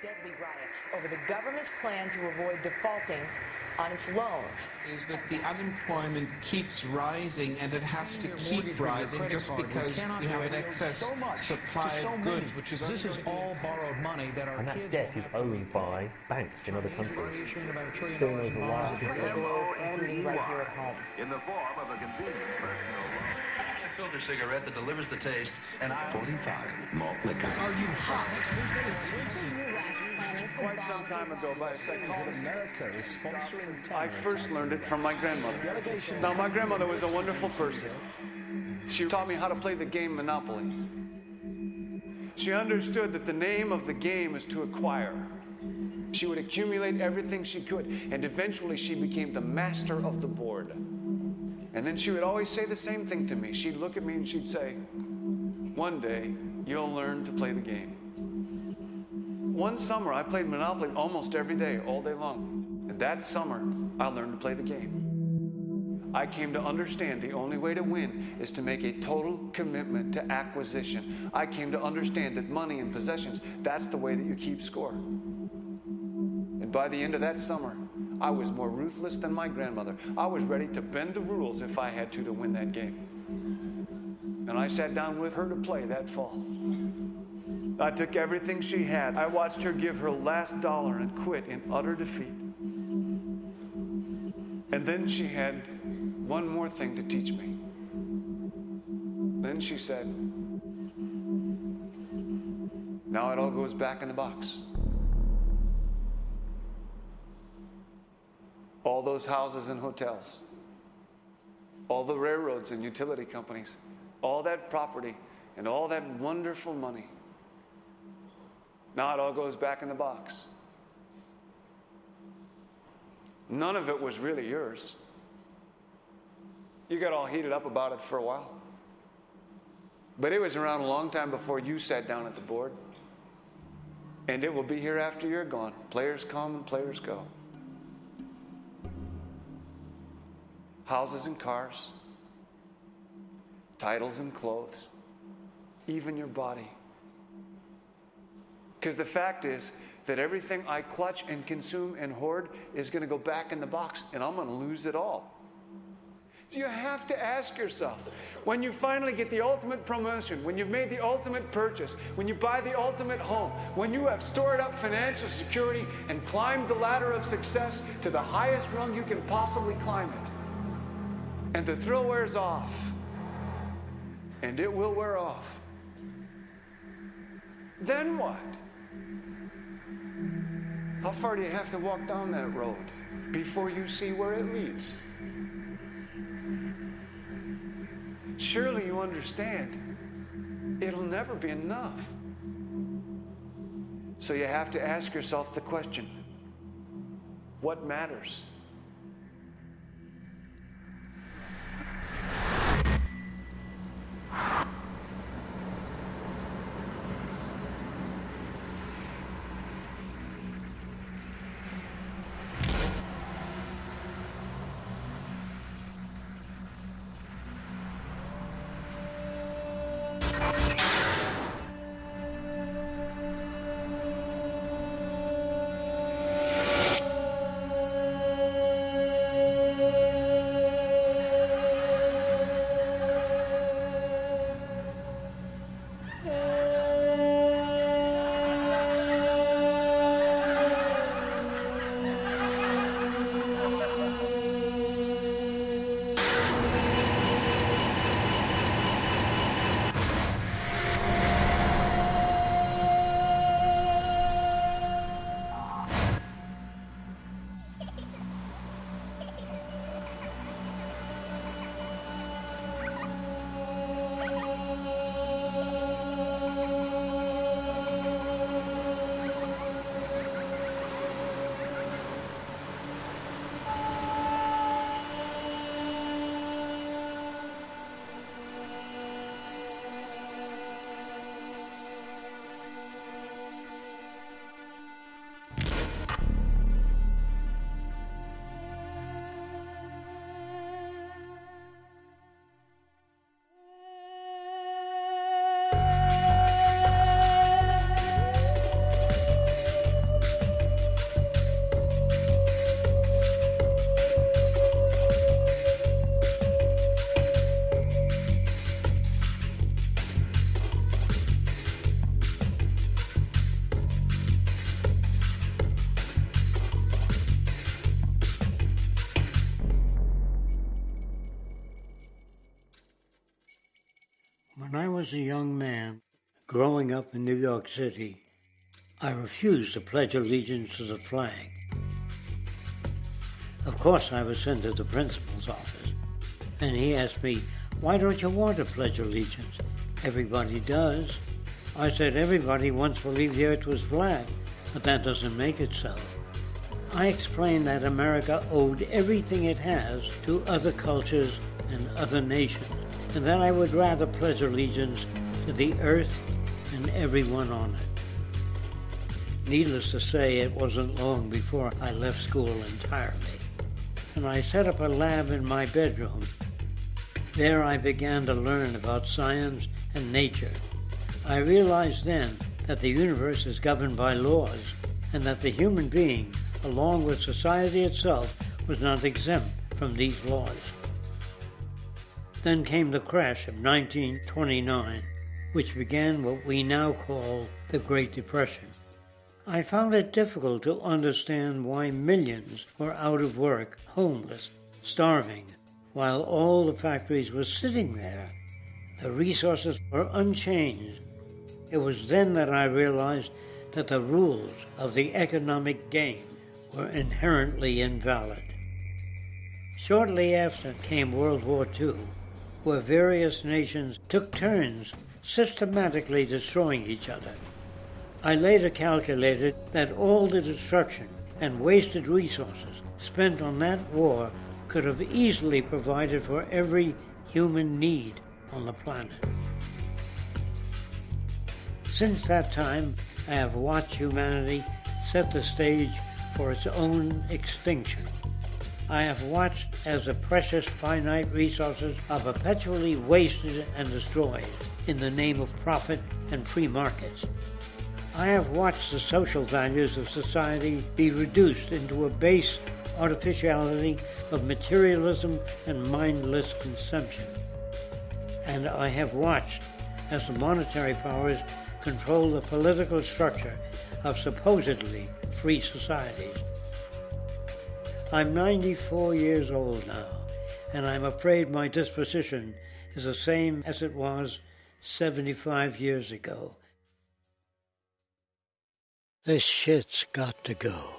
deadly riots over the government's plan to avoid defaulting on its loans. Is that the unemployment keeps rising, and it has to keep rising just because you have an excess supply of goods, which is this is all borrowed money that our and that debt is owned by banks in other countries. Still knows a lot, including right here at home. In the form of a convenient personal loan. A filter cigarette that delivers the taste, and 45 malt liquor. Are you hot? Quite some time ago, by a psychologist, America is sponsoring I first learned it from my grandmother. Now, my grandmother was a wonderful person. She taught me how to play the game Monopoly. She understood that the name of the game is to acquire. She would accumulate everything she could, and eventually she became the master of the board. And then she would always say the same thing to me. She'd look at me and she'd say, "One day, you'll learn to play the game." One summer, I played Monopoly almost every day, all day long. And that summer, I learned to play the game. I came to understand the only way to win is to make a total commitment to acquisition. I came to understand that money and possessions, that's the way that you keep score. And by the end of that summer, I was more ruthless than my grandmother. I was ready to bend the rules if I had to win that game. And I sat down with her to play that fall. I took everything she had. I watched her give her last dollar and quit in utter defeat. And then she had one more thing to teach me. Then she said, "Now it all goes back in the box." All those houses and hotels, all the railroads and utility companies, all that property and all that wonderful money. Now it all goes back in the box. None of it was really yours. You got all heated up about it for a while. But it was around a long time before you sat down at the board. And it will be here after you're gone. Players come and players go. Houses and cars, titles and clothes, even your body. Because the fact is that everything I clutch and consume and hoard is going to go back in the box, and I'm going to lose it all. You have to ask yourself, when you finally get the ultimate promotion, when you've made the ultimate purchase, when you buy the ultimate home, when you have stored up financial security and climbed the ladder of success to the highest rung you can possibly climb it, and the thrill wears off, and it will wear off, then what? How far do you have to walk down that road before you see where it leads? Surely you understand, it'll never be enough. So you have to ask yourself the question, what matters? When I was a young man growing up in New York City, I refused to pledge allegiance to the flag. Of course, I was sent to the principal's office, and he asked me, "Why don't you want to pledge allegiance? Everybody does." I said, "Everybody once believed the earth was flat, but that doesn't make it so." I explained that America owed everything it has to other cultures and other nations, and that I would rather pledge allegiance to the earth and everyone on it. Needless to say, it wasn't long before I left school entirely, and I set up a lab in my bedroom. There I began to learn about science and nature. I realized then that the universe is governed by laws, and that the human being, along with society itself, was not exempt from these laws. Then came the crash of 1929, which began what we now call the Great Depression. I found it difficult to understand why millions were out of work, homeless, starving, while all the factories were sitting there. The resources were unchanged. It was then that I realized that the rules of the economic game were inherently invalid. Shortly after came World War II, where various nations took turns systematically destroying each other. I later calculated that all the destruction and wasted resources spent on that war could have easily provided for every human need on the planet. Since that time, I have watched humanity set the stage for its own extinction. I have watched as the precious finite resources are perpetually wasted and destroyed in the name of profit and free markets. I have watched the social values of society be reduced into a base artificiality of materialism and mindless consumption. And I have watched as the monetary powers control the political structure of supposedly free societies. I'm 94 years old now, and I'm afraid my disposition is the same as it was 75 years ago. This shit's got to go.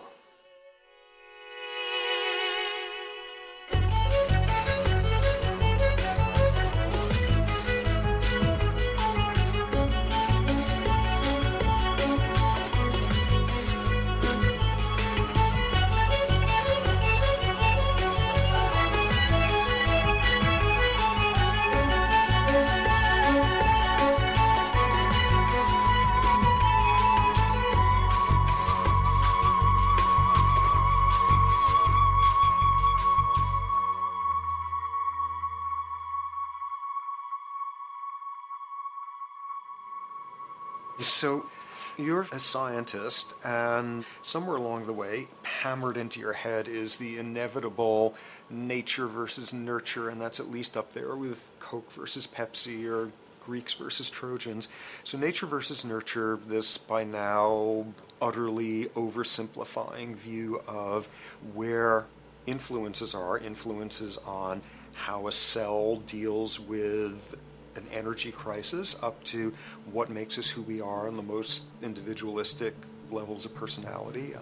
So you're a scientist, and somewhere along the way, hammered into your head is the inevitable nature versus nurture, and that's at least up there with Coke versus Pepsi or Greeks versus Trojans. So nature versus nurture, this by now utterly oversimplifying view of where influences on how a cell deals with an energy crisis, up to what makes us who we are on the most individualistic levels of personality.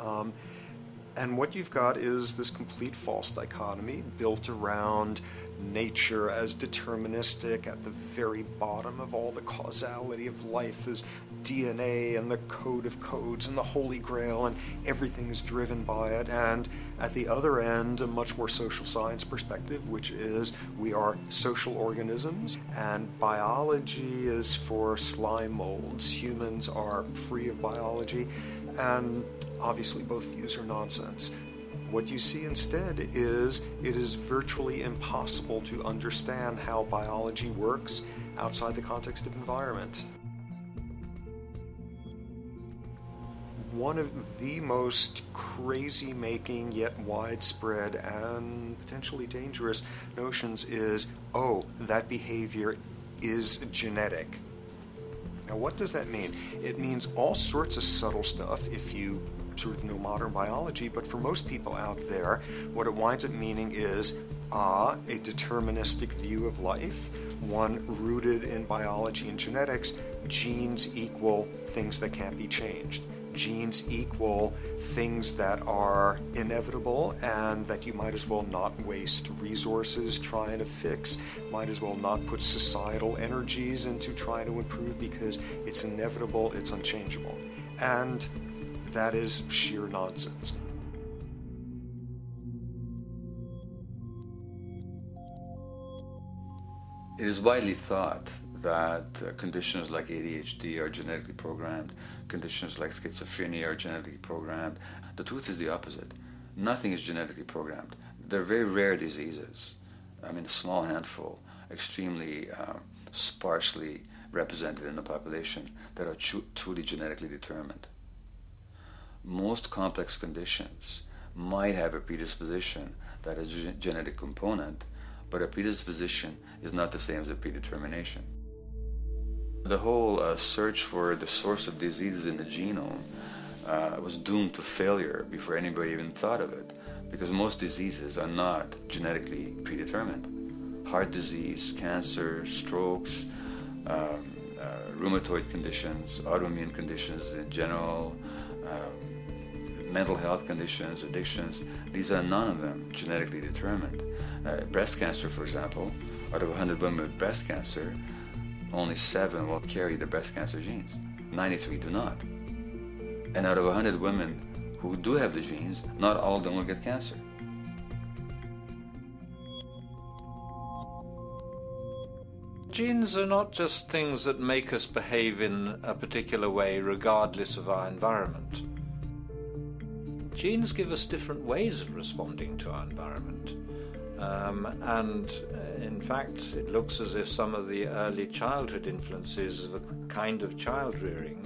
And what you've got is this complete false dichotomy built around nature as deterministic. At the very bottom of all the causality of life is DNA and the code of codes and the Holy Grail, and everything is driven by it. And at the other end, a much more social science perspective, which is we are social organisms, and biology is for slime molds. Humans are free of biology, and obviously both views are nonsense. What you see instead is it is virtually impossible to understand how biology works outside the context of environment. One of the most crazy-making yet widespread and potentially dangerous notions is, oh, that behavior is genetic. Now, what does that mean? It means all sorts of subtle stuff if you sort of know modern biology, but for most people out there, what it winds up meaning is a deterministic view of life, one rooted in biology and genetics. Genes equal things that can't be changed. Genes equal things that are inevitable and that you might as well not waste resources trying to fix, might as well not put societal energies into trying to improve because it's inevitable, it's unchangeable. And that is sheer nonsense. It is widely thought that conditions like ADHD are genetically programmed, conditions like schizophrenia are genetically programmed. The truth is the opposite. Nothing is genetically programmed. They're very rare diseases. I mean, a small handful, extremely sparsely represented in the population that are truly genetically determined. Most complex conditions might have a predisposition that is a genetic component, but a predisposition is not the same as a predetermination. The whole search for the source of diseases in the genome was doomed to failure before anybody even thought of it, because most diseases are not genetically predetermined. Heart disease, cancer, strokes, rheumatoid conditions, autoimmune conditions in general, mental health conditions, addictions, these are none of them genetically determined. Breast cancer, for example, out of 100 women with breast cancer, only 7 will carry the breast cancer genes. 93 do not. And out of 100 women who do have the genes, not all of them will get cancer. Genes are not just things that make us behave in a particular way regardless of our environment. Genes give us different ways of responding to our environment. And in fact, it looks as if some of the early childhood influences of a kind of child rearing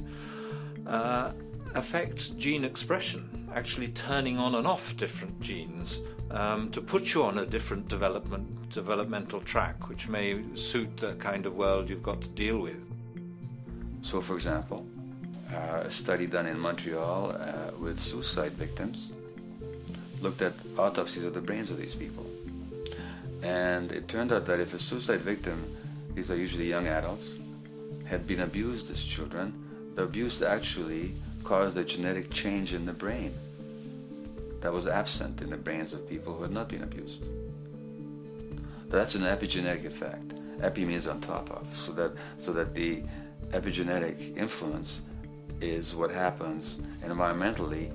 affect gene expression, actually turning on and off different genes to put you on a different developmental track, which may suit the kind of world you've got to deal with. So, for example, a study done in Montreal with suicide victims looked at autopsies of the brains of these people. And it turned out that if a suicide victim, these are usually young adults, had been abused as children, the abuse actually caused a genetic change in the brain that was absent in the brains of people who had not been abused. That's an epigenetic effect. Epi means on top of, so that the epigenetic influence is what happens environmentally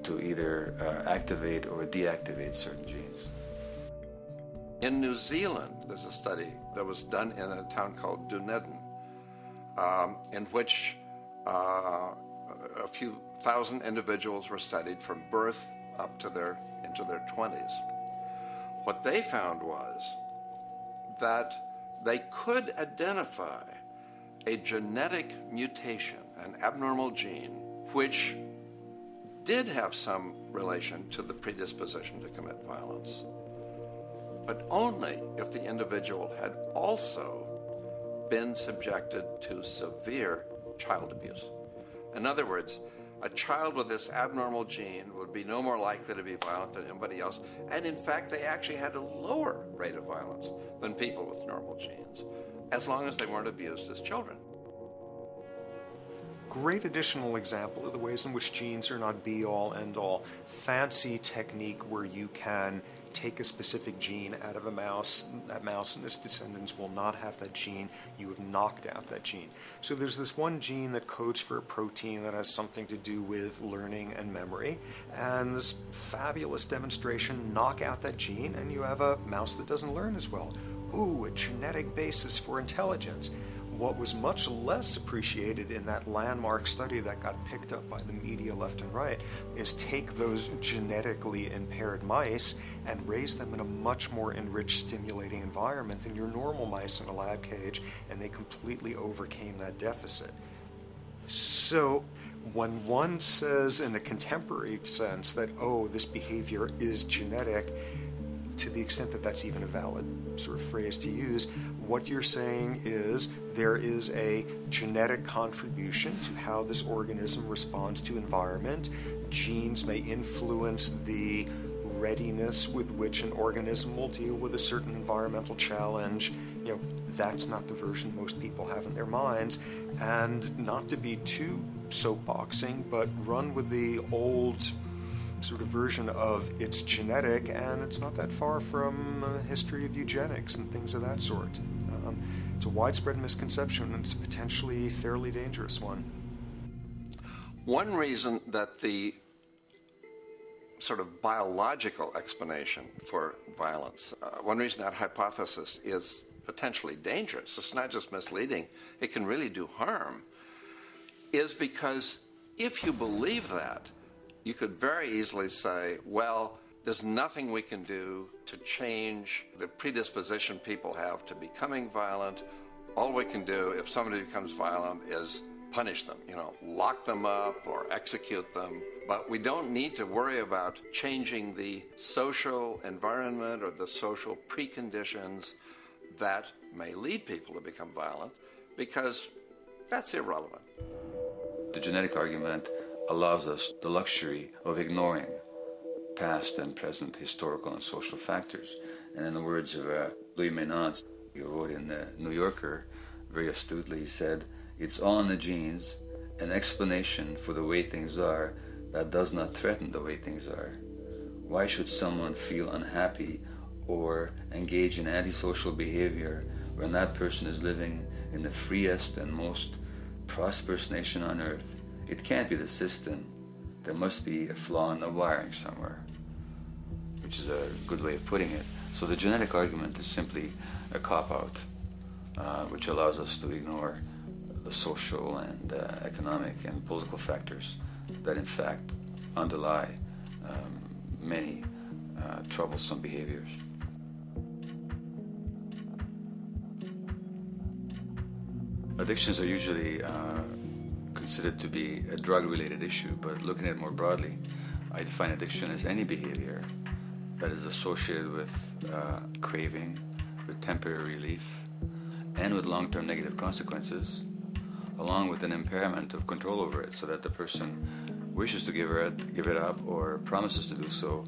to either activate or deactivate certain genes. In New Zealand, there's a study that was done in a town called Dunedin, in which a few thousand individuals were studied from birth up to into their 20s. What they found was that they could identify a genetic mutation, an abnormal gene, which did have some relation to the predisposition to commit violence, but only if the individual had also been subjected to severe child abuse. In other words, a child with this abnormal gene would be no more likely to be violent than anybody else, and in fact they actually had a lower rate of violence than people with normal genes, as long as they weren't abused as children. Great additional example of the ways in which genes are not be-all, end-all. Fancy technique where you can take a specific gene out of a mouse, that mouse and its descendants will not have that gene, you have knocked out that gene. So there's this one gene that codes for a protein that has something to do with learning and memory, and this fabulous demonstration, knock out that gene and you have a mouse that doesn't learn as well. Ooh, a genetic basis for intelligence. What was much less appreciated in that landmark study that got picked up by the media left and right is take those genetically impaired mice and raise them in a much more enriched, stimulating environment than your normal mice in a lab cage, and they completely overcame that deficit. So when one says in a contemporary sense that, oh, this behavior is genetic, to the extent that that's even a valid sort of phrase to use, what you're saying is there is a genetic contribution to how this organism responds to environment. Genes may influence the readiness with which an organism will deal with a certain environmental challenge. You know, that's not the version most people have in their minds. And not to be too soapboxing, but run with the old sort of version of it's genetic, and it's not that far from a history of eugenics and things of that sort. It's a widespread misconception, and it's a potentially fairly dangerous one. One reason that the sort of biological explanation for violence, one reason that hypothesis is potentially dangerous, it's not just misleading, it can really do harm, is because if you believe that, you could very easily say, well, there's nothing we can do to change the predisposition people have to becoming violent. All we can do if somebody becomes violent is punish them, lock them up or execute them. But we don't need to worry about changing the social environment or the social preconditions that may lead people to become violent, because that's irrelevant. The genetic argument allows us the luxury of ignoring past and present historical and social factors. And in the words of Louis Menand, he wrote in the New Yorker, very astutely, he said, "It's all in the genes, an explanation for the way things are that does not threaten the way things are. Why should someone feel unhappy or engage in antisocial behavior when that person is living in the freest and most prosperous nation on earth? It can't be the system. There must be a flaw in the wiring somewhere," which is a good way of putting it. So the genetic argument is simply a cop-out, which allows us to ignore the social and economic and political factors that in fact underlie many troublesome behaviors. Addictions are usually considered to be a drug-related issue, but looking at it more broadly, I define addiction as any behavior that is associated with craving, with temporary relief, and with long-term negative consequences, along with an impairment of control over it, so that the person wishes to give it up or promises to do so,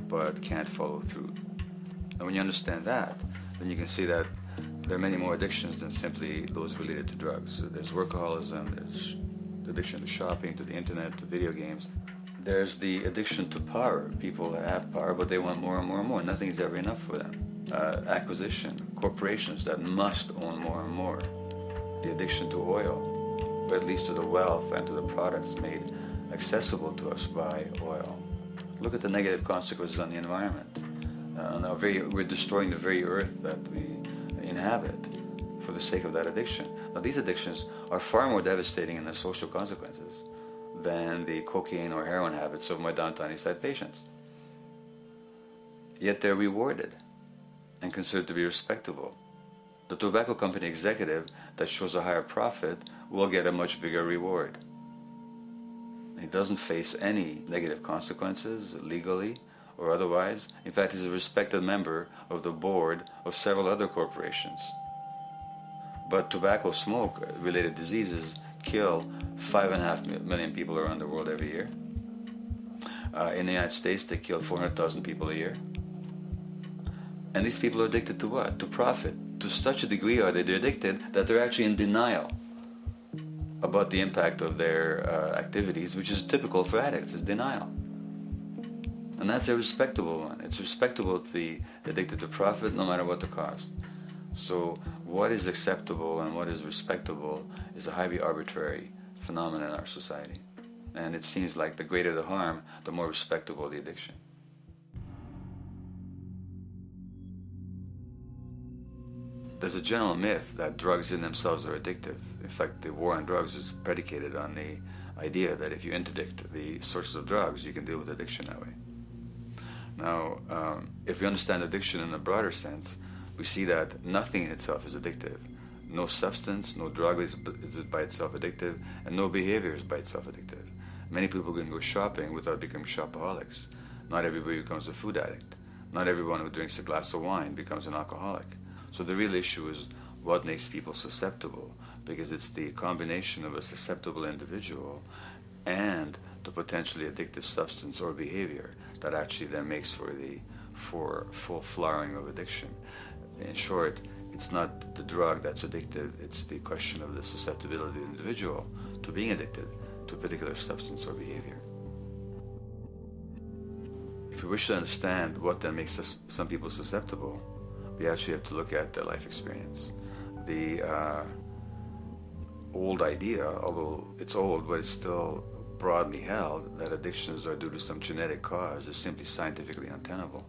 but can't follow through. And when you understand that, then you can see that there are many more addictions than simply those related to drugs. So there's workaholism, there's the addiction to shopping, to the internet, to video games. There's the addiction to power. People have power, but they want more and more and more. Nothing's ever enough for them. Acquisition, corporations that must own more and more. The addiction to oil, or at least to the wealth and to the products made accessible to us by oil. Look at the negative consequences on the environment. We're destroying the very earth that we inhabit for the sake of that addiction. Now, these addictions are far more devastating in their social consequences than the cocaine or heroin habits of my downtown East Side patients. Yet they're rewarded and considered to be respectable. The tobacco company executive that shows a higher profit will get a much bigger reward. He doesn't face any negative consequences legally or otherwise. In fact, he's a respected member of the board of several other corporations. But tobacco smoke-related diseases kill 5.5 million people around the world every year. In the United States, they kill 400,000 people a year. And these people are addicted to what? To profit. To such a degree are they addicted that they're actually in denial about the impact of their activities, which is typical for addicts, is denial. And that's a respectable one. It's respectable to be addicted to profit no matter what the cost. So what is acceptable and what is respectable is a highly arbitrary phenomenon in our society. And it seems like the greater the harm, the more respectable the addiction. There's a general myth that drugs in themselves are addictive. In fact, the war on drugs is predicated on the idea that if you interdict the sources of drugs, you can deal with addiction that way. Now, if we understand addiction in a broader sense, we see that nothing in itself is addictive. No substance, no drug is by itself addictive, and no behavior is by itself addictive. Many people can go shopping without becoming shopaholics. Not everybody becomes a food addict. Not everyone who drinks a glass of wine becomes an alcoholic. So the real issue is what makes people susceptible, because it's the combination of a susceptible individual and the potentially addictive substance or behavior that actually then makes for full flowering of addiction. In short, it's not the drug that's addictive, it's the question of the susceptibility of the individual to being addicted to a particular substance or behavior. If we wish to understand what then makes some people susceptible, we actually have to look at their life experience. The old idea, although it's old, but it's still broadly held, that addictions are due to some genetic cause is simply scientifically untenable.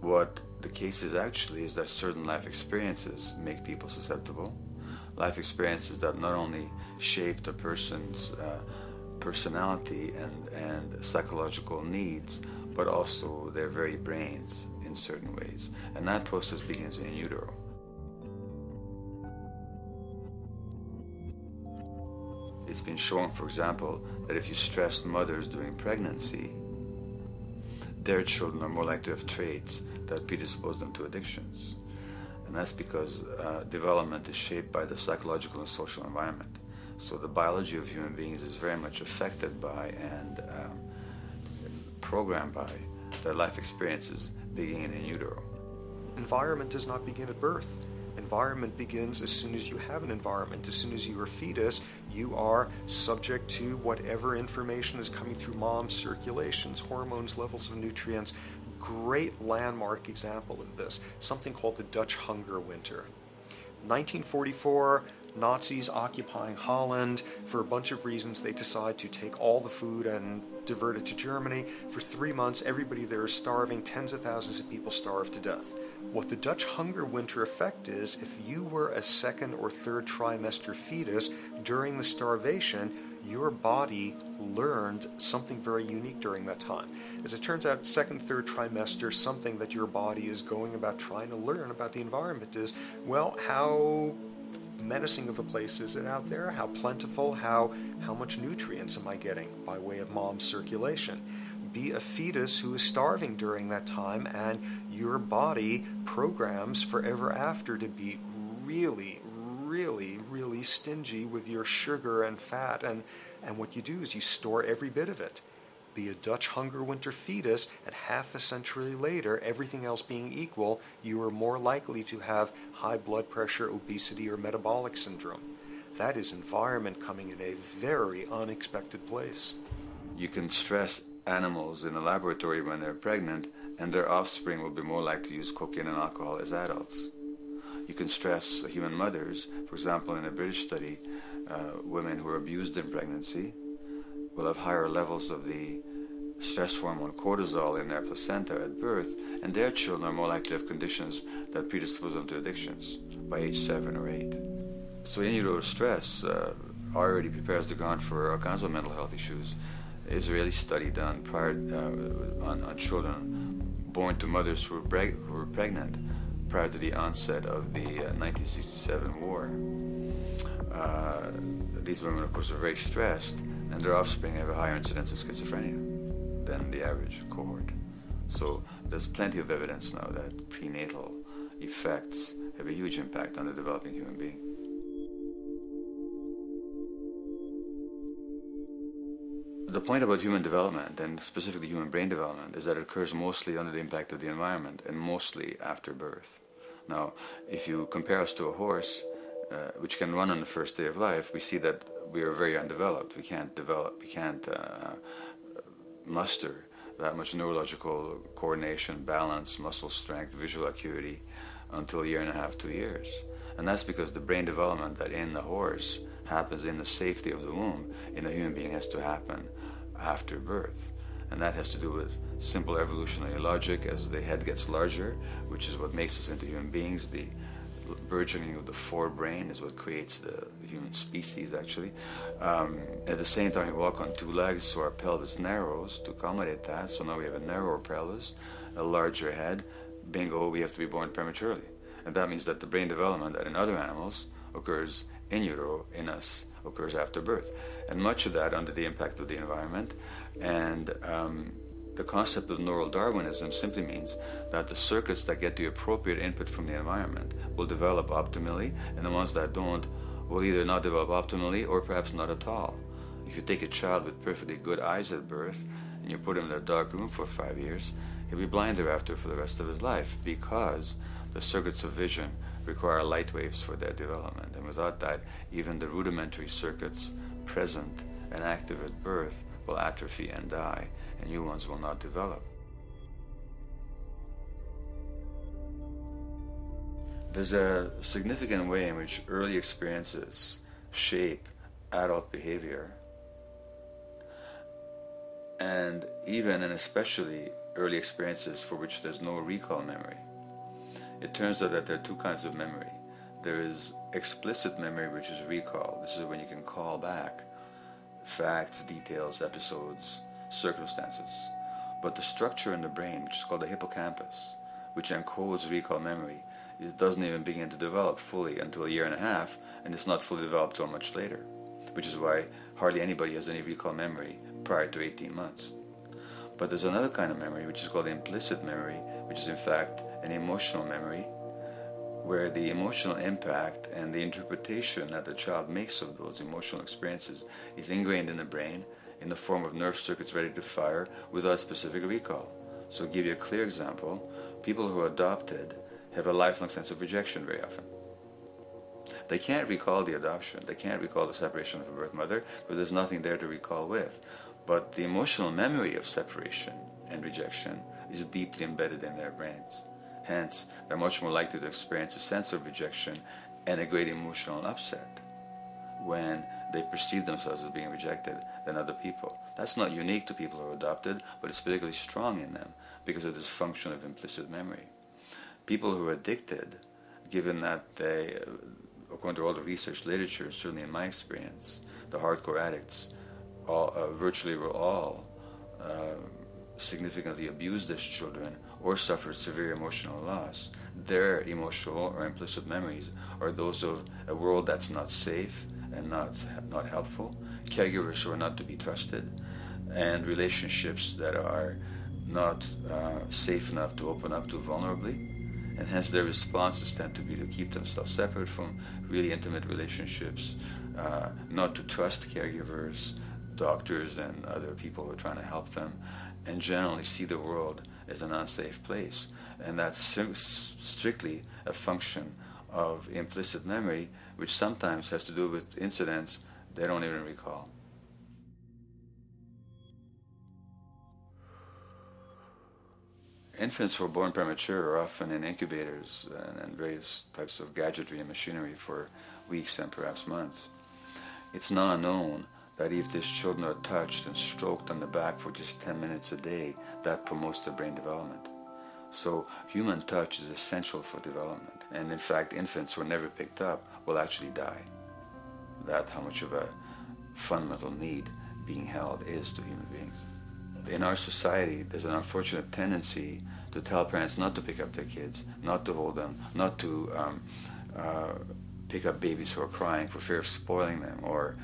What the case is actually is that certain life experiences make people susceptible. Life experiences that not only shape the person's personality and psychological needs, but also their very brains in certain ways. And that process begins in utero. It's been shown, for example, that if you stress mothers during pregnancy, their children are more likely to have traits that predispose them to addictions. And that's because development is shaped by the psychological and social environment. So the biology of human beings is very much affected by and programmed by their life experiences beginning in utero. Environment does not begin at birth. Environment begins as soon as you have an environment. As soon as you are a fetus, you are subject to whatever information is coming through mom's circulations, hormones, levels of nutrients. Great landmark example of this, something called the Dutch hunger winter. 1944, Nazis occupying Holland. For a bunch of reasons, they decide to take all the food and divert it to Germany. For 3 months, everybody there is starving. Tens of thousands of people starve to death. What the Dutch hunger winter effect is, if you were a second or third trimester fetus during the starvation, your body learned something very unique during that time. As it turns out, second, third trimester, something that your body is going about trying to learn about the environment is, well, how menacing of a place is it out there? How plentiful? How much nutrients am I getting by way of mom's circulation? Be a fetus who is starving during that time, and your body programs forever after to be really, really, really stingy with your sugar and fat, and what you do is you store every bit of it. Be a Dutch hunger winter fetus, and half a century later, everything else being equal, you are more likely to have high blood pressure, obesity, or metabolic syndrome. That is environment coming in a very unexpected place. You can stress animals in a laboratory when they're pregnant, and their offspring will be more likely to use cocaine and alcohol as adults. You can stress human mothers. For example, in a British study, women who are abused in pregnancy will have higher levels of the stress hormone cortisol in their placenta at birth, and their children are more likely to have conditions that predispose them to addictions by age 7 or 8. So in utero stress already prepares the ground for all kinds of mental health issues. Israeli study done prior on children born to mothers who were pregnant prior to the onset of the 1967 war. These women, of course, are very stressed, and their offspring have a higher incidence of schizophrenia than the average cohort. So there's plenty of evidence now that prenatal effects have a huge impact on the developing human being. The point about human development, and specifically human brain development, is that it occurs mostly under the impact of the environment and mostly after birth. Now, if you compare us to a horse, which can run on the first day of life, we see that we are very undeveloped. We can't muster that much neurological coordination, balance, muscle strength, visual acuity until a year and a half, 2 years. And that's because the brain development that in the horse happens in the safety of the womb, in a human being has to happen after birth. And that has to do with simple evolutionary logic. As the head gets larger, which is what makes us into human beings, the burgeoning of the forebrain is what creates the human species, actually. At the same time, we walk on 2 legs, so our pelvis narrows to accommodate that. So now we have a narrower pelvis, a larger head. Bingo, we have to be born prematurely. And that means that the brain development that in other animals occurs in utero, in us, occurs after birth. And much of that under the impact of the environment. And The concept of neural Darwinism simply means that the circuits that get the appropriate input from the environment will develop optimally, and the ones that don't will either not develop optimally or perhaps not at all. If you take a child with perfectly good eyes at birth and you put him in a dark room for 5 years, he'll be blind thereafter for the rest of his life, because the circuits of vision require light waves for their development. And without that, even the rudimentary circuits present and active at birth will atrophy and die, and new ones will not develop. There's a significant way in which early experiences shape adult behavior, and even and especially early experiences for which there's no recall memory. It turns out that there are two kinds of memory. There is explicit memory, which is recall. This is when you can call back facts, details, episodes, circumstances. But the structure in the brain, which is called the hippocampus, which encodes recall memory, it doesn't even begin to develop fully until 1.5 years, and it's not fully developed until much later, which is why hardly anybody has any recall memory prior to 18 months. But there's another kind of memory, which is called implicit memory, which is in fact an emotional memory, where the emotional impact and the interpretation that the child makes of those emotional experiences is ingrained in the brain in the form of nerve circuits ready to fire without specific recall. So to give you a clear example, people who are adopted have a lifelong sense of rejection very often. They can't recall the adoption, they can't recall the separation from birth mother because there's nothing there to recall with. But the emotional memory of separation and rejection is deeply embedded in their brains. Hence, they're much more likely to experience a sense of rejection and a great emotional upset when they perceive themselves as being rejected than other people. That's not unique to people who are adopted, but it's particularly strong in them because of this function of implicit memory. People who are addicted, given that they, according to all the research literature, certainly in my experience, the hardcore addicts virtually were all significantly abused as children or suffered severe emotional loss. Their emotional or implicit memories are those of a world that's not safe and not helpful, caregivers who are not to be trusted, and relationships that are not safe enough to open up to vulnerably. And hence their responses tend to be to keep themselves separate from really intimate relationships, not to trust caregivers, doctors, and other people who are trying to help them, and generally see the world as an unsafe place. And that's strictly a function of implicit memory, which sometimes has to do with incidents they don't even recall. Infants who are born premature are often in incubators and various types of gadgetry and machinery for weeks and perhaps months. It's now known that if these children are touched and stroked on the back for just 10 minutes a day, that promotes their brain development. So human touch is essential for development. And in fact, infants who are never picked up will actually die. That's how much of a fundamental need being held is to human beings. In our society, there's an unfortunate tendency to tell parents not to pick up their kids, not to hold them, not to pick up babies who are crying for fear of spoiling them, or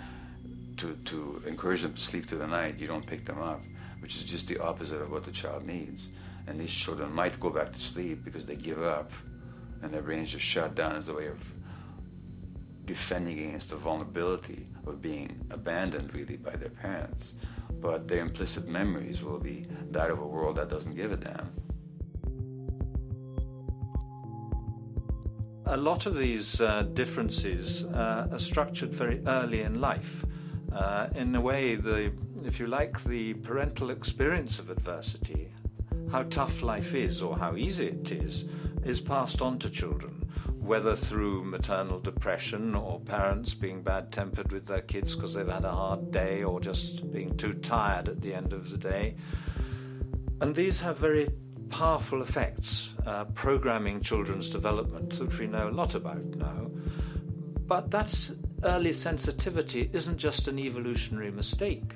to encourage them to sleep through the night. You don't pick them up, which is just the opposite of what the child needs. And these children might go back to sleep because they give up and their brains just shut down as a way of defending against the vulnerability of being abandoned really by their parents. But their implicit memories will be that of a world that doesn't give a damn. A lot of these differences are structured very early in life. In a way, if you like, the parental experience of adversity, how tough life is or how easy it is passed on to children, whether through maternal depression or parents being bad-tempered with their kids because they've had a hard day or just being too tired at the end of the day. And these have very powerful effects, programming children's development, which we know a lot about now. But that's early sensitivity isn't just an evolutionary mistake.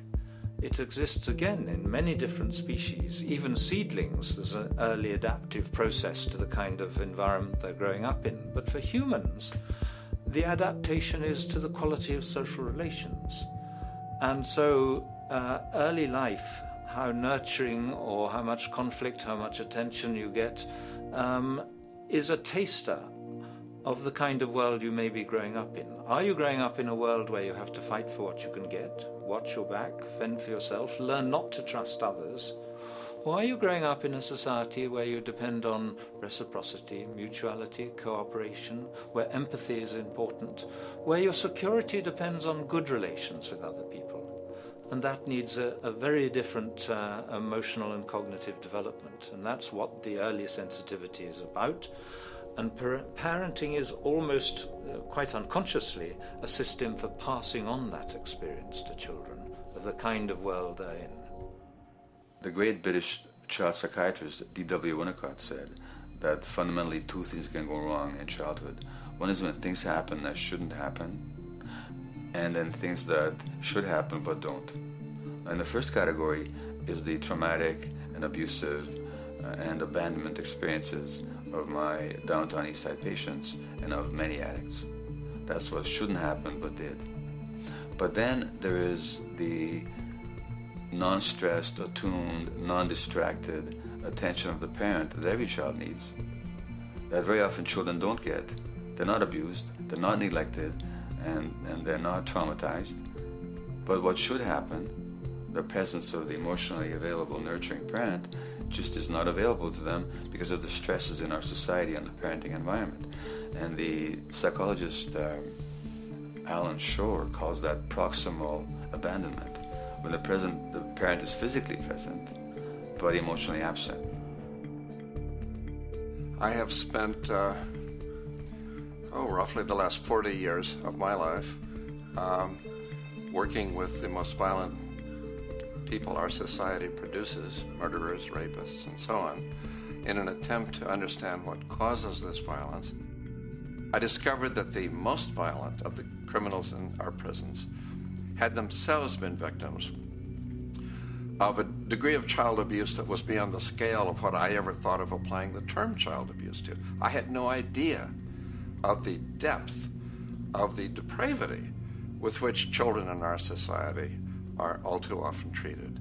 It exists again in many different species. Even seedlings, there's an early adaptive process to the kind of environment they're growing up in. But for humans, the adaptation is to the quality of social relations. And so early life how nurturing or how much conflict, how much attention you get, is a taster of the kind of world you may be growing up in. Are you growing up in a world where you have to fight for what you can get, watch your back, fend for yourself, learn not to trust others? Or are you growing up in a society where you depend on reciprocity, mutuality, cooperation, where empathy is important, where your security depends on good relations with other people? And that needs a very different emotional and cognitive development. And that's what the early sensitivity is about. And parenting is almost, quite unconsciously, a system for passing on that experience to children of the kind of world they're in. The great British child psychiatrist D.W. Winnicott said that fundamentally two things can go wrong in childhood. One is when things happen that shouldn't happen, and then things that should happen but don't. And the first category is the traumatic and abusive and abandonment experiences of my downtown East Side patients and of many addicts. That's what shouldn't happen but did. But then there is the non-stressed, attuned, non-distracted attention of the parent that every child needs, that very often children don't get. They're not abused, they're not neglected, and they're not traumatized. But what should happen, the presence of the emotionally available, nurturing parent, just is not available to them because of the stresses in our society and the parenting environment. And the psychologist Alan Shore calls that proximal abandonment, when the parent is physically present, but emotionally absent. I have spent, roughly the last 40 years of my life working with the most violent people our society produces, murderers, rapists, and so on, in an attempt to understand what causes this violence. I discovered that the most violent of the criminals in our prisons had themselves been victims of a degree of child abuse that was beyond the scale of what I ever thought of applying the term child abuse to. I had no idea of the depth of the depravity with which children in our society are all too often treated.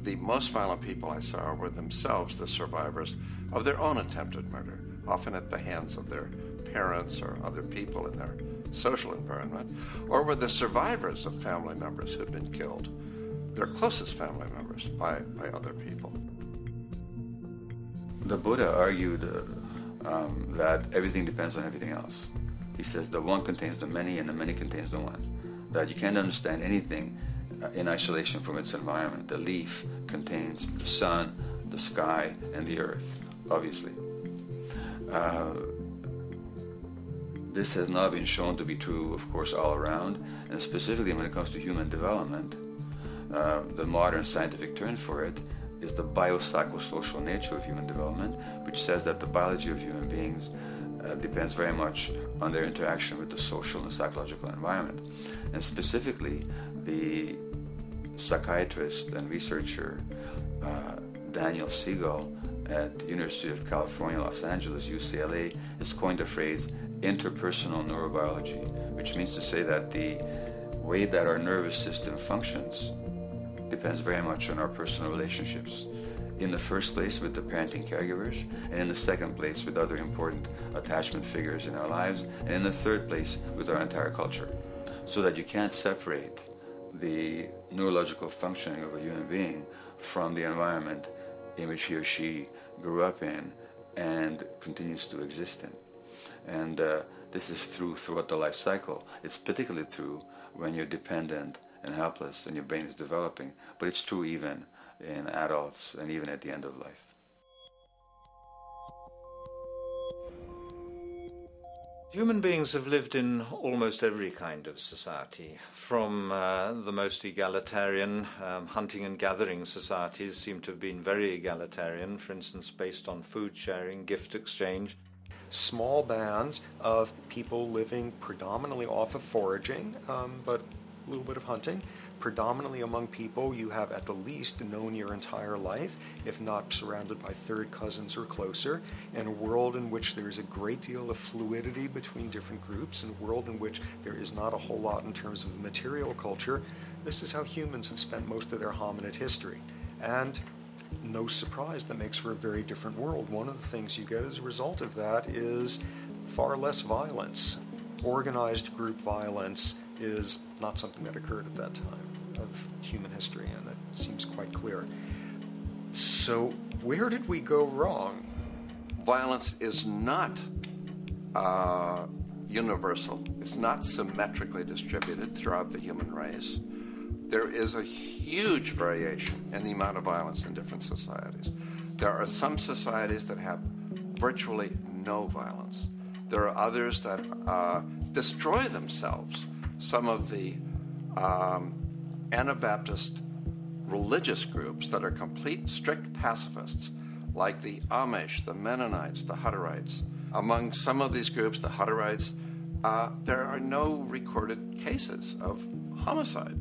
The most violent people I saw were themselves the survivors of their own attempted murder, often at the hands of their parents or other people in their social environment, or were the survivors of family members who'd been killed, their closest family members, by other people. The Buddha argued that everything depends on everything else. He says the one contains the many and the many contains the one. That you can't understand anything in isolation from its environment. The leaf contains the sun, the sky, and the earth, obviously. This has not been shown to be true, of course, all around, and specifically when it comes to human development. The modern scientific term for it is the biopsychosocial nature of human development, which says that the biology of human beings depends very much on their interaction with the social and psychological environment. And specifically, the psychiatrist and researcher Daniel Siegel at the University of California, Los Angeles, UCLA, has coined the phrase interpersonal neurobiology, which means to say that the way that our nervous system functions depends very much on our personal relationships. In the first place with the parenting caregivers, and in the second place with other important attachment figures in our lives, and in the third place with our entire culture. So that you can't separate the neurological functioning of a human being from the environment in which he or she grew up in and continues to exist in. And this is true throughout the life cycle. It's particularly true when you're dependent and helpless and your brain is developing, but it's true even in adults and even at the end of life. Human beings have lived in almost every kind of society, from the most egalitarian, hunting and gathering societies seem to have been very egalitarian, for instance, based on food sharing, gift exchange. Small bands of people living predominantly off of foraging, but a little bit of hunting. Predominantly among people you have at the least known your entire life, if not surrounded by third cousins or closer, in a world in which there is a great deal of fluidity between different groups, in a world in which there is not a whole lot in terms of material culture. This is how humans have spent most of their hominid history. And no surprise, that makes for a very different world. One of the things you get as a result of that is far less violence. Organized group violence is not something that occurred at that time of human history, and that seems quite clear. So where did we go wrong? Violence is not universal. It's not symmetrically distributed throughout the human race. There is a huge variation in the amount of violence in different societies. There are some societies that have virtually no violence. There are others that destroy themselves. Some of the Anabaptist religious groups that are complete, strict pacifists, like the Amish, the Mennonites, the Hutterites. Among some of these groups, the Hutterites, there are no recorded cases of homicide.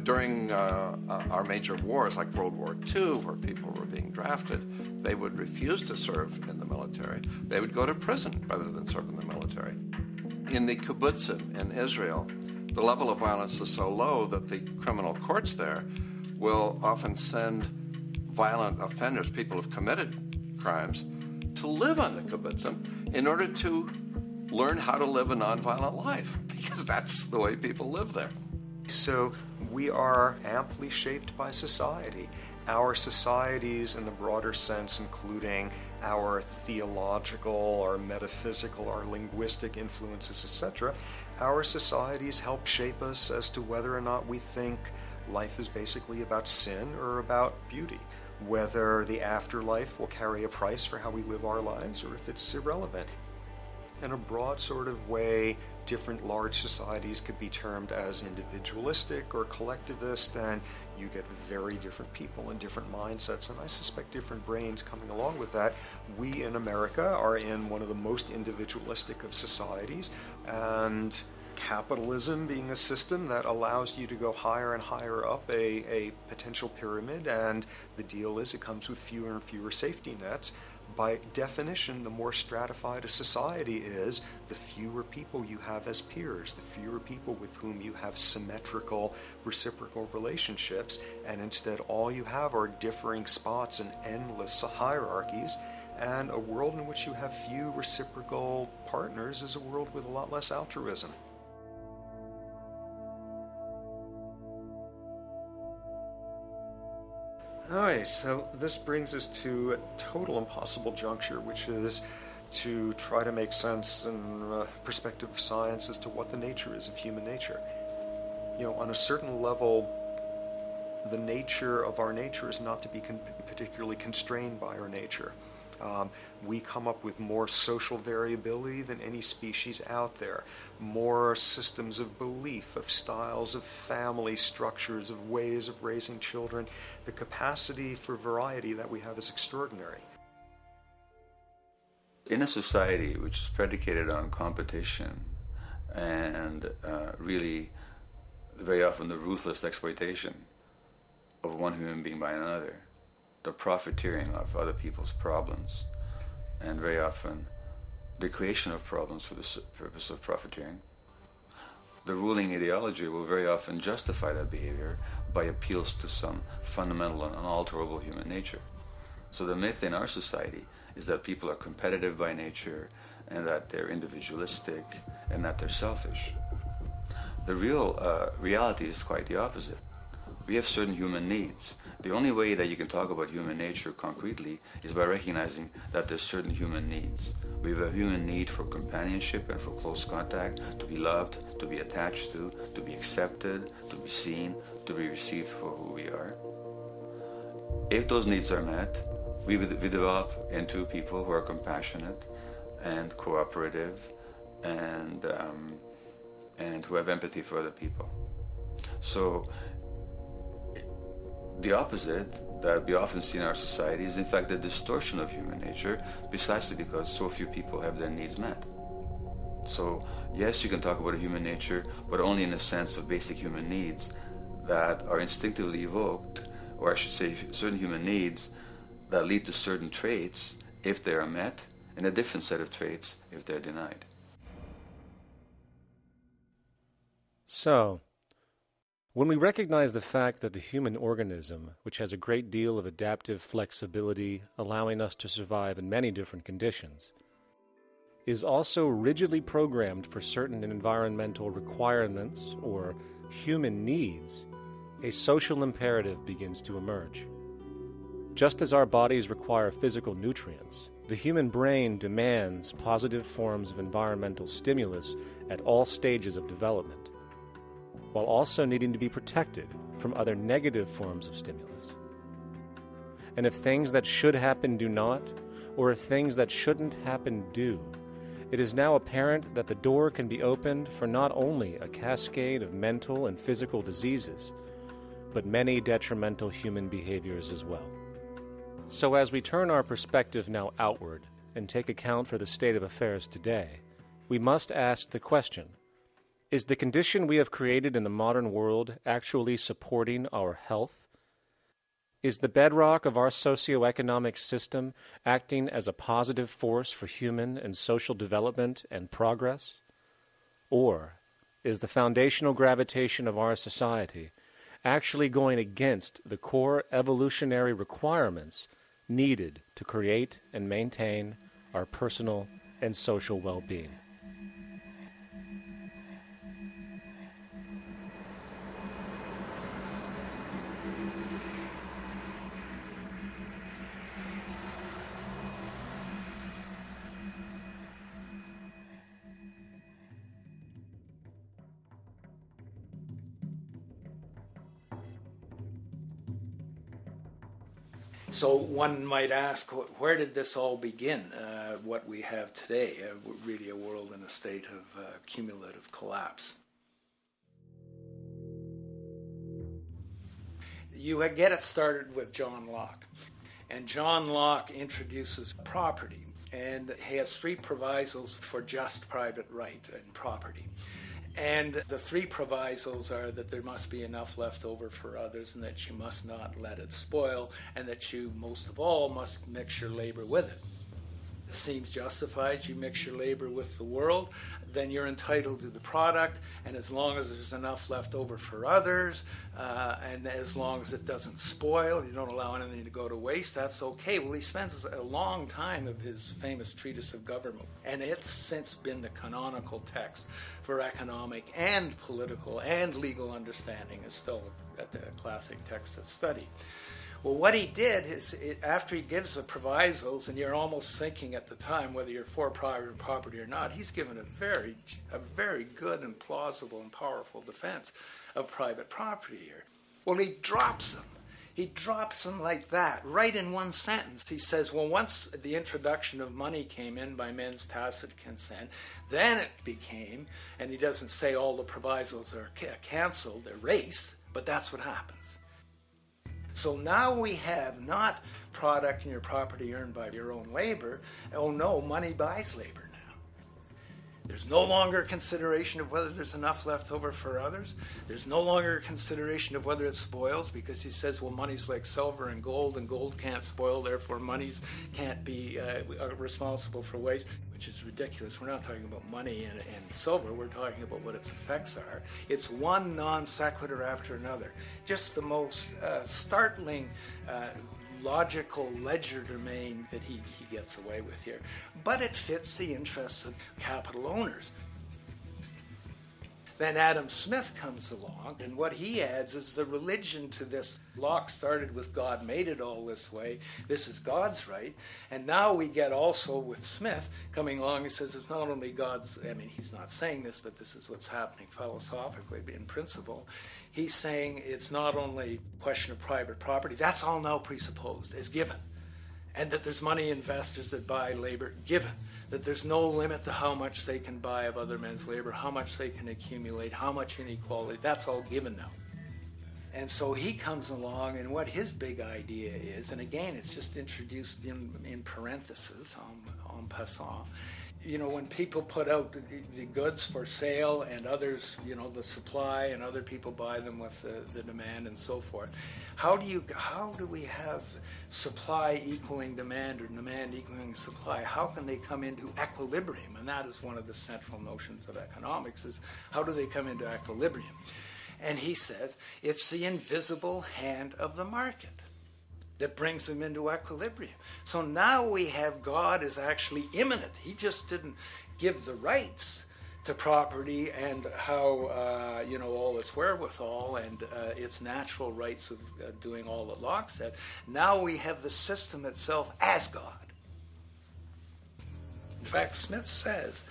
During our major wars, like World War II, where people were being drafted, they would refuse to serve in the military. They would go to prison rather than serve in the military. In the kibbutzim in Israel, the level of violence is so low that the criminal courts there will often send violent offenders, people who've committed crimes, to live on the kibbutzim in order to learn how to live a nonviolent life, because that's the way people live there. So we are amply shaped by society. Our societies, in the broader sense, including our theological, our metaphysical, our linguistic influences, etc., our societies help shape us as to whether or not we think life is basically about sin or about beauty, whether the afterlife will carry a price for how we live our lives or if it's irrelevant. In a broad sort of way, different large societies could be termed as individualistic or collectivist, and you get very different people and different mindsets, and I suspect different brains coming along with that. We in America are in one of the most individualistic of societies, and capitalism being a system that allows you to go higher and higher up a potential pyramid, and the deal is it comes with fewer and fewer safety nets. By definition, the more stratified a society is, the fewer people you have as peers, the fewer people with whom you have symmetrical, reciprocal relationships, and instead all you have are differing spots and endless hierarchies. And a world in which you have few reciprocal partners is a world with a lot less altruism. Alright, so this brings us to a total impossible juncture, which is to try to make sense in perspective of science as to what the nature is of human nature. You know, on a certain level, the nature of our nature is not to be particularly constrained by our nature. We come up with more social variability than any species out there, more systems of belief, of styles of family structures, of ways of raising children. The capacity for variety that we have is extraordinary. In a society which is predicated on competition and really very often the ruthless exploitation of one human being by another, the profiteering of other people's problems, and very often the creation of problems for the purpose of profiteering, the ruling ideology will very often justify that behavior by appeals to some fundamental and unalterable human nature. So the myth in our society is that people are competitive by nature and that they're individualistic and that they're selfish. The real reality is quite the opposite. We have certain human needs. The only way that you can talk about human nature concretely is by recognizing that there's certain human needs. We have a human need for companionship and for close contact, to be loved, to be attached to be accepted, to be seen, to be received for who we are. If those needs are met, we develop into people who are compassionate and cooperative and who have empathy for other people. So the opposite that we often see in our society is in fact the distortion of human nature, precisely because so few people have their needs met. So yes, you can talk about a human nature, but only in the sense of basic human needs that are instinctively evoked, or I should say certain human needs that lead to certain traits if they are met, and a different set of traits if they're denied. So, When we recognize the fact that the human organism, which has a great deal of adaptive flexibility, allowing us to survive in many different conditions, is also rigidly programmed for certain environmental requirements or human needs, a social imperative begins to emerge. Just as our bodies require physical nutrients, the human brain demands positive forms of environmental stimulus at all stages of development, while also needing to be protected from other negative forms of stimulus. And if things that should happen do not, or if things that shouldn't happen do, it is now apparent that the door can be opened for not only a cascade of mental and physical diseases, but many detrimental human behaviors as well. So as we turn our perspective now outward and take account for the state of affairs today, we must ask the question, is the condition we have created in the modern world actually supporting our health? Is the bedrock of our socioeconomic system acting as a positive force for human and social development and progress? Or is the foundational gravitation of our society actually going against the core evolutionary requirements needed to create and maintain our personal and social well-being? So one might ask, where did this all begin? What we have today, really a world in a state of cumulative collapse. You get it started with John Locke. And John Locke introduces property, and he has three provisos for just private right and property. And the three provisos are that there must be enough left over for others, and that you must not let it spoil, and that you, most of all, must mix your labor with it. It seems justified. You mix your labor with the world, then you're entitled to the product, and as long as there's enough left over for others, and as long as it doesn't spoil, you don't allow anything to go to waste, that's okay. Well, he spends a long time of his famous treatise of government, and it's since been the canonical text for economic and political and legal understanding. Is still a classic text of study. Well, what he did is, after he gives the provisos, and you're almost thinking at the time whether you're for private property or not, he's given a very good and plausible and powerful defense of private property here. Well, he drops them. He drops them like that, right in one sentence. He says, well, once the introduction of money came in by men's tacit consent, then it became, and he doesn't say all the provisos are canceled, erased, but that's what happens. So now we have not product and your property earned by your own labor. Oh no, money buys labor now. There's no longer consideration of whether there's enough left over for others. There's no longer consideration of whether it spoils, because he says, well, money's like silver and gold can't spoil, therefore monies can't be responsible for waste, which is ridiculous. We're not talking about money and silver. We're talking about what its effects are. It's one non sequitur after another. Just the most startling logical legerdemain that he gets away with here. But it fits the interests of capital owners. Then Adam Smith comes along, and what he adds is the religion to this. Locke started with God made it all this way. This is God's right. And now we get also with Smith coming along and says it's not only God's, I mean, he's not saying this, but this is what's happening philosophically in principle. He's saying it's not only a question of private property. That's all now presupposed as given. And that there's money investors that buy labor given. That there's no limit to how much they can buy of other men's labor, how much they can accumulate, how much inequality. That's all given now. And so he comes along, and what his big idea is, and again, it's just introduced in parentheses, en passant. You know, when people put out the goods for sale and others, you know, the supply, and other people buy them with the demand and so forth, how do we have supply equaling demand or demand equaling supply? How can they come into equilibrium? And that is one of the central notions of economics, is how do they come into equilibrium? And he says it's the invisible hand of the market that brings them into equilibrium. So now we have God is actually immanent. He just didn't give the rights to property and how, all its wherewithal and its natural rights of doing all that Locke said. Now we have the system itself as God. In fact, Smith says,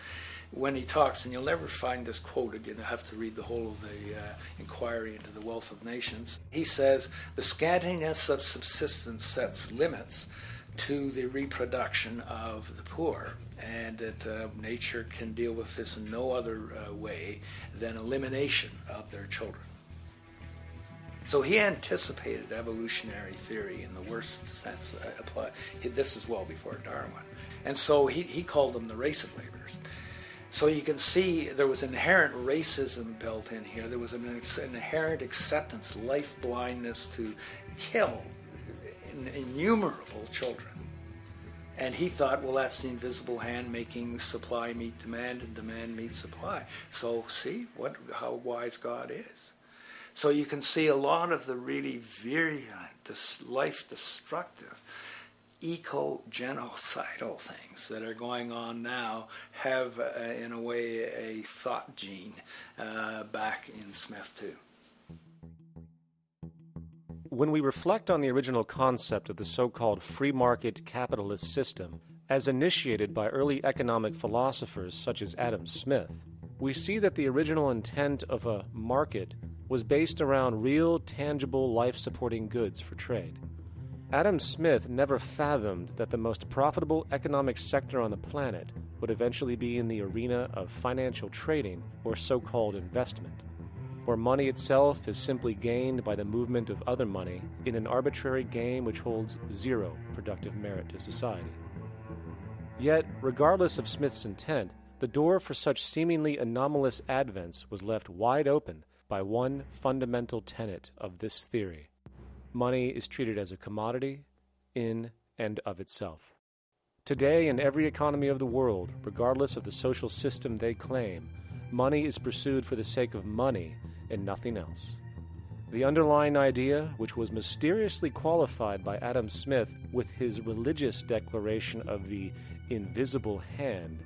when he talks, and you'll never find this quote again, I have to read the whole of the Inquiry into the Wealth of Nations. He says, the scantiness of subsistence sets limits to the reproduction of the poor, and that nature can deal with this in no other way than elimination of their children. So he anticipated evolutionary theory in the worst sense applied. This is well before Darwin. And so he called them the race of laborers. So you can see there was inherent racism built in here. There was an inherent acceptance, life blindness to kill innumerable children. And he thought, well, that's the invisible hand making supply meet demand and demand meet supply. So see how wise God is. So you can see a lot of the really virulent, life-destructive, eco-genocidal things that are going on now have, in a way, a thought gene back in Smith too. When we reflect on the original concept of the so-called free market capitalist system, as initiated by early economic philosophers such as Adam Smith, we see that the original intent of a market was based around real, tangible, life-supporting goods for trade. Adam Smith never fathomed that the most profitable economic sector on the planet would eventually be in the arena of financial trading or so-called investment, where money itself is simply gained by the movement of other money in an arbitrary game which holds zero productive merit to society. Yet, regardless of Smith's intent, the door for such seemingly anomalous advents was left wide open by one fundamental tenet of this theory. Money is treated as a commodity in and of itself. Today, in every economy of the world, regardless of the social system they claim, money is pursued for the sake of money and nothing else. The underlying idea, which was mysteriously qualified by Adam Smith with his religious declaration of the invisible hand,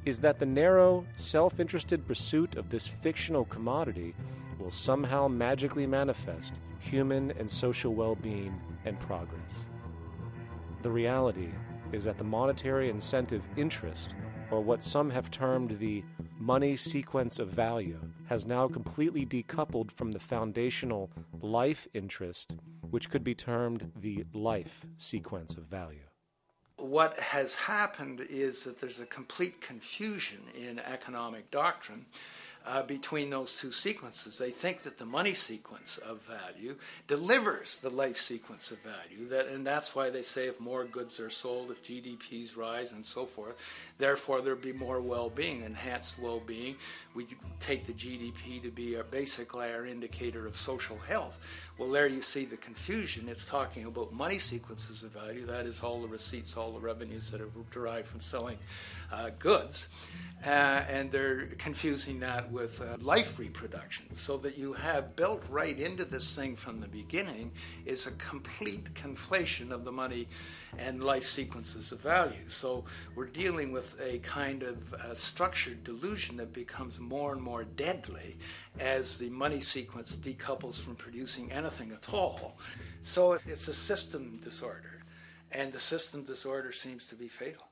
is that the narrow, self-interested pursuit of this fictional commodity will somehow magically manifest human and social well-being and progress. The reality is that the monetary incentive interest, or what some have termed the money sequence of value, has now completely decoupled from the foundational life interest, which could be termed the life sequence of value. What has happened is that there's a complete confusion in economic doctrine between those two sequences. They think that the money sequence of value delivers the life sequence of value, and that's why they say if more goods are sold, if GDPs rise and so forth, therefore there'll be more well-being, enhanced well-being. We take the GDP to be basically our indicator of social health. Well, there you see the confusion. It's talking about money sequences of value, that is all the receipts, all the revenues that are derived from selling goods, and they're confusing that with life reproduction, so that you have built right into this thing from the beginning is a complete conflation of the money and life sequences of value. So we're dealing with a kind of structured delusion that becomes more and more deadly as the money sequence decouples from producing anything at all. So it's a system disorder, and the system disorder seems to be fatal.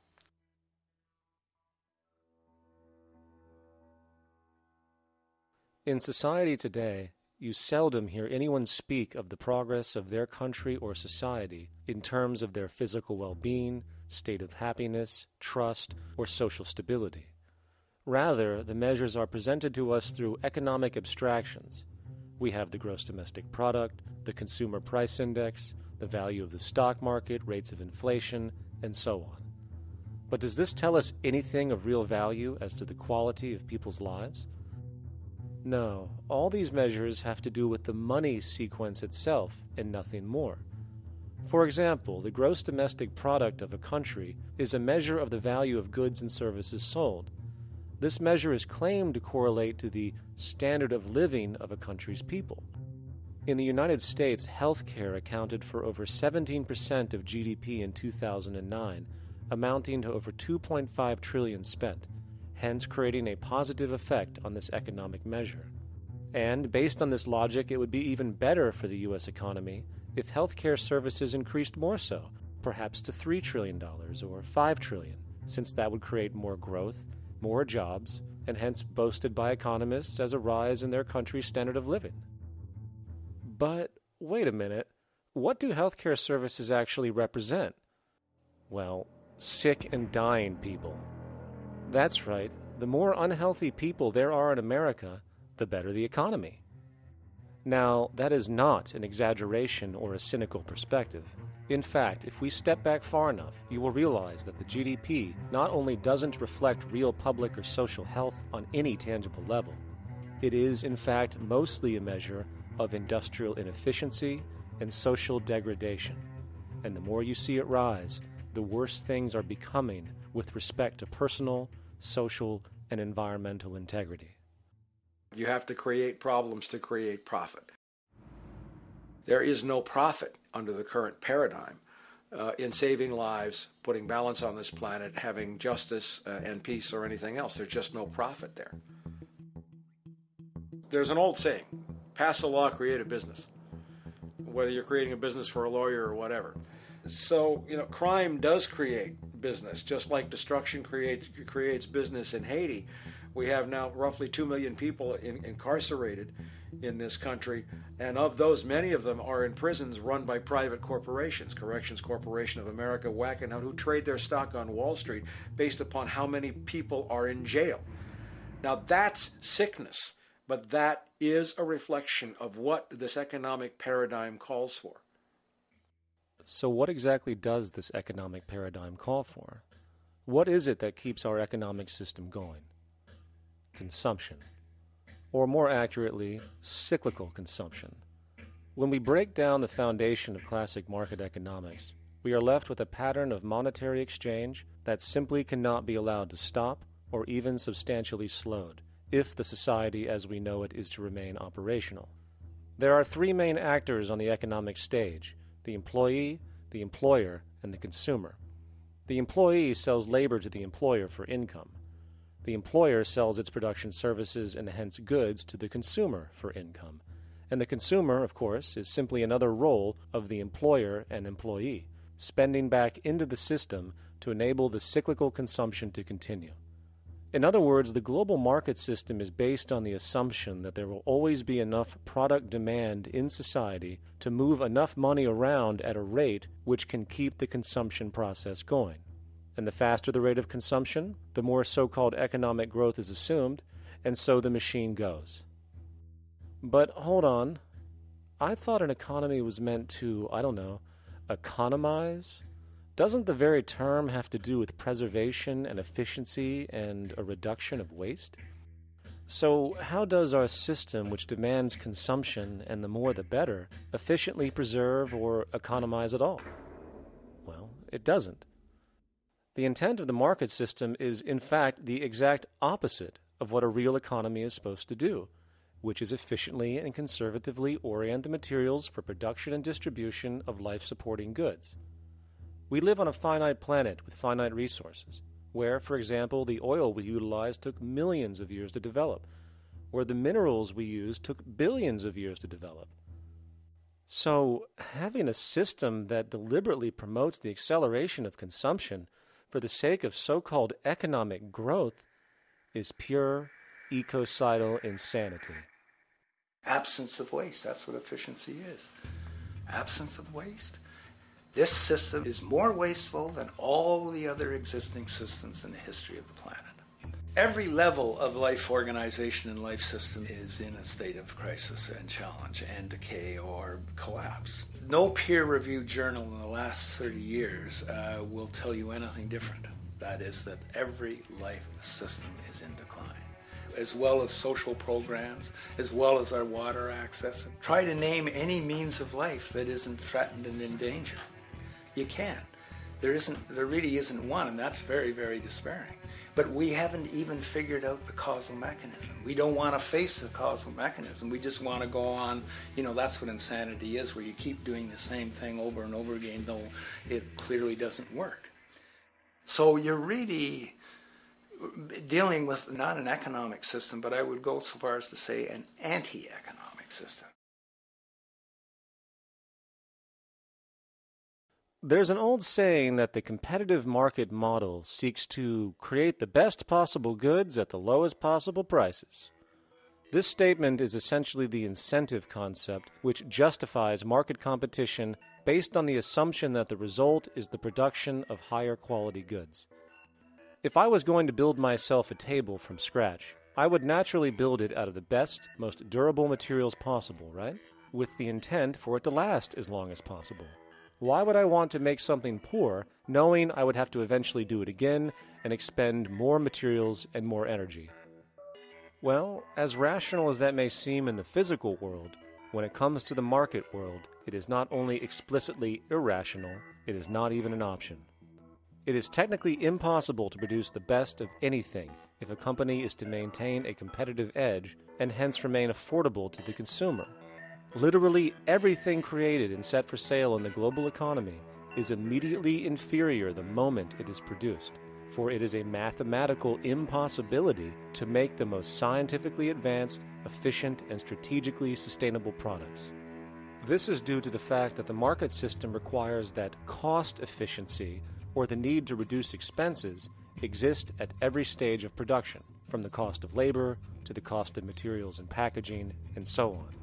In society today, you seldom hear anyone speak of the progress of their country or society in terms of their physical well-being, state of happiness, trust, or social stability. Rather, the measures are presented to us through economic abstractions. We have the gross domestic product, the consumer price index, the value of the stock market, rates of inflation, and so on. But does this tell us anything of real value as to the quality of people's lives? No, all these measures have to do with the money sequence itself and nothing more. For example, the gross domestic product of a country is a measure of the value of goods and services sold. this measure is claimed to correlate to the standard of living of a country's people. In the United States, healthcare accounted for over 17% of GDP in 2009, amounting to over $2.5 trillion spent, hence creating a positive effect on this economic measure. And based on this logic, it would be even better for the U.S. economy if healthcare services increased more so, perhaps to $3 trillion or $5 trillion, since that would create more growth, more jobs, and hence boasted by economists as a rise in their country's standard of living. But wait a minute, what do healthcare services actually represent? Well, sick and dying people. That's right, the more unhealthy people there are in America, the better the economy. Now, that is not an exaggeration or a cynical perspective. In fact, if we step back far enough, you will realize that the GDP not only doesn't reflect real public or social health on any tangible level, it is, in fact, mostly a measure of industrial inefficiency and social degradation. And the more you see it rise, the worse things are becoming with respect to personal, social, and environmental integrity. You have to create problems to create profit. There is no profit under the current paradigm in saving lives, putting balance on this planet, having justice and peace or anything else. There's just no profit there. There's an old saying, pass a law, create a business, whether you're creating a business for a lawyer or whatever. So, crime does create business, just like destruction creates business in Haiti. We have now roughly 2 million people incarcerated in this country, and of those, many of them are in prisons run by private corporations, Corrections Corporation of America, Wackenhut, who trade their stock on Wall Street based upon how many people are in jail. Now that's sickness, but that is a reflection of what this economic paradigm calls for. So what exactly does this economic paradigm call for? What is it that keeps our economic system going? Consumption. Or more accurately, cyclical consumption. When we break down the foundation of classic market economics, we are left with a pattern of monetary exchange that simply cannot be allowed to stop or even substantially slowed, if the society as we know it is to remain operational. There are three main actors on the economic stage: the employee, the employer, and the consumer. The employee sells labor to the employer for income. The employer sells its production services and hence goods to the consumer for income. And the consumer, of course, is simply another role of the employer and employee, spending back into the system to enable the cyclical consumption to continue. In other words, the global market system is based on the assumption that there will always be enough product demand in society to move enough money around at a rate which can keep the consumption process going. And the faster the rate of consumption, the more so-called economic growth is assumed, and so the machine goes. But hold on, I thought an economy was meant to, economize? Doesn't the very term have to do with preservation and efficiency and a reduction of waste? So how does our system, which demands consumption and the more the better, efficiently preserve or economize at all? Well, it doesn't. The intent of the market system is, in fact, the exact opposite of what a real economy is supposed to do, which is efficiently and conservatively orient the materials for production and distribution of life-supporting goods. We live on a finite planet with finite resources, where, for example, the oil we utilize took millions of years to develop, where the minerals we use took billions of years to develop. So, having a system that deliberately promotes the acceleration of consumption for the sake of so-called economic growth is pure ecocidal insanity. Absence of waste, that's what efficiency is. Absence of waste. This system is more wasteful than all the other existing systems in the history of the planet. Every level of life organization and life system is in a state of crisis and challenge and decay or collapse. No peer-reviewed journal in the last 30 years will tell you anything different. That is that every life system is in decline, as well as social programs, as well as our water access. Try to name any means of life that isn't threatened and in danger. You can't. There really isn't one, and that's very, very despairing. But we haven't even figured out the causal mechanism. We don't want to face the causal mechanism. We just want to go on, that's what insanity is, where you keep doing the same thing over and over again, though it clearly doesn't work. So you're really dealing with not an economic system, but I would go so far as to say an anti-economic system. There's an old saying that the competitive market model seeks to create the best possible goods at the lowest possible prices. This statement is essentially the incentive concept, which justifies market competition based on the assumption that the result is the production of higher quality goods. If I was going to build myself a table from scratch, I would naturally build it out of the best, most durable materials possible, right? With the intent for it to last as long as possible. Why would I want to make something poor, knowing I would have to eventually do it again and expend more materials and more energy? Well, as rational as that may seem in the physical world, when it comes to the market world, it is not only explicitly irrational, it is not even an option. It is technically impossible to produce the best of anything if a company is to maintain a competitive edge and hence remain affordable to the consumer. Literally everything created and set for sale in the global economy is immediately inferior the moment it is produced, for it is a mathematical impossibility to make the most scientifically advanced, efficient, and strategically sustainable products. This is due to the fact that the market system requires that cost efficiency, or the need to reduce expenses, exist at every stage of production, from the cost of labor to the cost of materials and packaging, and so on.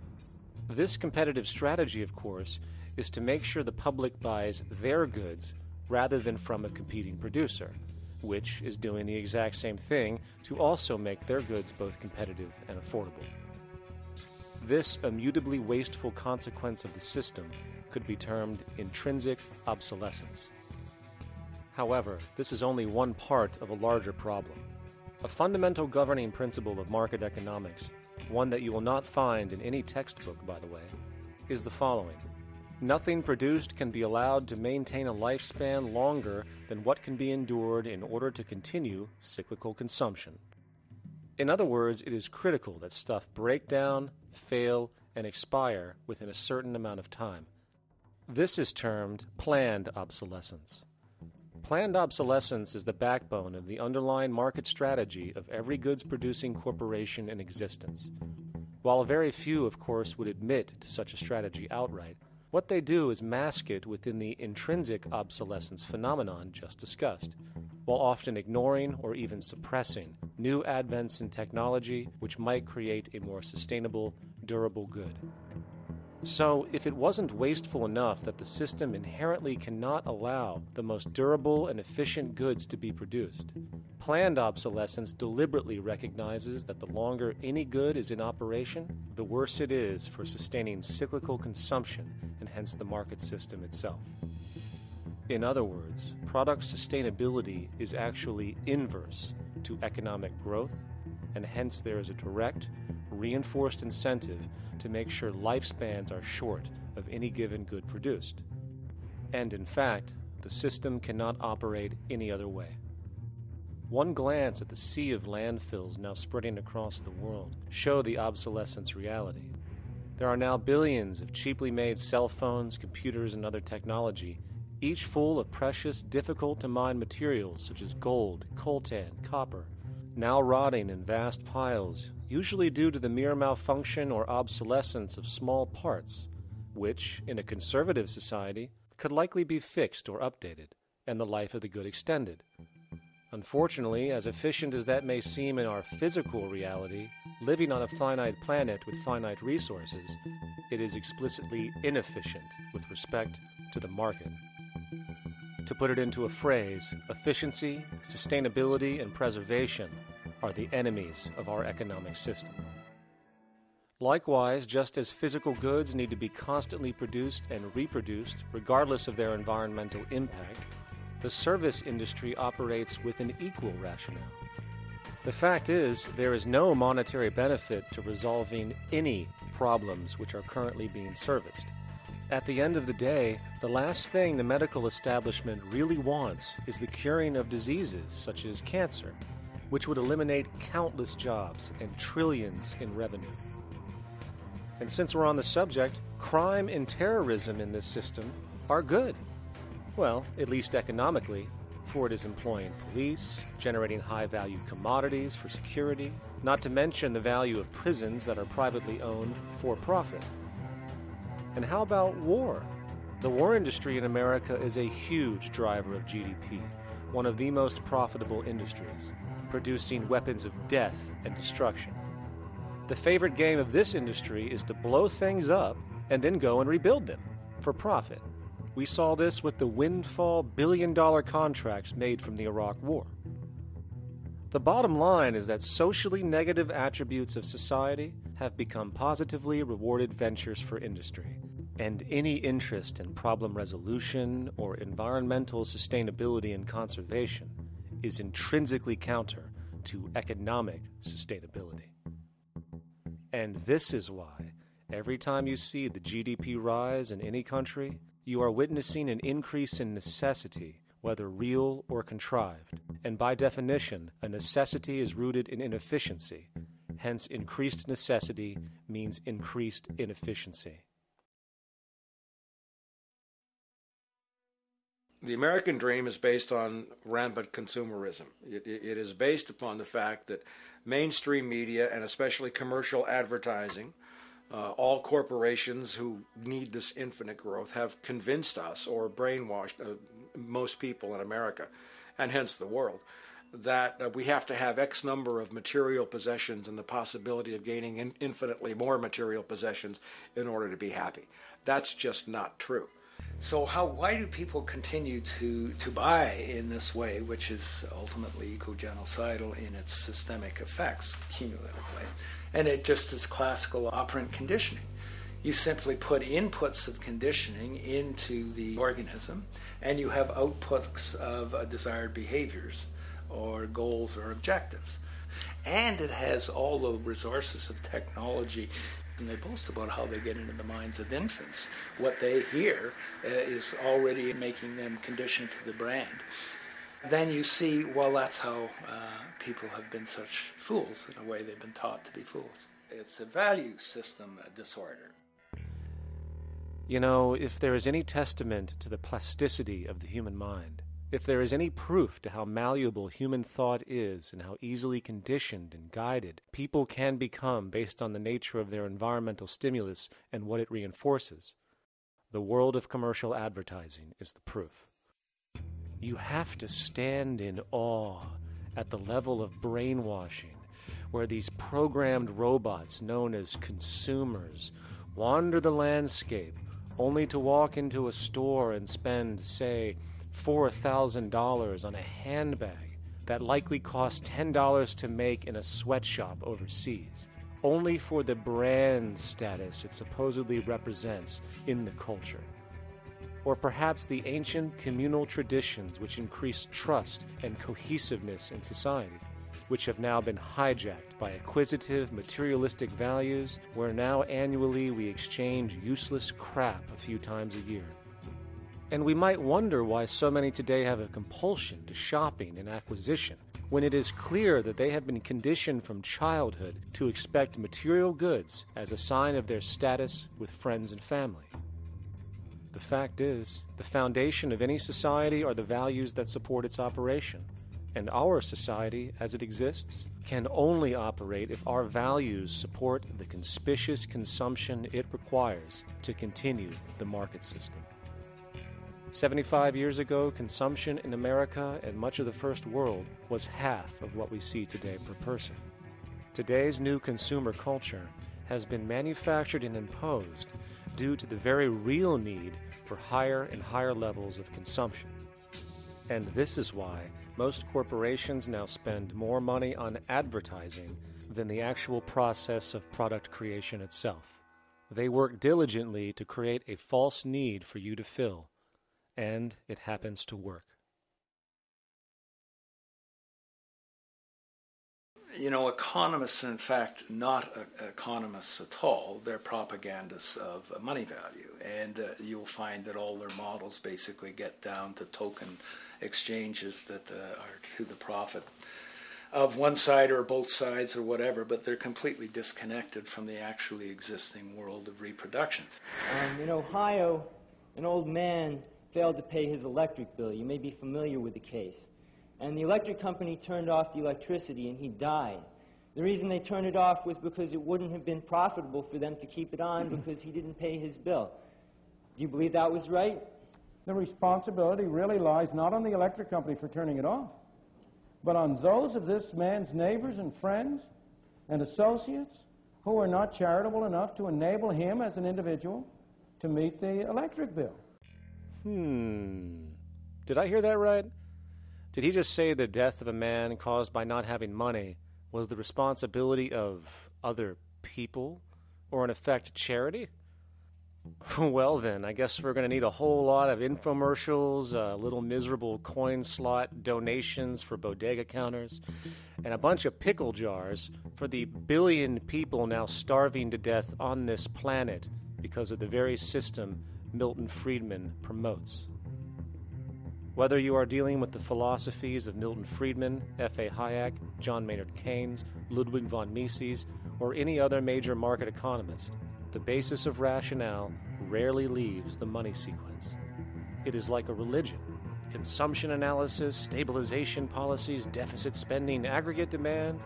This competitive strategy, of course, is to make sure the public buys their goods rather than from a competing producer, which is doing the exact same thing to also make their goods both competitive and affordable. This immutably wasteful consequence of the system could be termed intrinsic obsolescence. However, this is only one part of a larger problem. A fundamental governing principle of market economics, one that you will not find in any textbook, by the way, is the following. Nothing produced can be allowed to maintain a lifespan longer than what can be endured in order to continue cyclical consumption. In other words, it is critical that stuff break down, fail, and expire within a certain amount of time. This is termed planned obsolescence. Planned obsolescence is the backbone of the underlying market strategy of every goods-producing corporation in existence. While very few, of course, would admit to such a strategy outright, what they do is mask it within the intrinsic obsolescence phenomenon just discussed, while often ignoring or even suppressing new advents in technology which might create a more sustainable, durable good. So, if it wasn't wasteful enough that the system inherently cannot allow the most durable and efficient goods to be produced, planned obsolescence deliberately recognizes that the longer any good is in operation, the worse it is for sustaining cyclical consumption and hence the market system itself. In other words, product sustainability is actually inverse to economic growth, and hence there is a direct, reinforced incentive to make sure lifespans are short of any given good produced. And in fact, the system cannot operate any other way. One glance at the sea of landfills now spreading across the world show the obsolescence reality. There are now billions of cheaply made cell phones, computers, and other technology, each full of precious, difficult-to-mine materials such as gold, coltan, copper, now rotting in vast piles, usually due to the mere malfunction or obsolescence of small parts, which, in a conservative society, could likely be fixed or updated, and the life of the good extended. Unfortunately, as efficient as that may seem in our physical reality, living on a finite planet with finite resources, it is explicitly inefficient with respect to the market. To put it into a phrase, efficiency, sustainability, and preservation are the enemies of our economic system. Likewise, just as physical goods need to be constantly produced and reproduced, regardless of their environmental impact, the service industry operates with an equal rationale. The fact is, there is no monetary benefit to resolving any problems which are currently being serviced. At the end of the day, the last thing the medical establishment really wants is the curing of diseases such as cancer, which would eliminate countless jobs and trillions in revenue. And since we're on the subject, crime and terrorism in this system are good. Well, at least economically, for it is employing police, generating high-value commodities for security, not to mention the value of prisons that are privately owned for profit. And how about war? The war industry in America is a huge driver of GDP, one of the most profitable industries, producing weapons of death and destruction. The favorite game of this industry is to blow things up and then go and rebuild them for profit. We saw this with the windfall billion-dollar contracts made from the Iraq War. The bottom line is that socially negative attributes of society have become positively rewarded ventures for industry, and any interest in problem resolution or environmental sustainability and conservation is intrinsically counter to economic sustainability. And this is why, every time you see the GDP rise in any country, you are witnessing an increase in necessity, whether real or contrived. And by definition, a necessity is rooted in inefficiency. Hence, increased necessity means increased inefficiency. The American dream is based on rampant consumerism. It is based upon the fact that mainstream media, and especially commercial advertising, all corporations who need this infinite growth, have convinced us or brainwashed most people in America, and hence the world, that we have to have X number of material possessions and the possibility of gaining infinitely more material possessions in order to be happy. That's just not true. So why do people continue to buy in this way, which is ultimately eco-genocidal in its systemic effects cumulatively? And it just is classical operant conditioning. You simply put inputs of conditioning into the organism, and you have outputs of desired behaviors or goals or objectives. And it has all the resources of technology. And they boast about how they get into the minds of infants. What they hear is already making them conditioned to the brand. Then you see, well, that's how people have been such fools. In a way, they've been taught to be fools. It's a value system disorder. You know, if there is any testament to the plasticity of the human mind, if there is any proof to how malleable human thought is and how easily conditioned and guided people can become based on the nature of their environmental stimulus and what it reinforces, the world of commercial advertising is the proof. You have to stand in awe at the level of brainwashing where these programmed robots known as consumers wander the landscape only to walk into a store and spend, say, $4,000 on a handbag that likely costs $10 to make in a sweatshop overseas, only for the brand status it supposedly represents in the culture. Or perhaps the ancient communal traditions which increase trust and cohesiveness in society, which have now been hijacked by acquisitive, materialistic values, where now annually we exchange useless crap a few times a year. And we might wonder why so many today have a compulsion to shopping and acquisition, when it is clear that they have been conditioned from childhood to expect material goods as a sign of their status with friends and family. The fact is, the foundation of any society are the values that support its operation, and our society, as it exists, can only operate if our values support the conspicuous consumption it requires to continue the market system. 75 years ago, consumption in America and much of the First World was half of what we see today per person. Today's new consumer culture has been manufactured and imposed due to the very real need for higher and higher levels of consumption. And this is why most corporations now spend more money on advertising than the actual process of product creation itself. They work diligently to create a false need for you to fill, and it happens to work. Economists are in fact not economists at all. They're propagandists of money value. And you'll find that all their models basically get down to token exchanges that are to the profit of one side or both sides or whatever, but they're completely disconnected from the actually existing world of reproduction. In Ohio, an old man failed to pay his electric bill. You may be familiar with the case. And the electric company turned off the electricity and he died. The reason they turned it off was because it wouldn't have been profitable for them to keep it on because he didn't pay his bill. Do you believe that was right? The responsibility really lies not on the electric company for turning it off, but on those of this man's neighbors and friends and associates who are not charitable enough to enable him as an individual to meet the electric bill. Did I hear that right? Did he just say the death of a man caused by not having money was the responsibility of other people, or in effect, charity? Well then, I guess we're going to need a whole lot of infomercials, little miserable coin slot donations for bodega counters, and a bunch of pickle jars for the billion people now starving to death on this planet because of the very system Milton Friedman promotes. Whether you are dealing with the philosophies of Milton Friedman, F.A. Hayek, John Maynard Keynes, Ludwig von Mises, or any other major market economist, the basis of rationale rarely leaves the money sequence. It is like a religion. Consumption analysis, stabilization policies, deficit spending, aggregate demand.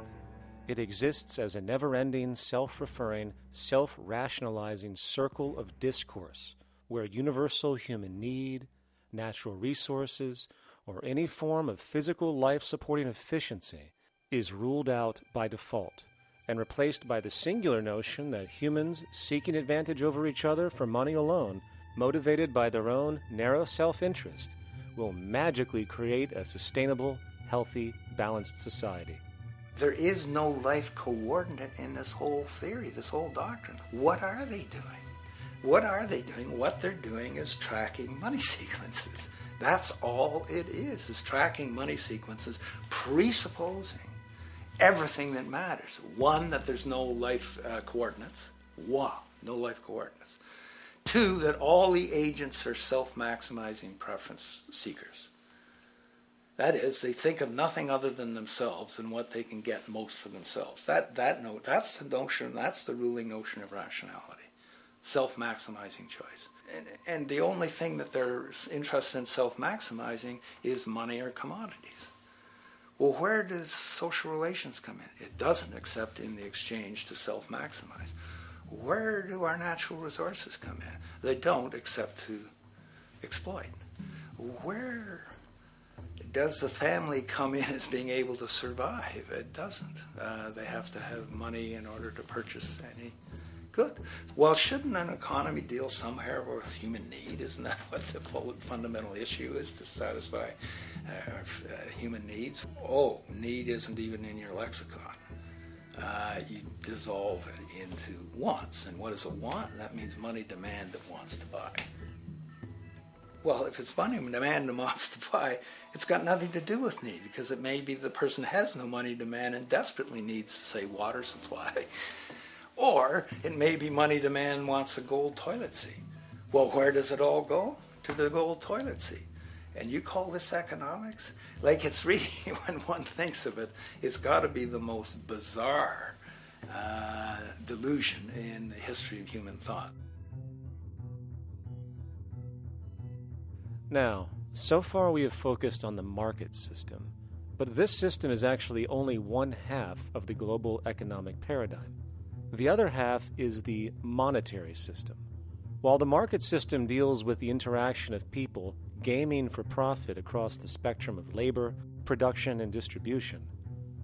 It exists as a never-ending, self-referring, self-rationalizing circle of discourse where universal human need, natural resources, or any form of physical life-supporting efficiency is ruled out by default and replaced by the singular notion that humans seeking advantage over each other for money alone, motivated by their own narrow self-interest, will magically create a sustainable, healthy, balanced society. There is no life coordinate in this whole theory, this whole doctrine. What are they doing? What are they doing? What they're doing is tracking money sequences. That's all it is tracking money sequences, presupposing everything that matters. One, that there's no life coordinates. Wow, no life coordinates. Two, that all the agents are self-maximizing preference seekers. That is, they think of nothing other than themselves and what they can get most for themselves. That's the notion, that's the ruling notion of rationality. Self-maximizing choice. And the only thing that they're interested in self-maximizing is money or commodities. Well, where does social relations come in? It doesn't, except in the exchange to self-maximize. Where do our natural resources come in? They don't, except to exploit. Where does the family come in as being able to survive? It doesn't. They have to have money in order to purchase any good. Well, shouldn't an economy deal somewhere with human need? Isn't that what the fundamental issue is, to satisfy human needs? Oh, need isn't even in your lexicon. You dissolve it into wants. And what is a want? That means money demand that wants to buy. Well, if it's money demand that wants to buy, it's got nothing to do with need, because it may be the person has no money demand and desperately needs, say, water supply. Or it may be money demand wants a gold toilet seat. Well, where does it all go? To the gold toilet seat. And you call this economics? Like, it's really, when one thinks of it, it's got to be the most bizarre delusion in the history of human thought. Now, so far we have focused on the market system, but this system is actually only one half of the global economic paradigm. The other half is the monetary system. While the market system deals with the interaction of people gaming for profit across the spectrum of labor, production, and distribution,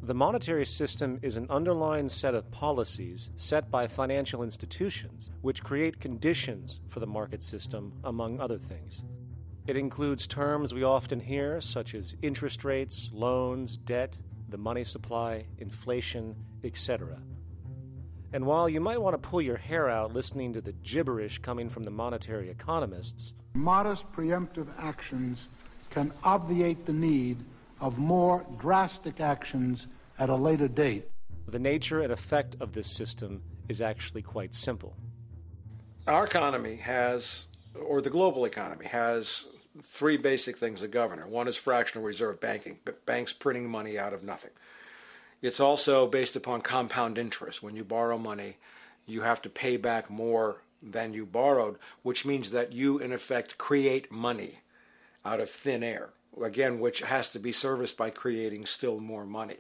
the monetary system is an underlying set of policies set by financial institutions which create conditions for the market system, among other things. It includes terms we often hear, such as interest rates, loans, debt, the money supply, inflation, etc. And while you might want to pull your hair out listening to the gibberish coming from the monetary economists, modest preemptive actions can obviate the need of more drastic actions at a later date. The nature and effect of this system is actually quite simple. Our economy has, or the global economy, has three basic things that govern it. One is fractional reserve banking, banks printing money out of nothing. It's also based upon compound interest. When you borrow money, you have to pay back more than you borrowed, which means that you, in effect, create money out of thin air, again, which has to be serviced by creating still more money.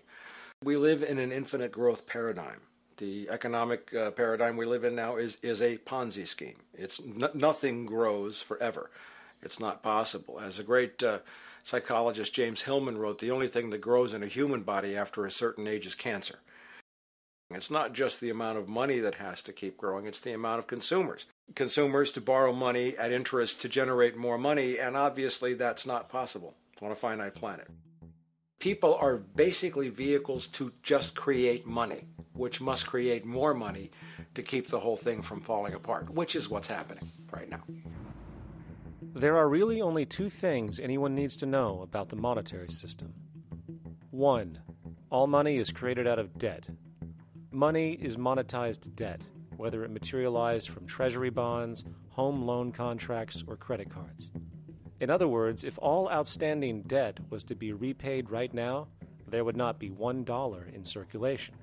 We live in an infinite growth paradigm. The economic paradigm we live in now is a Ponzi scheme. It's nothing grows forever. It's not possible. As a great psychologist James Hillman wrote, the only thing that grows in a human body after a certain age is cancer. It's not just the amount of money that has to keep growing, it's the amount of consumers. Consumers to borrow money at interest to generate more money, and obviously that's not possible on a finite planet. People are basically vehicles to just create money, which must create more money to keep the whole thing from falling apart, which is what's happening right now. There are really only two things anyone needs to know about the monetary system. One, all money is created out of debt. Money is monetized debt, whether it materialized from treasury bonds, home loan contracts, or credit cards. In other words, if all outstanding debt was to be repaid right now, there would not be $1 in circulation.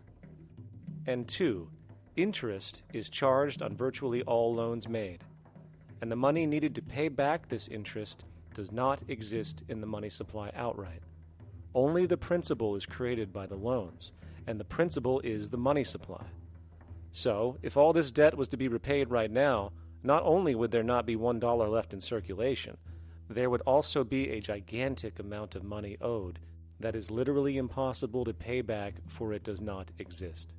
And two, interest is charged on virtually all loans made, and the money needed to pay back this interest does not exist in the money supply outright. Only the principal is created by the loans, and the principal is the money supply. So, if all this debt was to be repaid right now, not only would there not be $1 left in circulation, there would also be a gigantic amount of money owed that is literally impossible to pay back, for it does not exist.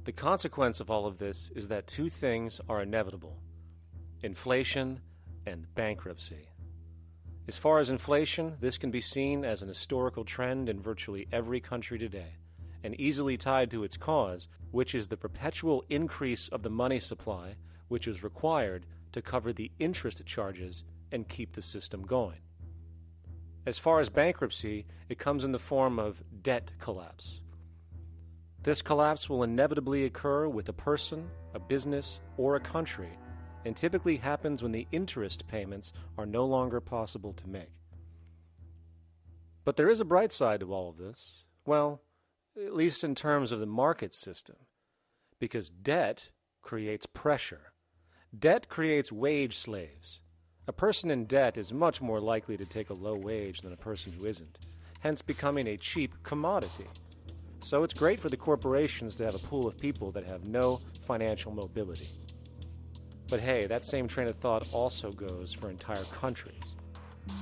The consequence of all of this is that two things are inevitable: inflation and bankruptcy. As far as inflation, this can be seen as an historical trend in virtually every country today, and easily tied to its cause, which is the perpetual increase of the money supply, which is required to cover the interest charges and keep the system going. As far as bankruptcy, it comes in the form of debt collapse. This collapse will inevitably occur with a person, a business, or a country, and typically happens when the interest payments are no longer possible to make. But there is a bright side to all of this. Well, at least in terms of the market system, because debt creates pressure. Debt creates wage slaves. A person in debt is much more likely to take a low wage than a person who isn't, hence becoming a cheap commodity. So it's great for the corporations to have a pool of people that have no financial mobility. But hey, that same train of thought also goes for entire countries.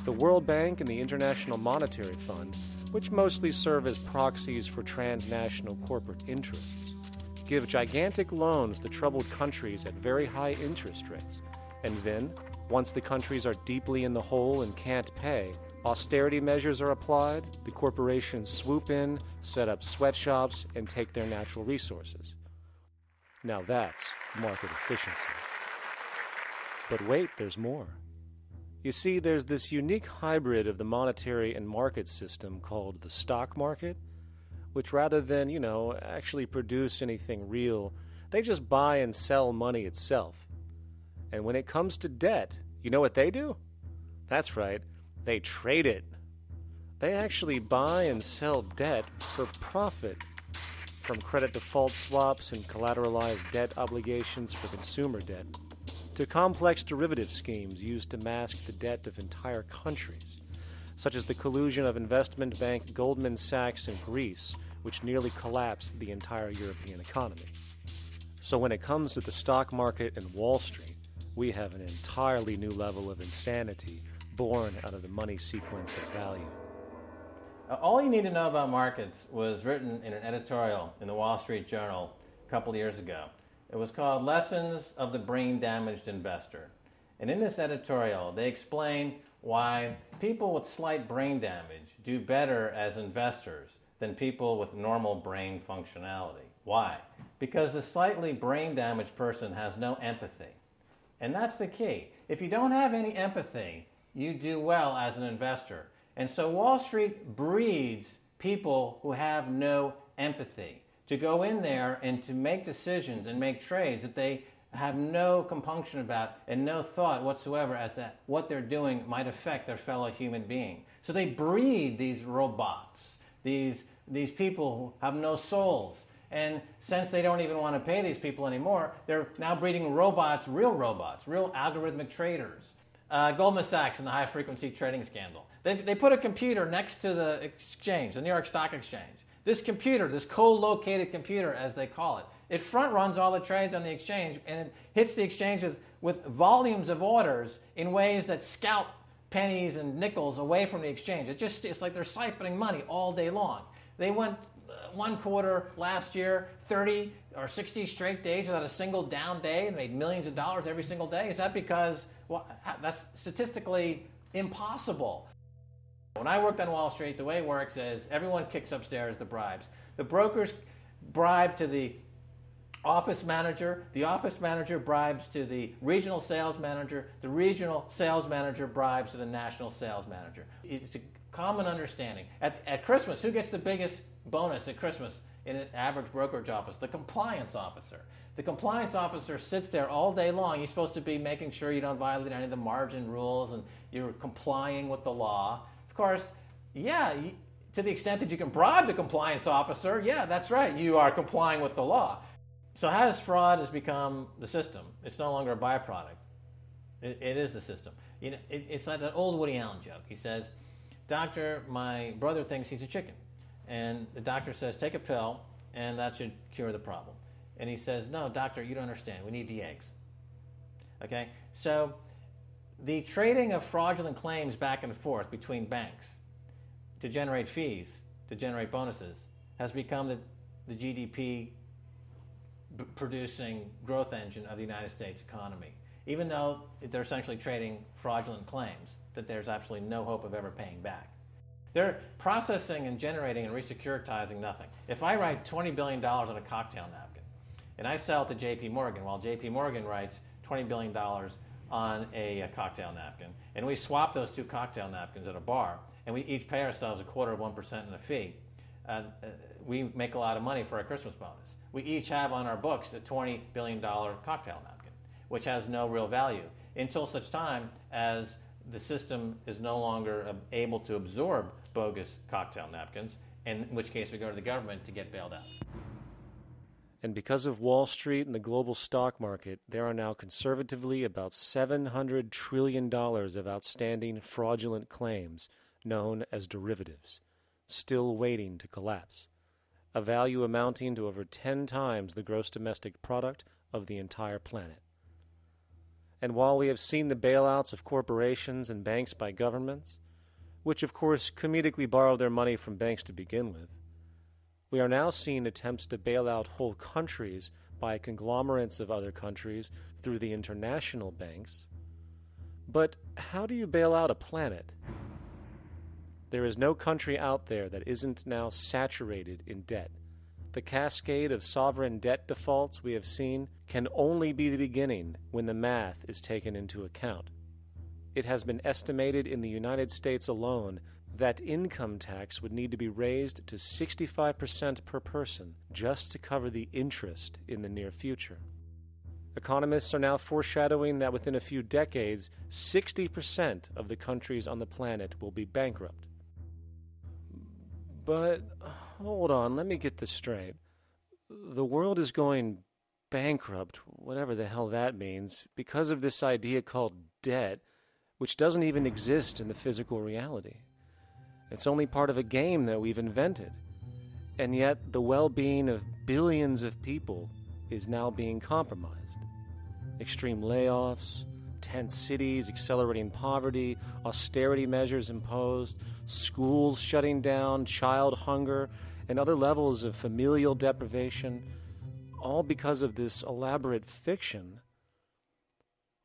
The World Bank and the International Monetary Fund, which mostly serve as proxies for transnational corporate interests, give gigantic loans to troubled countries at very high interest rates, and then, once the countries are deeply in the hole and can't pay, austerity measures are applied, the corporations swoop in, set up sweatshops, and take their natural resources. Now that's market efficiency. But wait, there's more. You see, there's this unique hybrid of the monetary and market system called the stock market, which rather than, actually produce anything real, they just buy and sell money itself. And when it comes to debt, you know what they do? That's right, they trade it. They actually buy and sell debt for profit, from credit default swaps and collateralized debt obligations for consumer debt, to complex derivative schemes used to mask the debt of entire countries, such as the collusion of investment bank Goldman Sachs in Greece, which nearly collapsed the entire European economy. So when it comes to the stock market and Wall Street, we have an entirely new level of insanity born out of the money sequence of value. All you need to know about markets was written in an editorial in the Wall Street Journal a couple years ago. It was called Lessons of the Brain-Damaged Investor. And in this editorial, they explain why people with slight brain damage do better as investors than people with normal brain functionality. Why? Because the slightly brain-damaged person has no empathy. And that's the key. If you don't have any empathy, you do well as an investor. And so Wall Street breeds people who have no empathy, to go in there and to make decisions and make trades that they have no compunction about and no thought whatsoever as to what they're doing might affect their fellow human being. So they breed these robots, these people who have no souls. And since they don't even want to pay these people anymore, they're now breeding robots, real algorithmic traders. Goldman Sachs and the high-frequency trading scandal. They put a computer next to the exchange, the New York Stock Exchange. This computer, this co-located computer, as they call it, it front-runs all the trades on the exchange, and it hits the exchange with volumes of orders in ways that scout pennies and nickels away from the exchange. It's like they're siphoning money all day long. They went one quarter last year, 30 or 60 straight days without a single down day and made millions of dollars every single day. Is that because, well, that's statistically impossible. When I worked on Wall Street, the way it works is everyone kicks upstairs the bribes. The brokers bribe to the office manager bribes to the regional sales manager bribes to the national sales manager. It's a common understanding. At Christmas, who gets the biggest bonus at Christmas in an average brokerage office? The compliance officer. The compliance officer sits there all day long. He's supposed to be making sure you don't violate any of the margin rules and you're complying with the law. Of course, yeah, to the extent that you can bribe the compliance officer, yeah, that's right, you are complying with the law. So how does fraud has become the system? It's no longer a byproduct. It is the system. You know, it's like that old Woody Allen joke. He says, "Doctor, my brother thinks he's a chicken." And the doctor says, "Take a pill, and that should cure the problem." And he says, "No, doctor, you don't understand. We need the eggs." Okay? So the trading of fraudulent claims back and forth between banks to generate fees, to generate bonuses, has become the GDP producing growth engine of the United States economy. Even though they're essentially trading fraudulent claims that there's absolutely no hope of ever paying back. They're processing and generating and resecuritizing nothing. If I write $20 billion on a cocktail napkin and I sell it to JP Morgan, while JP Morgan writes $20 billion on a cocktail napkin, and we swap those two cocktail napkins at a bar, and we each pay ourselves 1/4% in a fee, we make a lot of money for our Christmas bonus. We each have on our books a $20 billion cocktail napkin, which has no real value until such time as the system is no longer able to absorb bogus cocktail napkins, in which case we go to the government to get bailed out. And because of Wall Street and the global stock market, there are now conservatively about $700 trillion of outstanding fraudulent claims known as derivatives, still waiting to collapse, a value amounting to over 10 times the gross domestic product of the entire planet. And while we have seen the bailouts of corporations and banks by governments, which of course comedically borrow their money from banks to begin with, we are now seeing attempts to bail out whole countries by conglomerates of other countries through the international banks. But how do you bail out a planet? There is no country out there that isn't now saturated in debt. The cascade of sovereign debt defaults we have seen can only be the beginning when the math is taken into account. It has been estimated in the United States alone that income tax would need to be raised to 65% per person just to cover the interest in the near future. Economists are now foreshadowing that within a few decades, 60% of the countries on the planet will be bankrupt. But, hold on, let me get this straight. The world is going bankrupt, whatever the hell that means, because of this idea called debt, which doesn't even exist in the physical reality. It's only part of a game that we've invented. And yet, the well-being of billions of people is now being compromised. Extreme layoffs, tent cities, accelerating poverty, austerity measures imposed, schools shutting down, child hunger, and other levels of familial deprivation, all because of this elaborate fiction.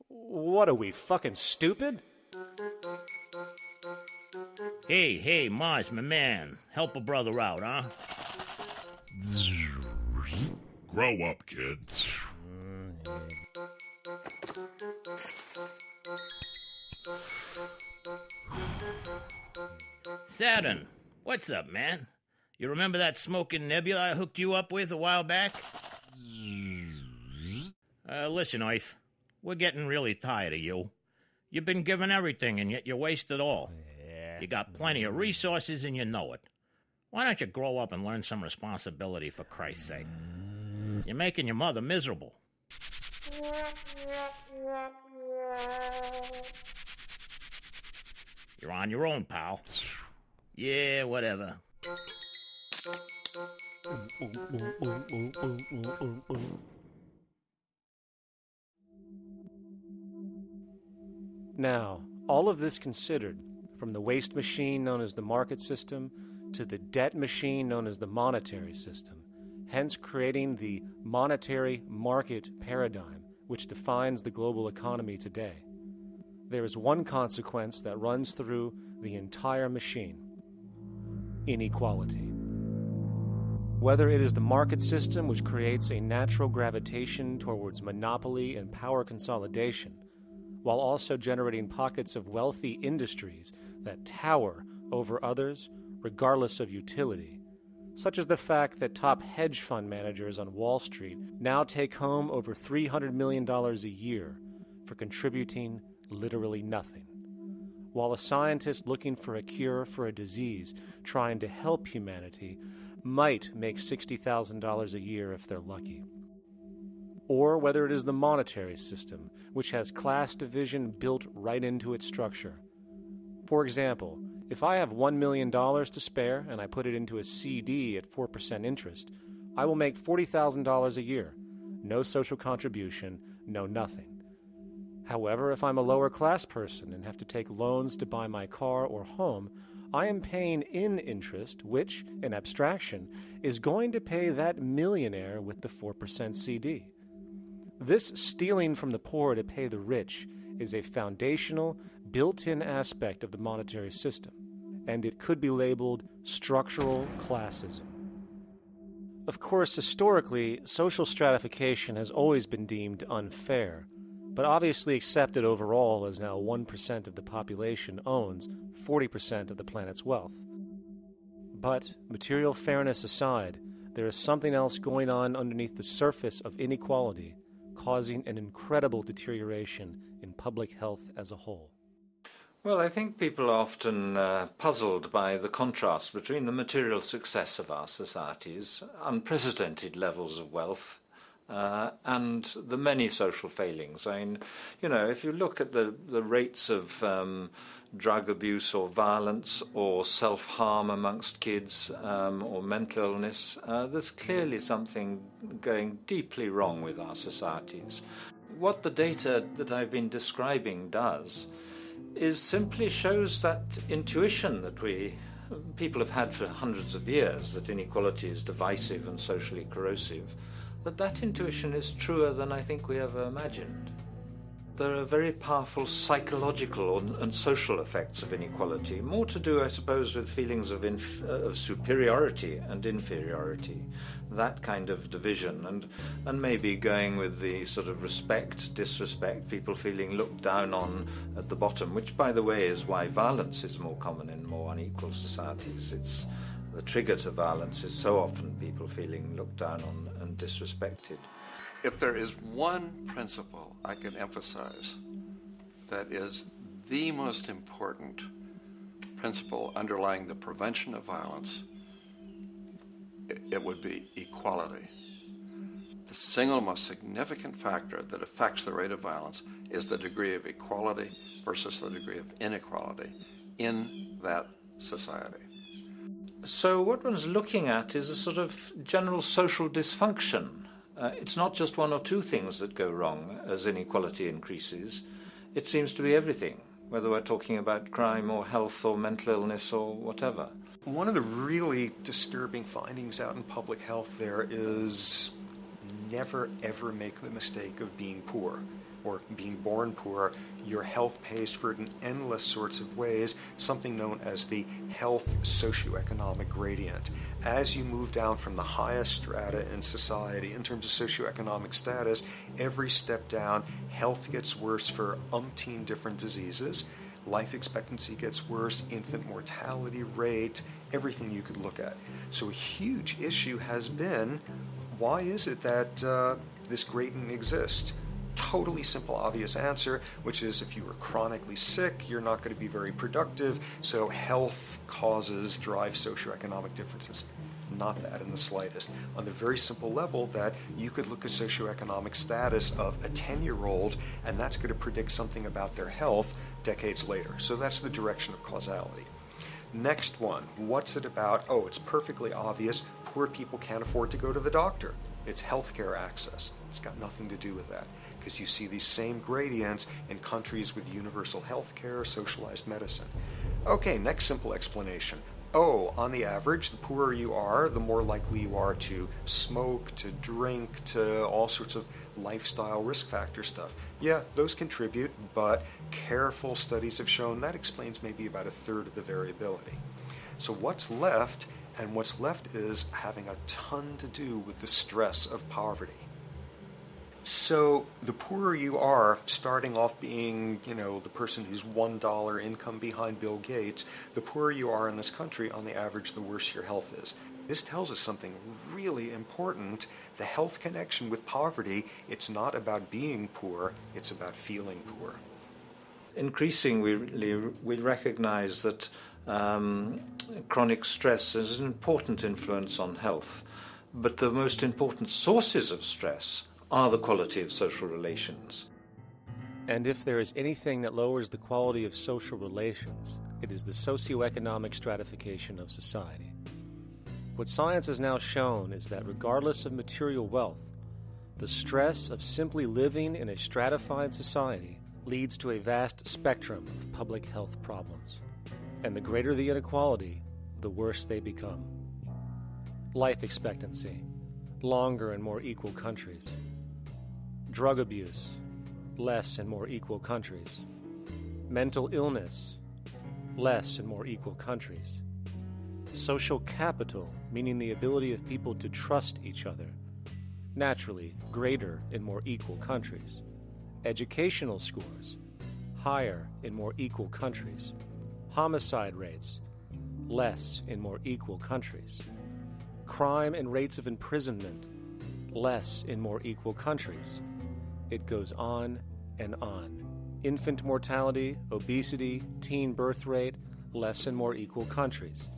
What are we, fucking stupid? Hey, Mars, my man. Help a brother out, huh? Grow up, kid. Saturn, what's up, man? You remember that smoking nebula I hooked you up with a while back? Listen, Earth, we're getting really tired of you. You've been given everything, and yet you waste it all. You got plenty of resources, and you know it. Why don't you grow up and learn some responsibility, for Christ's sake? You're making your mother miserable. You're on your own, pal. Yeah, whatever. Now, all of this considered, from the waste machine known as the market system to the debt machine known as the monetary system, hence creating the monetary market paradigm which defines the global economy today, there is one consequence that runs through the entire machine: inequality. Whether it is the market system which creates a natural gravitation towards monopoly and power consolidation, while also generating pockets of wealthy industries that tower over others regardless of utility, such as the fact that top hedge fund managers on Wall Street now take home over $300 million a year for contributing literally nothing, while a scientist looking for a cure for a disease trying to help humanity might make $60,000 a year if they're lucky. Or whether it is the monetary system, which has class division built right into its structure. For example, if I have $1 million to spare and I put it into a CD at 4% interest, I will make $40,000 a year. No social contribution, no nothing. However, if I'm a lower class person and have to take loans to buy my car or home, I am paying in interest, which, in abstraction, is going to pay that millionaire with the 4% CD. This stealing from the poor to pay the rich is a foundational, built-in aspect of the monetary system, and it could be labeled structural classism. Of course, historically, social stratification has always been deemed unfair, but obviously accepted overall as now 1% of the population owns 40% of the planet's wealth. But, material fairness aside, there is something else going on underneath the surface of inequality, causing an incredible deterioration in public health as a whole. Well, I think people are often puzzled by the contrast between the material success of our societies, unprecedented levels of wealth, and the many social failings. I mean, you know, if you look at the rates of drug abuse or violence or self-harm amongst kids or mental illness, there's clearly something going deeply wrong with our societies. What the data that I've been describing does is simply shows that intuition that people have had for hundreds of years, that inequality is divisive and socially corrosive, that intuition is truer than I think we ever imagined. There are very powerful psychological and social effects of inequality, more to do, I suppose, with feelings of superiority and inferiority, that kind of division, and maybe going with the sort of respect, disrespect, people feeling looked down on at the bottom, which, by the way, is why violence is more common in more unequal societies. It's the trigger to violence is so often people feeling looked down on and disrespected. If there is one principle I can emphasize that is the most important principle underlying the prevention of violence, it would be equality. The single most significant factor that affects the rate of violence is the degree of equality versus the degree of inequality in that society. So what one's looking at is a sort of general social dysfunction. It's not just one or two things that go wrong as inequality increases. It seems to be everything, whether we're talking about crime or health or mental illness or whatever. One of the really disturbing findings out in public health there is never ever make the mistake of being poor or being born poor. Your health pays for it in endless sorts of ways, something known as the health socioeconomic gradient. As you move down from the highest strata in society in terms of socioeconomic status, every step down, health gets worse for umpteen different diseases. life expectancy gets worse, infant mortality rate, everything you could look at. So a huge issue has been, why is it that this gradient exists? Totally simple, obvious answer, which is if you are chronically sick, you're not going to be very productive, so health causes drive socioeconomic differences. Not that in the slightest. On the very simple level that you could look at socioeconomic status of a 10-year-old, and that's going to predict something about their health decades later. So that's the direction of causality. Next one, what's it about? Oh, it's perfectly obvious. Poor people can't afford to go to the doctor. It's healthcare access. It's got nothing to do with that, because you see these same gradients in countries with universal healthcare, socialized medicine. Okay, next simple explanation. Oh, on the average, the poorer you are, the more likely you are to smoke, to drink, to all sorts of lifestyle risk factor stuff. Yeah, those contribute, but careful studies have shown that explains maybe about a third of the variability. So what's left? And what's left is having a ton to do with the stress of poverty. So the poorer you are, starting off being, the person who's $1 income behind Bill Gates, the poorer you are in this country, on the average, the worse your health is. This tells us something really important. The health connection with poverty, it's not about being poor, it's about feeling poor. Increasingly, we recognize that chronic stress has an important influence on health, but the most important sources of stress are the quality of social relations. And if there is anything that lowers the quality of social relations, it is the socioeconomic stratification of society. What science has now shown is that regardless of material wealth, the stress of simply living in a stratified society leads to a vast spectrum of public health problems. And the greater the inequality, the worse they become. Life expectancy, longer in more equal countries. Drug abuse, less in more equal countries. Mental illness, less in more equal countries. Social capital, meaning the ability of people to trust each other, naturally greater in more equal countries. Educational scores, higher in more equal countries. Homicide rates, less in more equal countries. Crime and rates of imprisonment, less in more equal countries. It goes on and on. Infant mortality, obesity, teen birth rate, less in more equal countries.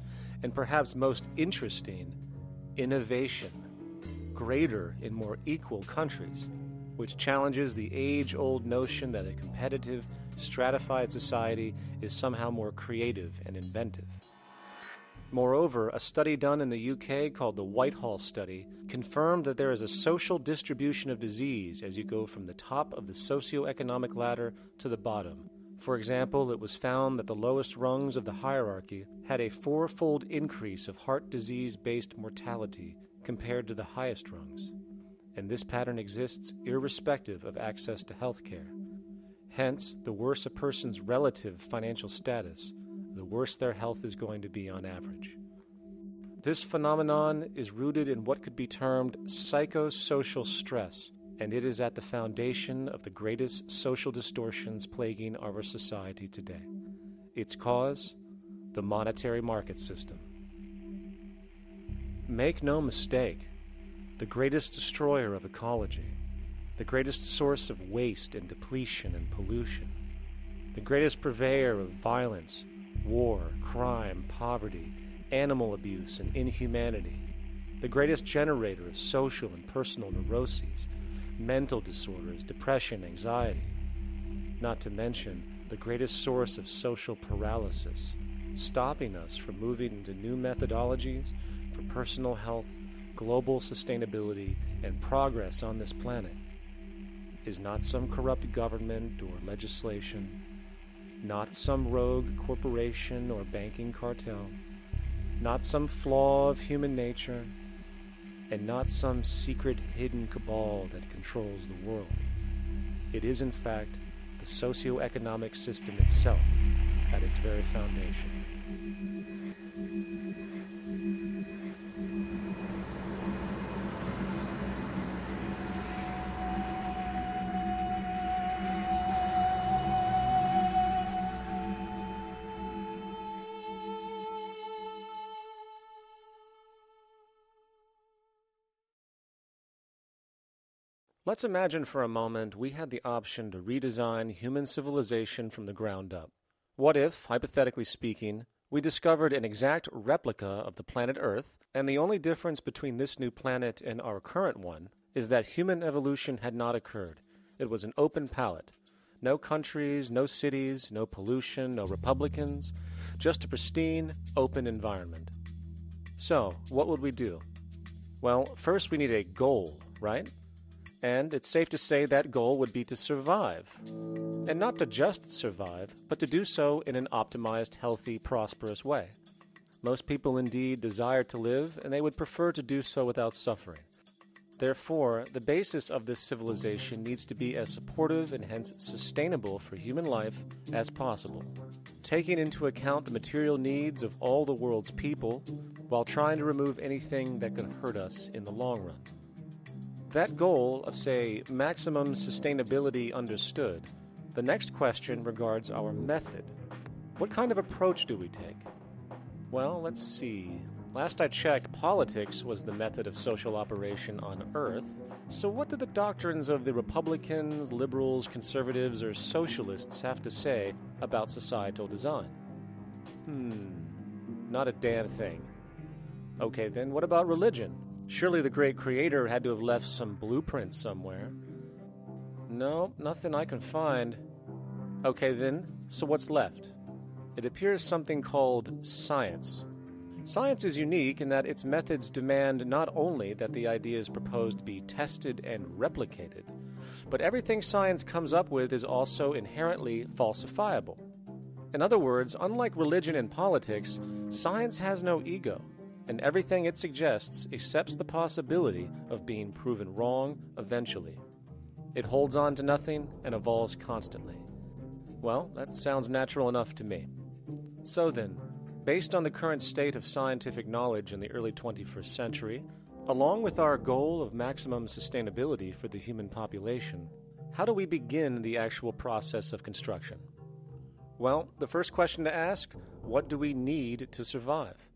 And perhaps most interesting, innovation, greater in more equal countries, which challenges the age-old notion that a competitive, stratified society is somehow more creative and inventive. Moreover, a study done in the UK called the Whitehall Study confirmed that there is a social distribution of disease as you go from the top of the socioeconomic ladder to the bottom. For example, it was found that the lowest rungs of the hierarchy had a 4-fold increase of heart disease-based mortality compared to the highest rungs. And this pattern exists irrespective of access to health care. Hence, the worse a person's relative financial status, the worse their health is going to be on average. This phenomenon is rooted in what could be termed psychosocial stress, and it is at the foundation of the greatest social distortions plaguing our society today. Its cause? The monetary market system. Make no mistake, the greatest destroyer of ecology, the greatest source of waste and depletion and pollution, the greatest purveyor of violence, war, crime, poverty, animal abuse, and inhumanity, the greatest generator of social and personal neuroses, mental disorders, depression, anxiety, not to mention the greatest source of social paralysis, stopping us from moving into new methodologies for personal health, global sustainability, and progress on this planet, is not some corrupt government or legislation, not some rogue corporation or banking cartel, not some flaw of human nature, and not some secret hidden cabal that controls the world. It is, in fact, the socio-economic system itself at its very foundation. Let's imagine for a moment we had the option to redesign human civilization from the ground up. What if, hypothetically speaking, we discovered an exact replica of the planet Earth, and the only difference between this new planet and our current one is that human evolution had not occurred. It was an open palette. No countries, no cities, no pollution, no Republicans, just a pristine, open environment. So, what would we do? Well, first we need a goal, right? And it's safe to say that goal would be to survive. And not to just survive, but to do so in an optimized, healthy, prosperous way. Most people indeed desire to live, and they would prefer to do so without suffering. Therefore, the basis of this civilization needs to be as supportive and hence sustainable for human life as possible, taking into account the material needs of all the world's people while trying to remove anything that could hurt us in the long run. That goal of, say, maximum sustainability understood, the next question regards our method. What kind of approach do we take? Well, let's see. Last I checked, politics was the method of social operation on Earth. So what do the doctrines of the Republicans, liberals, conservatives, or socialists have to say about societal design? Not a damn thing. Okay, then what about religion? Surely the great creator had to have left some blueprint somewhere. No, nothing I can find. Okay then, so what's left? It appears something called science. Science is unique in that its methods demand not only that the ideas proposed be tested and replicated, but everything science comes up with is also inherently falsifiable. In other words, unlike religion and politics, science has no ego, and everything it suggests accepts the possibility of being proven wrong eventually. It holds on to nothing and evolves constantly. Well, that sounds natural enough to me. So then, based on the current state of scientific knowledge in the early 21st century, along with our goal of maximum sustainability for the human population, how do we begin the actual process of construction? Well, the first question to ask, what do we need to survive?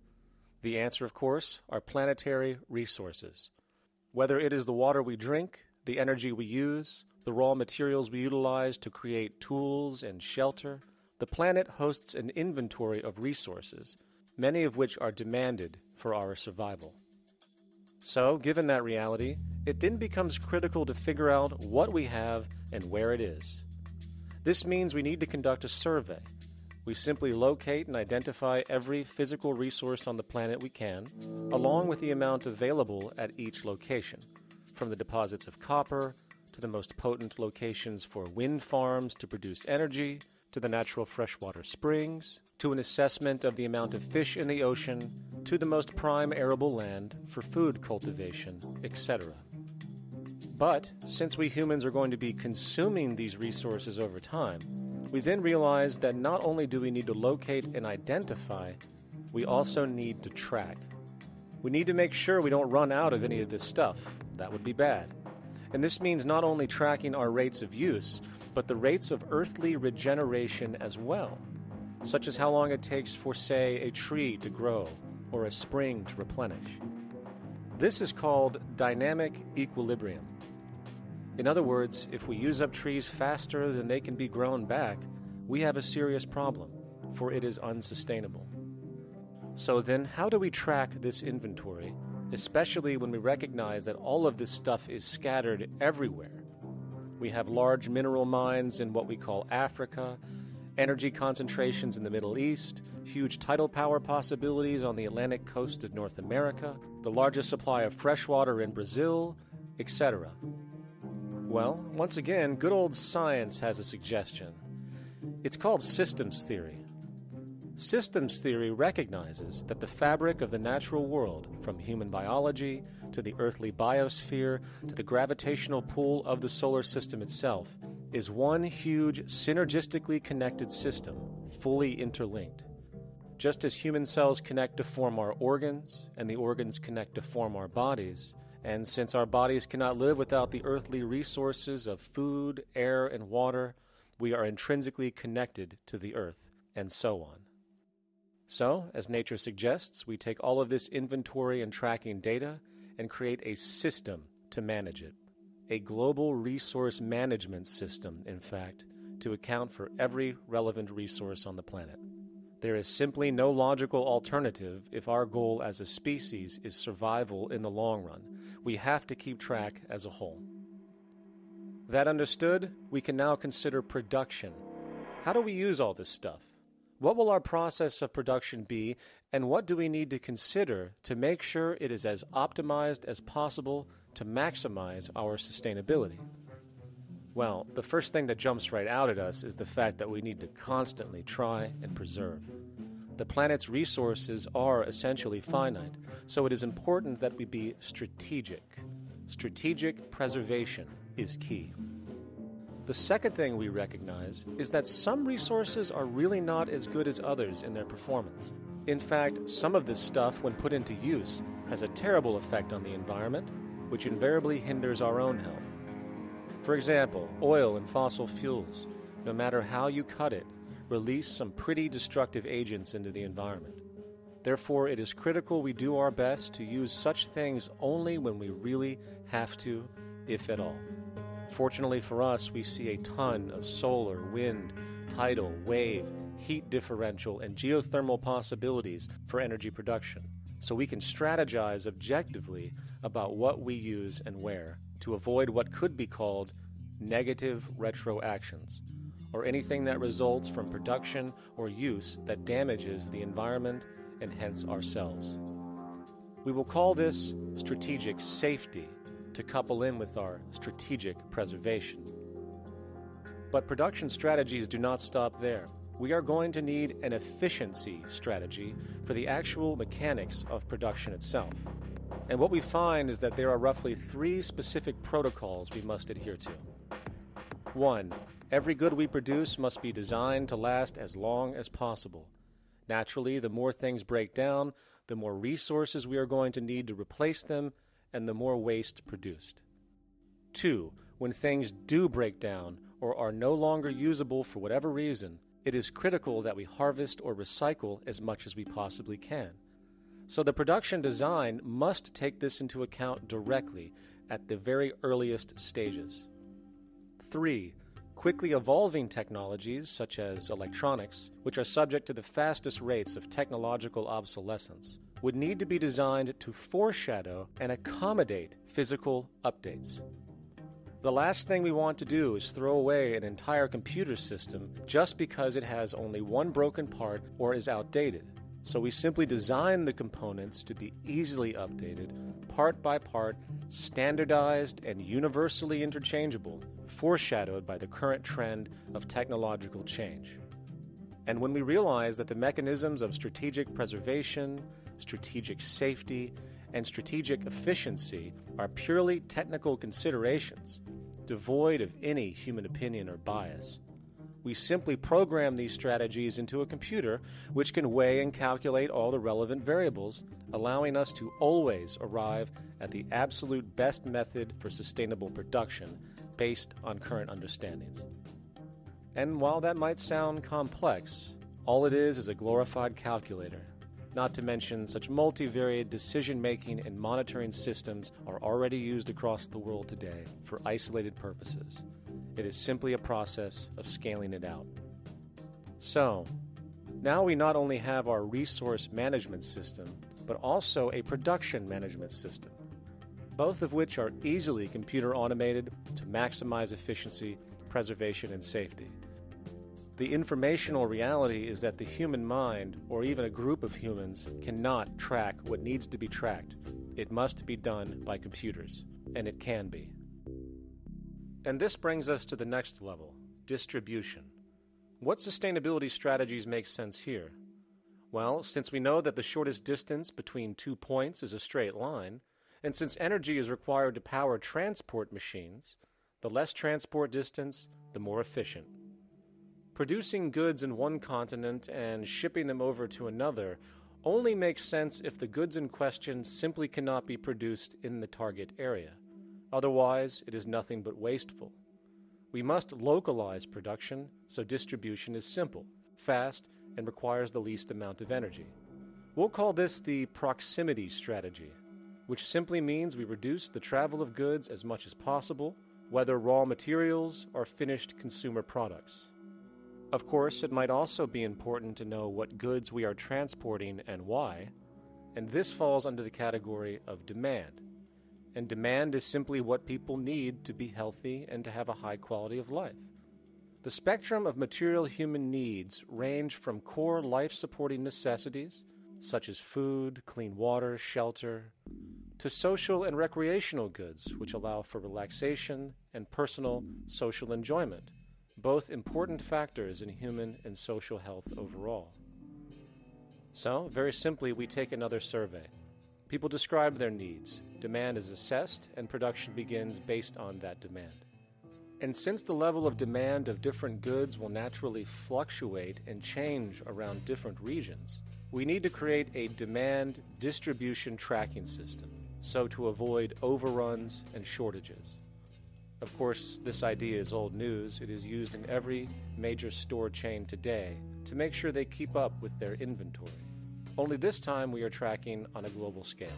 The answer, of course, are planetary resources. Whether it is the water we drink, the energy we use, the raw materials we utilize to create tools and shelter, the planet hosts an inventory of resources, many of which are demanded for our survival. So, given that reality, it then becomes critical to figure out what we have and where it is. This means we need to conduct a survey. We simply locate and identify every physical resource on the planet we can, along with the amount available at each location, from the deposits of copper to the most potent locations for wind farms to produce energy, to the natural freshwater springs, to an assessment of the amount of fish in the ocean, to the most prime arable land for food cultivation, etc. But since we humans are going to be consuming these resources over time, we then realize that not only do we need to locate and identify, we also need to track. We need to make sure we don't run out of any of this stuff. That would be bad. And this means not only tracking our rates of use, but the rates of earthly regeneration as well, such as how long it takes for, say, a tree to grow or a spring to replenish. This is called dynamic equilibrium. In other words, if we use up trees faster than they can be grown back, we have a serious problem, for it is unsustainable. So then, how do we track this inventory, especially when we recognize that all of this stuff is scattered everywhere? We have large mineral mines in what we call Africa, energy concentrations in the Middle East, huge tidal power possibilities on the Atlantic coast of North America, the largest supply of fresh water in Brazil, etc. Well, once again, good old science has a suggestion. It's called systems theory. Systems theory recognizes that the fabric of the natural world, from human biology to the earthly biosphere to the gravitational pull of the solar system itself, is one huge synergistically connected system, fully interlinked. Just as human cells connect to form our organs, and the organs connect to form our bodies, and since our bodies cannot live without the earthly resources of food, air, and water, we are intrinsically connected to the earth, and so on. So, as nature suggests, we take all of this inventory and tracking data and create a system to manage it. a global resource management system, in fact, to account for every relevant resource on the planet. There is simply no logical alternative if our goal as a species is survival in the long run. We have to keep track as a whole. That understood, we can now consider production. How do we use all this stuff? What will our process of production be, and what do we need to consider to make sure it is as optimized as possible to maximize our sustainability? Well, the first thing that jumps right out at us is the fact that we need to constantly try and preserve. The planet's resources are essentially finite, so it is important that we be strategic. Strategic preservation is key. The second thing we recognize is that some resources are really not as good as others in their performance. In fact, some of this stuff, when put into use, has a terrible effect on the environment, which invariably hinders our own health. For example, oil and fossil fuels, no matter how you cut it, release some pretty destructive agents into the environment. Therefore, it is critical we do our best to use such things only when we really have to, if at all. Fortunately for us, we see a ton of solar, wind, tidal, wave, heat differential, and geothermal possibilities for energy production, so we can strategize objectively about what we use and where to avoid what could be called negative retroactions, or anything that results from production or use that damages the environment and hence ourselves. We will call this strategic safety to couple in with our strategic preservation. But production strategies do not stop there. We are going to need an efficiency strategy for the actual mechanics of production itself. And what we find is that there are roughly 3 specific protocols we must adhere to. 1. Every good we produce must be designed to last as long as possible. Naturally, the more things break down, the more resources we are going to need to replace them, and the more waste produced. 2. When things do break down or are no longer usable for whatever reason, it is critical that we harvest or recycle as much as we possibly can. So the production design must take this into account directly at the very earliest stages. 3. Quickly evolving technologies, such as electronics, which are subject to the fastest rates of technological obsolescence, would need to be designed to foreshadow and accommodate physical updates. The last thing we want to do is throw away an entire computer system just because it has only one broken part or is outdated. So we simply design the components to be easily updated, part by part, standardized and universally interchangeable, foreshadowed by the current trend of technological change. And when we realize that the mechanisms of strategic preservation, strategic safety, and strategic efficiency are purely technical considerations, devoid of any human opinion or bias, we simply program these strategies into a computer which can weigh and calculate all the relevant variables, allowing us to always arrive at the absolute best method for sustainable production based on current understandings. And while that might sound complex, all it is a glorified calculator. Not to mention, such multivariate decision-making and monitoring systems are already used across the world today for isolated purposes. It is simply a process of scaling it out. So, now we not only have our resource management system, but also a production management system, both of which are easily computer automated to maximize efficiency, preservation, and safety. The informational reality is that the human mind, or even a group of humans, cannot track what needs to be tracked. It must be done by computers, and it can be. And this brings us to the next level, distribution. What sustainability strategies make sense here? Well, since we know that the shortest distance between 2 points is a straight line, and since energy is required to power transport machines, the less transport distance, the more efficient. Producing goods in one continent and shipping them over to another only makes sense if the goods in question simply cannot be produced in the target area. Otherwise, it is nothing but wasteful. We must localize production so distribution is simple, fast, and requires the least amount of energy. We'll call this the proximity strategy. which simply means we reduce the travel of goods as much as possible, whether raw materials or finished consumer products. Of course, it might also be important to know what goods we are transporting and why, and this falls under the category of demand. And demand is simply what people need to be healthy and to have a high quality of life. The spectrum of material human needs range from core life-supporting necessities, such as food, clean water, shelter, to social and recreational goods, which allow for relaxation and personal social enjoyment, both important factors in human and social health overall. So, very simply, we take another survey. People describe their needs. Demand is assessed, and production begins based on that demand. And since the level of demand of different goods will naturally fluctuate and change around different regions, we need to create a demand distribution tracking system, so to avoid overruns and shortages. Of course, this idea is old news. It is used in every major store chain today to make sure they keep up with their inventory. Only this time we are tracking on a global scale.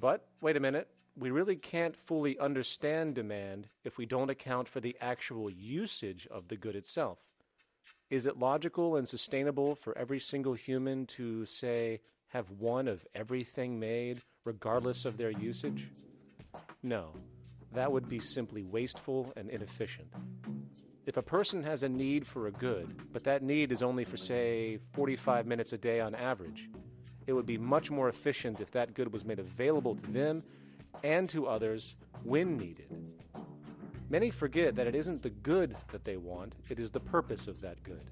But, wait a minute, we really can't fully understand demand if we don't account for the actual usage of the good itself. Is it logical and sustainable for every single human to, say, have one of everything made, regardless of their usage? No, that would be simply wasteful and inefficient. If a person has a need for a good, but that need is only for, say, 45 minutes a day on average, it would be much more efficient if that good was made available to them and to others when needed. Many forget that it isn't the good that they want, it is the purpose of that good.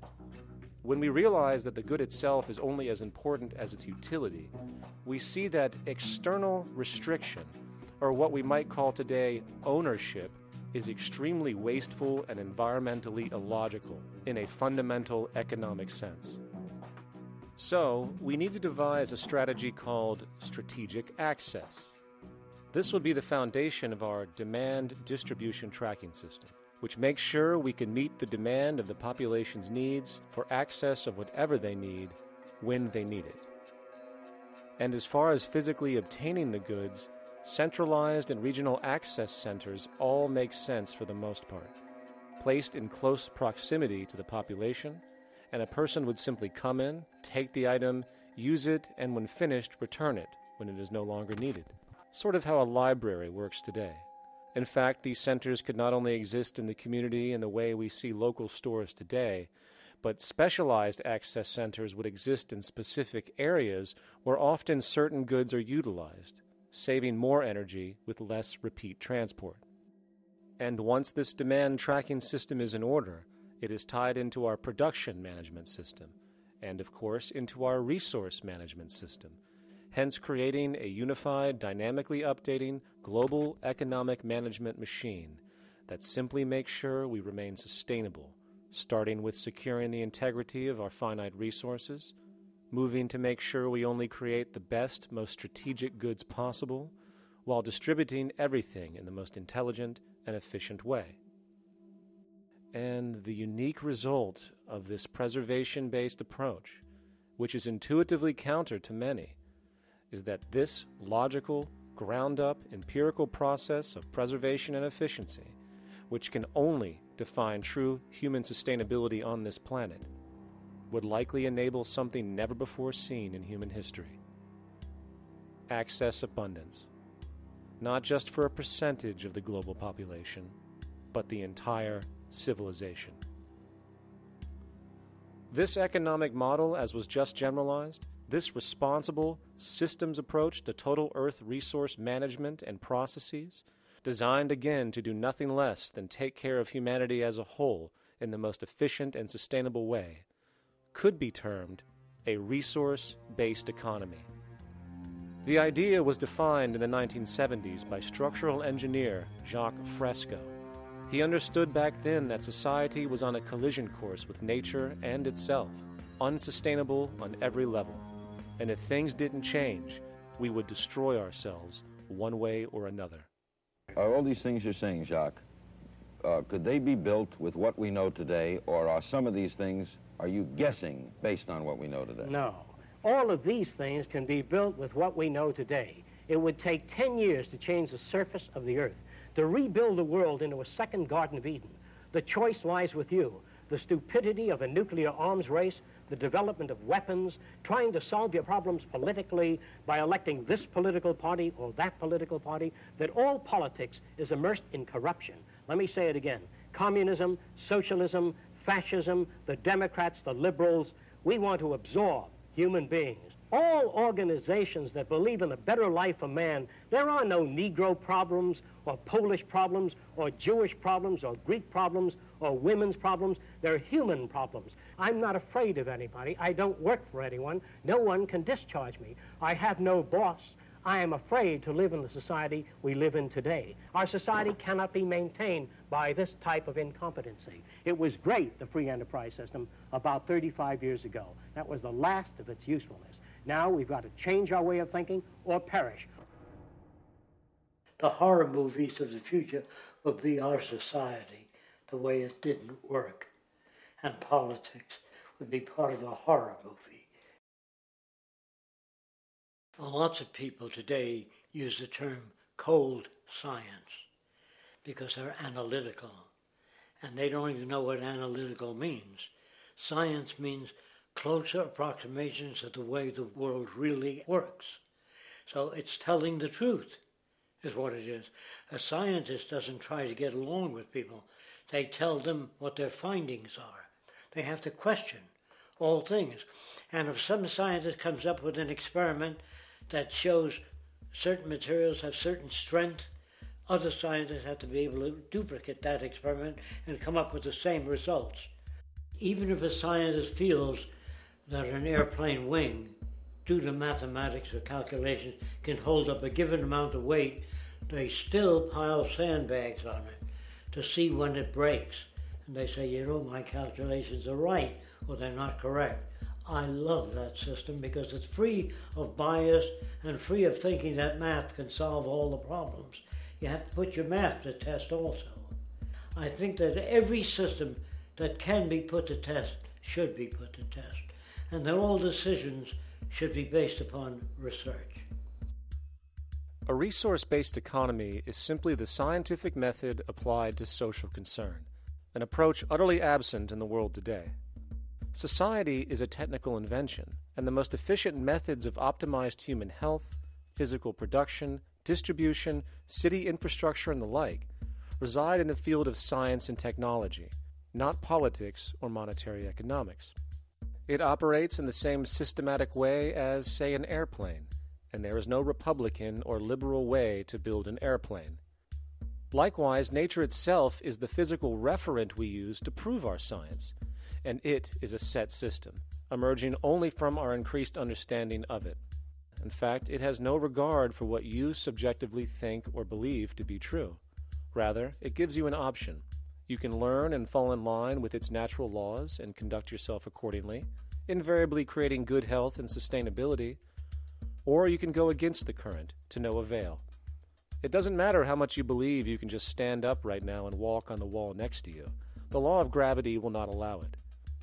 When we realize that the good itself is only as important as its utility, we see that external restriction, or what we might call today ownership, is extremely wasteful and environmentally illogical in a fundamental economic sense. So, we need to devise a strategy called strategic access. This would be the foundation of our demand distribution tracking system, which makes sure we can meet the demand of the population's needs for access of whatever they need when they need it. And as far as physically obtaining the goods, centralized and regional access centers all make sense for the most part, placed in close proximity to the population, and a person would simply come in, take the item, use it, and when finished, return it when it is no longer needed. Sort of how a library works today. In fact, these centers could not only exist in the community in the way we see local stores today, but specialized access centers would exist in specific areas where often certain goods are utilized, saving more energy with less repeat transport. And once this demand tracking system is in order, it is tied into our production management system, and of course into our resource management system, hence creating a unified, dynamically updating, global economic management machine that simply makes sure we remain sustainable, starting with securing the integrity of our finite resources, moving to make sure we only create the best, most strategic goods possible, while distributing everything in the most intelligent and efficient way. And the unique result of this preservation-based approach, which is intuitively counter to many, is that this logical, ground-up, empirical process of preservation and efficiency, which can only define true human sustainability on this planet, would likely enable something never before seen in human history. Access abundance, not just for a percentage of the global population, but the entire civilization. This economic model, as was just generalized, this responsible systems approach to total Earth resource management and processes, designed again to do nothing less than take care of humanity as a whole in the most efficient and sustainable way, could be termed a resource-based economy. The idea was defined in the 1970s by structural engineer Jacques Fresco. He understood back then that society was on a collision course with nature and itself, unsustainable on every level. And if things didn't change, we would destroy ourselves one way or another. Are all these things you're saying, Jacques, could they be built with what we know today, or are some of these things, are you guessing based on what we know today? No. All of these things can be built with what we know today. It would take 10 years to change the surface of the earth, to rebuild the world into a second Garden of Eden. The choice lies with you. The stupidity of a nuclear arms race, the development of weapons, trying to solve your problems politically by electing this political party or that political party, that all politics is immersed in corruption. Let me say it again. Communism, socialism, fascism, the Democrats, the liberals, we want to absorb human beings. All organizations that believe in a better life for man, there are no Negro problems or Polish problems or Jewish problems or Greek problems or women's problems. They're human problems. I'm not afraid of anybody. I don't work for anyone. No one can discharge me. I have no boss. I am afraid to live in the society we live in today. Our society cannot be maintained by this type of incompetency. It was great, the free enterprise system, about 35 years ago. That was the last of its usefulness. Now we've got to change our way of thinking or perish. The horror movies of the future will be our society, the way it didn't work. And politics would be part of a horror movie. Lots of people today use the term cold science because they're analytical. And they don't even know what analytical means. Science means closer approximations of the way the world really works. So it's telling the truth, is what it is. A scientist doesn't try to get along with people. They tell them what their findings are. They have to question all things. And if some scientist comes up with an experiment that shows certain materials have certain strength, other scientists have to be able to duplicate that experiment and come up with the same results. Even if a scientist feels that an airplane wing, due to mathematics or calculations, can hold up a given amount of weight, they still pile sandbags on it to see when it breaks. And they say, you know, my calculations are right, or they're not correct. I love that system because it's free of bias and free of thinking that math can solve all the problems. You have to put your math to test also. I think that every system that can be put to test should be put to test, and that all decisions should be based upon research. A resource-based economy is simply the scientific method applied to social concern, an approach utterly absent in the world today. Society is a technical invention, and the most efficient methods of optimized human health, physical production, distribution, city infrastructure, and the like reside in the field of science and technology, not politics or monetary economics. It operates in the same systematic way as, say, an airplane, and there is no Republican or liberal way to build an airplane. Likewise, nature itself is the physical referent we use to prove our science, and it is a set system, emerging only from our increased understanding of it. In fact, it has no regard for what you subjectively think or believe to be true. Rather, it gives you an option. You can learn and fall in line with its natural laws and conduct yourself accordingly, invariably creating good health and sustainability, or you can go against the current to no avail. It doesn't matter how much you believe you can just stand up right now and walk on the wall next to you. The law of gravity will not allow it.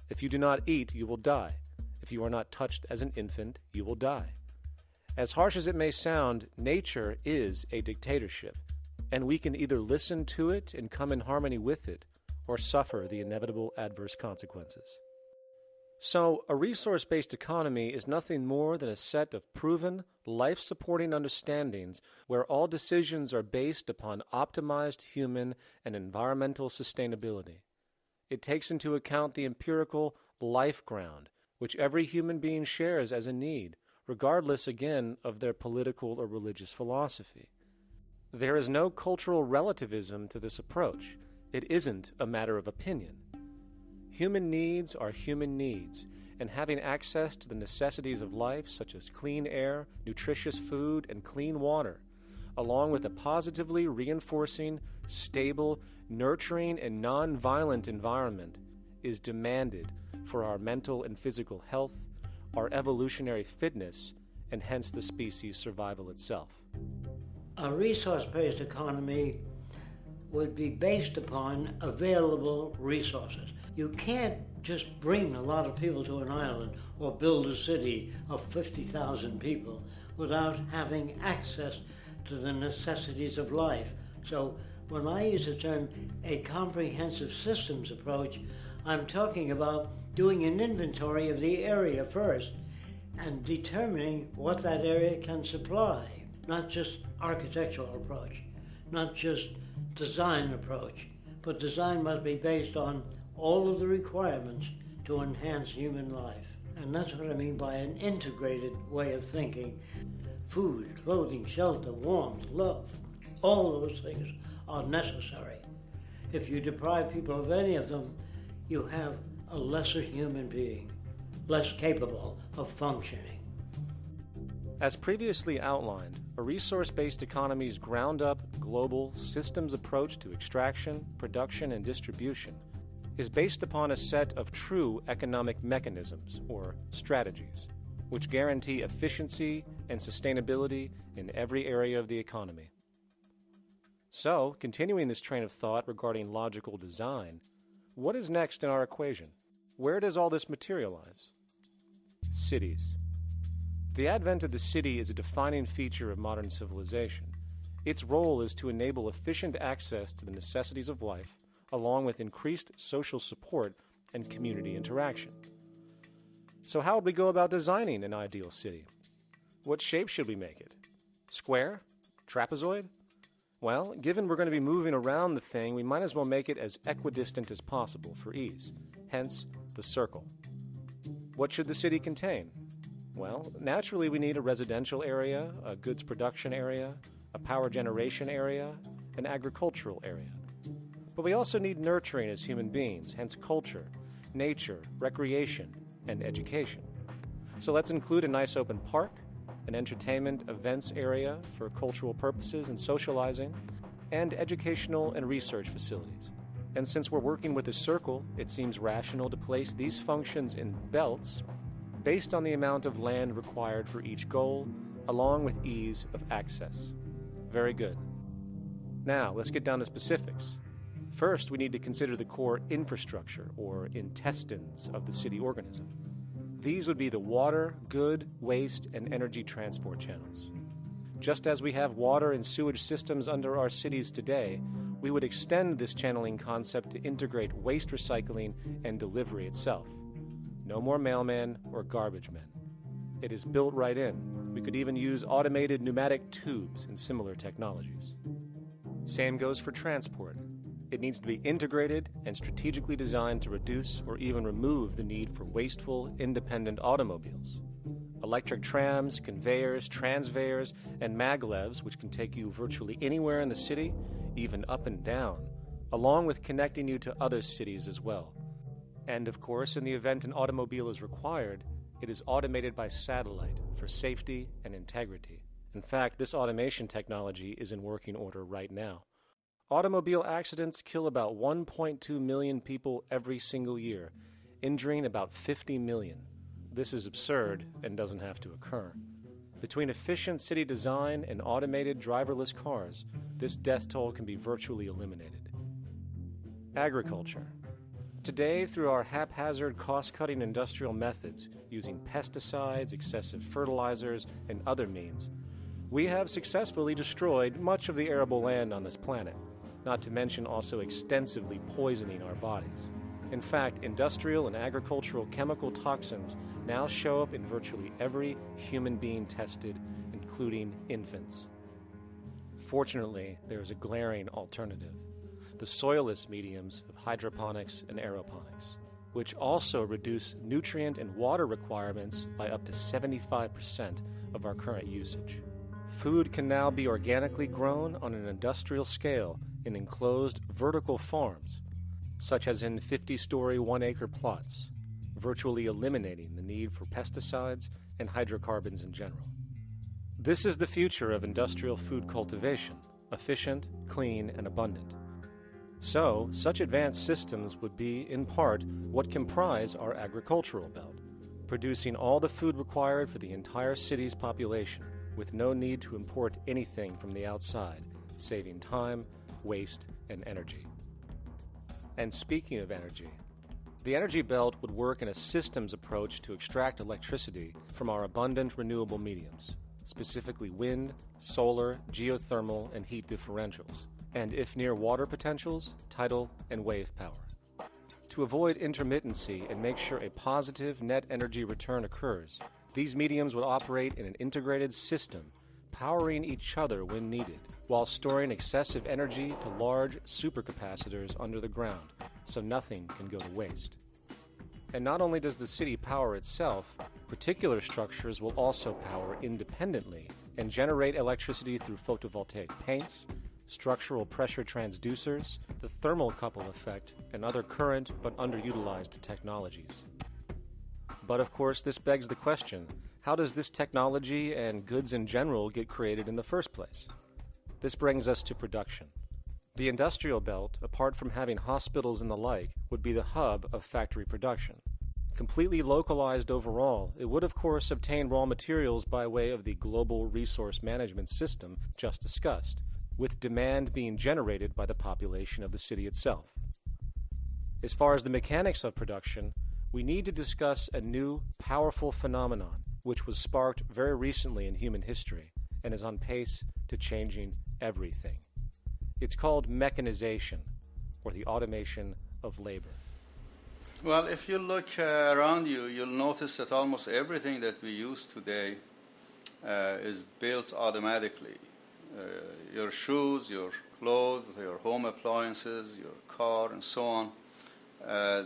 If you do not eat, you will die. If you are not touched as an infant, you will die. As harsh as it may sound, nature is a dictatorship, and we can either listen to it and come in harmony with it, or suffer the inevitable adverse consequences. So, a resource-based economy is nothing more than a set of proven, life-supporting understandings where all decisions are based upon optimized human and environmental sustainability. It takes into account the empirical life ground, which every human being shares as a need, regardless, again, of their political or religious philosophy. There is no cultural relativism to this approach. It isn't a matter of opinion. Human needs are human needs, and having access to the necessities of life, such as clean air, nutritious food, and clean water, along with a positively reinforcing, stable, nurturing, and non-violent environment, is demanded for our mental and physical health, our evolutionary fitness, and hence the species' survival itself. A resource-based economy would be based upon available resources. You can't just bring a lot of people to an island or build a city of 50,000 people without having access to the necessities of life. So when I use the term a comprehensive systems approach, I'm talking about doing an inventory of the area first and determining what that area can supply, not just architectural approach, not just design approach, but design must be based on all of the requirements to enhance human life. And that's what I mean by an integrated way of thinking. Food, clothing, shelter, warmth, love, all those things are necessary. If you deprive people of any of them, you have a lesser human being, less capable of functioning. As previously outlined, a resource-based economy's ground-up, global, systems approach to extraction, production, and distribution is based upon a set of true economic mechanisms, or strategies, which guarantee efficiency and sustainability in every area of the economy. So, continuing this train of thought regarding logical design, what is next in our equation? Where does all this materialize? Cities. The advent of the city is a defining feature of modern civilization. Its role is to enable efficient access to the necessities of life, along with increased social support and community interaction. So how would we go about designing an ideal city? What shape should we make it? Square? Trapezoid? Well, given we're going to be moving around the thing, we might as well make it as equidistant as possible for ease, hence the circle. What should the city contain? Well, naturally we need a residential area, a goods production area, a power generation area, an agricultural area. But we also need nurturing as human beings, hence culture, nature, recreation, and education. So let's include a nice open park, an entertainment events area for cultural purposes and socializing, and educational and research facilities. And since we're working with a circle, it seems rational to place these functions in belts based on the amount of land required for each goal, along with ease of access. Very good. Now, let's get down to specifics. First, we need to consider the core infrastructure, or intestines, of the city organism. These would be the water, good, waste, and energy transport channels. Just as we have water and sewage systems under our cities today, we would extend this channeling concept to integrate waste recycling and delivery itself. No more mailmen or garbage men. It is built right in. We could even use automated pneumatic tubes and similar technologies. Same goes for transport. It needs to be integrated and strategically designed to reduce or even remove the need for wasteful, independent automobiles. Electric trams, conveyors, transveyors, and maglevs, which can take you virtually anywhere in the city, even up and down, along with connecting you to other cities as well. And of course, in the event an automobile is required, it is automated by satellite for safety and integrity. In fact, this automation technology is in working order right now. Automobile accidents kill about 1.2 million people every single year, injuring about 50 million. This is absurd and doesn't have to occur. Between efficient city design and automated driverless cars, this death toll can be virtually eliminated. Agriculture. Today, through our haphazard, cost-cutting industrial methods, using pesticides, excessive fertilizers, and other means, we have successfully destroyed much of the arable land on this planet, not to mention also extensively poisoning our bodies. In fact, industrial and agricultural chemical toxins now show up in virtually every human being tested, including infants. Fortunately, there is a glaring alternative: the soilless mediums of hydroponics and aeroponics, which also reduce nutrient and water requirements by up to 75% of our current usage. Food can now be organically grown on an industrial scale in enclosed vertical farms, such as in 50-story 1-acre plots, virtually eliminating the need for pesticides and hydrocarbons in general. This is the future of industrial food cultivation: efficient, clean, and abundant. So, such advanced systems would be, in part, what comprise our agricultural belt, producing all the food required for the entire city's population, with no need to import anything from the outside, saving time, waste, and energy. And speaking of energy, the energy belt would work in a systems approach to extract electricity from our abundant renewable mediums. specifically wind, solar, geothermal, and heat differentials, and if near water potentials, tidal and wave power. To avoid intermittency and make sure a positive net energy return occurs, these mediums would operate in an integrated system, powering each other when needed, while storing excessive energy to large supercapacitors under the ground, so nothing can go to waste. And not only does the city power itself, particular structures will also power independently and generate electricity through photovoltaic paints, structural pressure transducers, the thermocouple effect, and other current but underutilized technologies. But of course, this begs the question, how does this technology and goods in general get created in the first place? This brings us to production. The industrial belt, apart from having hospitals and the like, would be the hub of factory production. Completely localized overall, it would of course obtain raw materials by way of the global resource management system just discussed, with demand being generated by the population of the city itself. As far as the mechanics of production, we need to discuss a new, powerful phenomenon which was sparked very recently in human history and is on pace to changing everything. It's called mechanization, or the automation of labor. Well, if you look around you, you'll notice that almost everything that we use today is built automatically. Your shoes, your clothes, your home appliances, your car, and so on,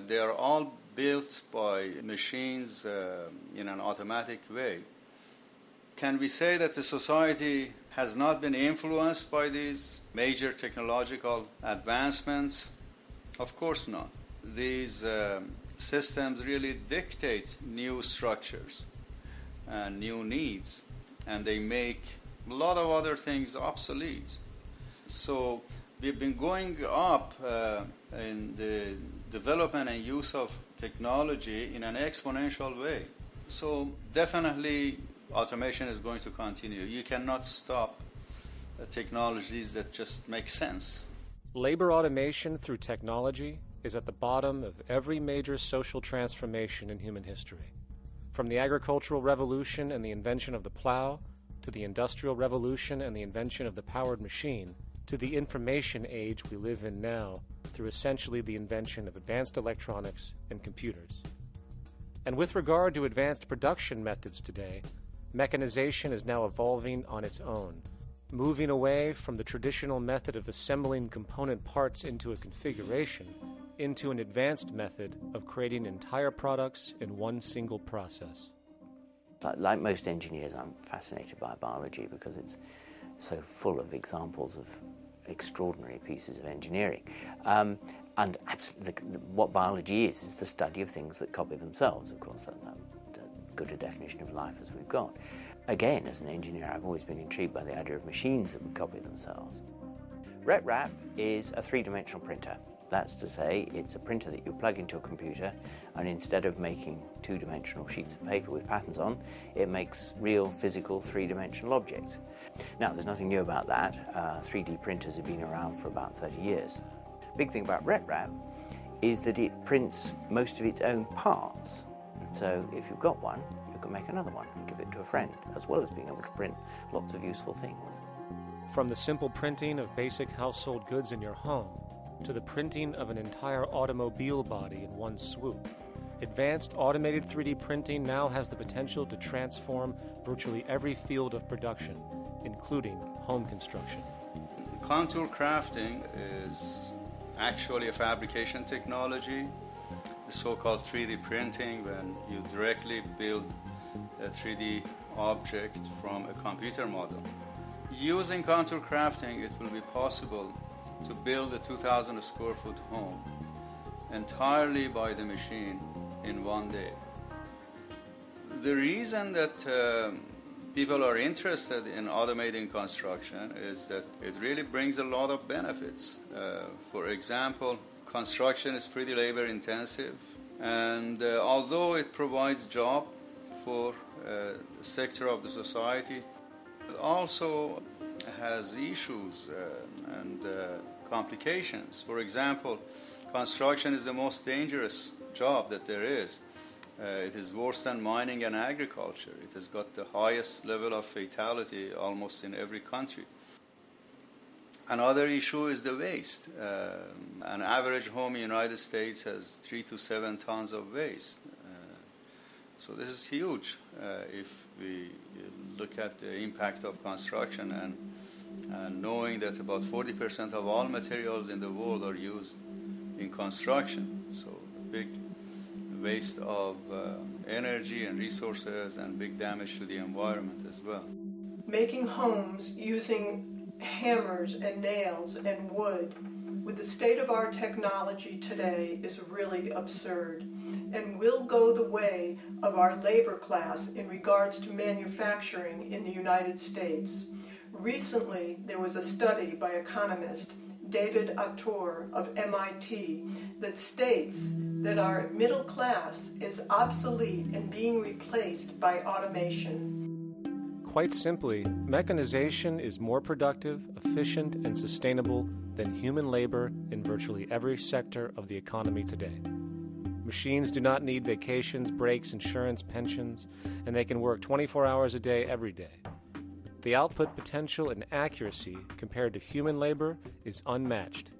they are all built by machines in an automatic way. Can we say that the society has not been influenced by these major technological advancements? Of course not. These systems really dictate new structures and new needs, and they make a lot of other things obsolete. So we've been going up in the development and use of technology in an exponential way. So definitely automation is going to continue. You cannot stop technologies that just make sense. Labor automation through technology is at the bottom of every major social transformation in human history. From the agricultural revolution and the invention of the plow, to the industrial revolution and the invention of the powered machine, to the information age we live in now through essentially the invention of advanced electronics and computers. And with regard to advanced production methods today, mechanization is now evolving on its own, moving away from the traditional method of assembling component parts into a configuration into an advanced method of creating entire products in one single process. Like most engineers, I'm fascinated by biology because it's so full of examples of extraordinary pieces of engineering. And absolutely, what biology is the study of things that copy themselves. Of course, that's good a definition of life as we've got. Again, as an engineer, I've always been intrigued by the idea of machines that would copy themselves. RetRap is a three-dimensional printer. That's to say, it's a printer that you plug into a computer, and instead of making two-dimensional sheets of paper with patterns on, it makes real, physical, three-dimensional objects. Now, there's nothing new about that. 3D printers have been around for about 30 years. Big thing about RetRap is that it prints most of its own parts. So if you've got one, you can make another one and give it to a friend, as well as being able to print lots of useful things. From the simple printing of basic household goods in your home, to the printing of an entire automobile body in one swoop, advanced automated 3D printing now has the potential to transform virtually every field of production, including home construction. Contour crafting is actually a fabrication technology, the so-called 3D printing, when you directly build a 3D object from a computer model. Using contour crafting, it will be possible to build a 2,000 square foot home entirely by the machine in one day. The reason that people are interested in automating construction is that it really brings a lot of benefits. For example, construction is pretty labor intensive, and although it provides job for a sector of the society, it also has issues and complications. For example, construction is the most dangerous job that there is. It is worse than mining and agriculture. It has got the highest level of fatality almost in every country. Another issue is the waste. An average home in the United States has 3 to 7 tons of waste. So this is huge if we look at the impact of construction and knowing that about 40% of all materials in the world are used in construction. So big waste of energy and resources and big damage to the environment as well. Making homes using hammers and nails and wood with the state of our technology today is really absurd and will go the way of our labor class in regards to manufacturing in the United States. Recently, there was a study by economist David Autor of MIT that states that our middle class is obsolete and being replaced by automation. Quite simply, mechanization is more productive, efficient, and sustainable than human labor in virtually every sector of the economy today. Machines do not need vacations, breaks, insurance, pensions, and they can work 24 hours a day every day. The output potential and accuracy compared to human labor is unmatched.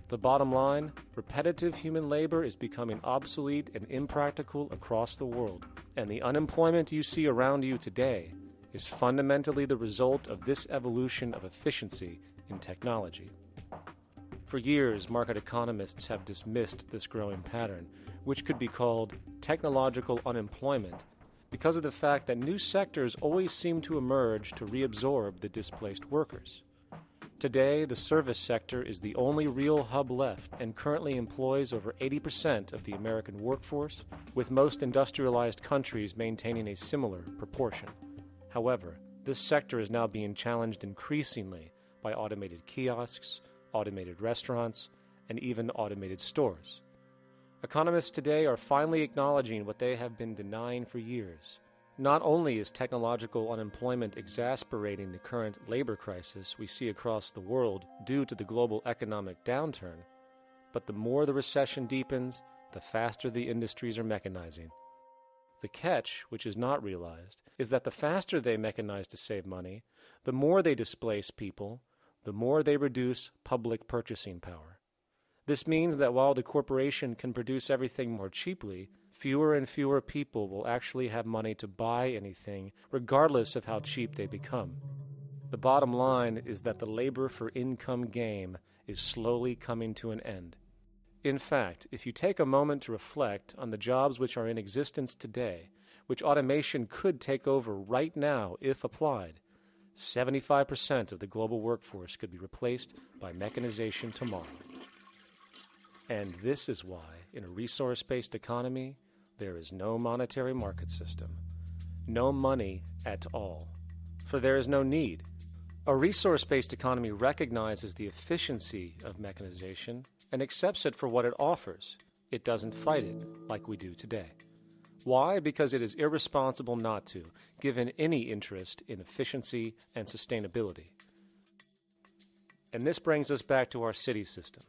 The bottom line, repetitive human labor is becoming obsolete and impractical across the world, and the unemployment you see around you today is fundamentally the result of this evolution of efficiency in technology. For years, market economists have dismissed this growing pattern, which could be called technological unemployment, because of the fact that new sectors always seem to emerge to reabsorb the displaced workers. Today, the service sector is the only real hub left and currently employs over 80% of the American workforce, with most industrialized countries maintaining a similar proportion. However, this sector is now being challenged increasingly by automated kiosks, automated restaurants, and even automated stores. Economists today are finally acknowledging what they have been denying for years. Not only is technological unemployment exacerbating the current labor crisis we see across the world due to the global economic downturn, but the more the recession deepens, the faster the industries are mechanizing. The catch, which is not realized, is that the faster they mechanize to save money, the more they displace people, the more they reduce public purchasing power. This means that while the corporation can produce everything more cheaply, fewer and fewer people will actually have money to buy anything, regardless of how cheap they become. The bottom line is that the labor for income game is slowly coming to an end. In fact, if you take a moment to reflect on the jobs which are in existence today, which automation could take over right now if applied, 75% of the global workforce could be replaced by mechanization tomorrow. And this is why, in a resource-based economy, there is no monetary market system, no money at all, for there is no need. A resource-based economy recognizes the efficiency of mechanization and accepts it for what it offers. It doesn't fight it like we do today. Why? Because it is irresponsible not to, given any interest in efficiency and sustainability. And this brings us back to our city system.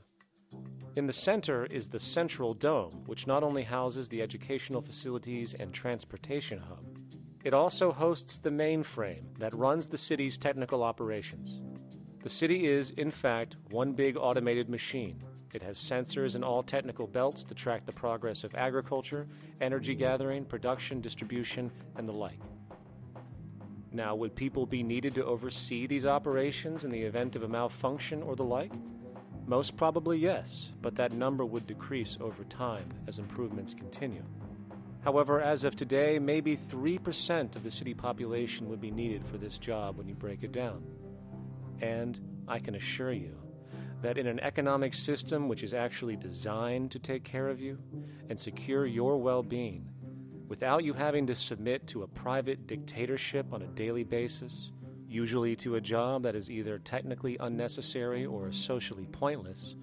In the center is the central dome, which not only houses the educational facilities and transportation hub, it also hosts the mainframe that runs the city's technical operations. The city is, in fact, one big automated machine. It has sensors in all technical belts to track the progress of agriculture, energy gathering, production, distribution, and the like. Now, would people be needed to oversee these operations in the event of a malfunction or the like? Most probably yes, but that number would decrease over time as improvements continue. However, as of today, maybe 3% of the city population would be needed for this job when you break it down. And I can assure you that in an economic system which is actually designed to take care of you and secure your well-being, without you having to submit to a private dictatorship on a daily basis, usually to a job that is either technically unnecessary or socially pointless,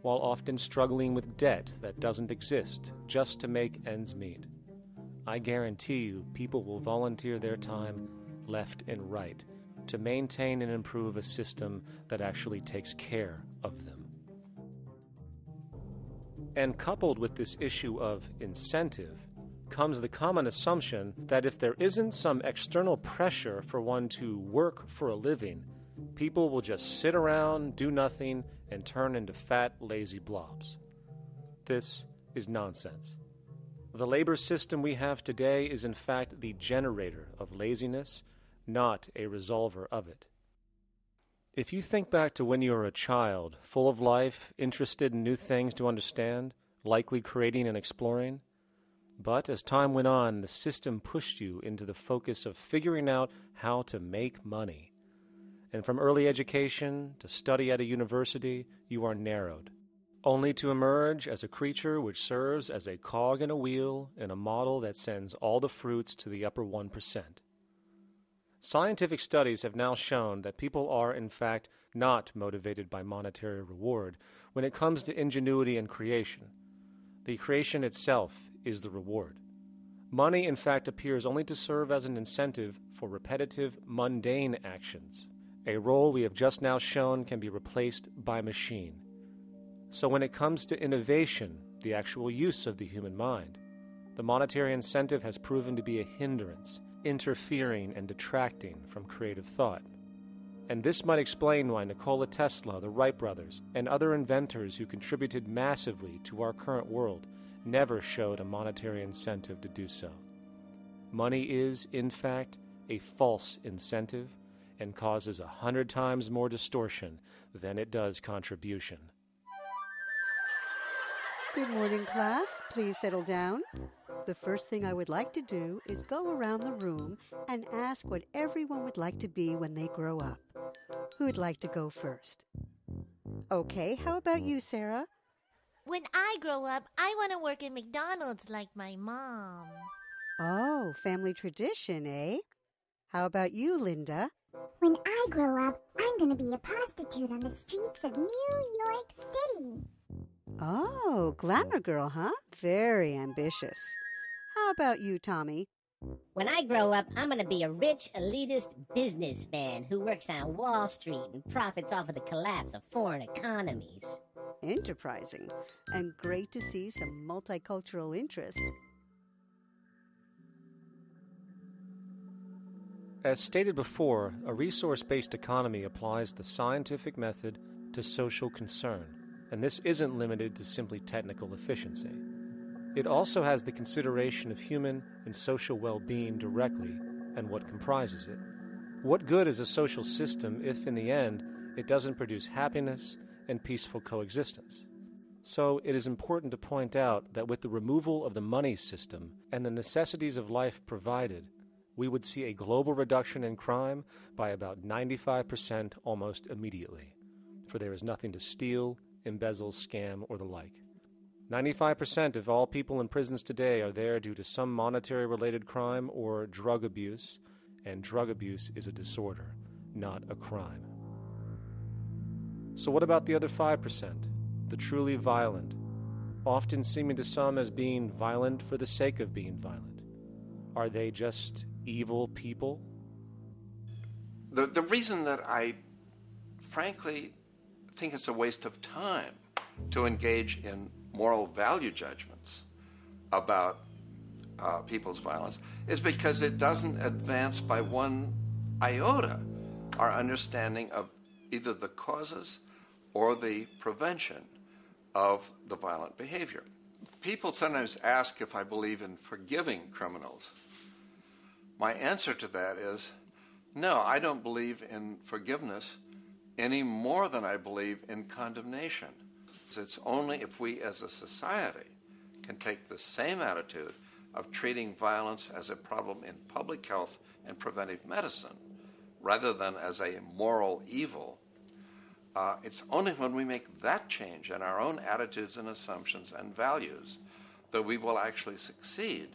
while often struggling with debt that doesn't exist just to make ends meet. I guarantee you people will volunteer their time left and right to maintain and improve a system that actually takes care of them. And coupled with this issue of incentive comes the common assumption that if there isn't some external pressure for one to work for a living, people will just sit around, do nothing, and turn into fat, lazy blobs. This is nonsense. The labor system we have today is in fact the generator of laziness, not a resolver of it. If you think back to when you were a child, full of life, interested in new things to understand, likely creating and exploring, but as time went on, the system pushed you into the focus of figuring out how to make money. And from early education to study at a university, you are narrowed, only to emerge as a creature which serves as a cog in a wheel in a model that sends all the fruits to the upper 1%. Scientific studies have now shown that people are, in fact, not motivated by monetary reward when it comes to ingenuity and creation. The creation itself is the reward. Money, in fact, appears only to serve as an incentive for repetitive, mundane actions, a role we have just now shown can be replaced by machine. So when it comes to innovation, the actual use of the human mind, the monetary incentive has proven to be a hindrance, interfering and detracting from creative thought. And this might explain why Nikola Tesla, the Wright brothers, and other inventors who contributed massively to our current world never showed a monetary incentive to do so. Money is, in fact, a false incentive and causes 100 times more distortion than it does contribution. Good morning, class. Please settle down. The first thing I would like to do is go around the room and ask what everyone would like to be when they grow up. Who'd like to go first? Okay, how about you, Sarah? When I grow up, I want to work at McDonald's like my mom. Oh, family tradition, eh? How about you, Linda? When I grow up, I'm going to be a prostitute on the streets of New York City. Oh, glamour girl, huh? Very ambitious. How about you, Tommy? When I grow up, I'm going to be a rich, elitist businessman who works on Wall Street and profits off of the collapse of foreign economies. Enterprising, and great to see some multicultural interest. As stated before, a resource-based economy applies the scientific method to social concern, and this isn't limited to simply technical efficiency. It also has the consideration of human and social well-being directly and what comprises it. What good is a social system if, in the end, it doesn't produce happiness and peaceful coexistence? So it is important to point out that with the removal of the money system and the necessities of life provided, we would see a global reduction in crime by about 95% almost immediately, for there is nothing to steal, embezzle, scam, or the like. 95% of all people in prisons today are there due to some monetary-related crime or drug abuse, and drug abuse is a disorder, not a crime. So what about the other 5%, the truly violent, often seeming to some as being violent for the sake of being violent? Are they just evil people? The reason that I frankly think it's a waste of time to engage in moral value judgments about people's violence is because it doesn't advance by one iota our understanding of either the causes or the prevention of the violent behavior. People sometimes ask if I believe in forgiving criminals. My answer to that is, no, I don't believe in forgiveness any more than I believe in condemnation. It's only if we as a society can take the same attitude of treating violence as a problem in public health and preventive medicine rather than as a moral evil. It's only when we make that change in our own attitudes and assumptions and values that we will actually succeed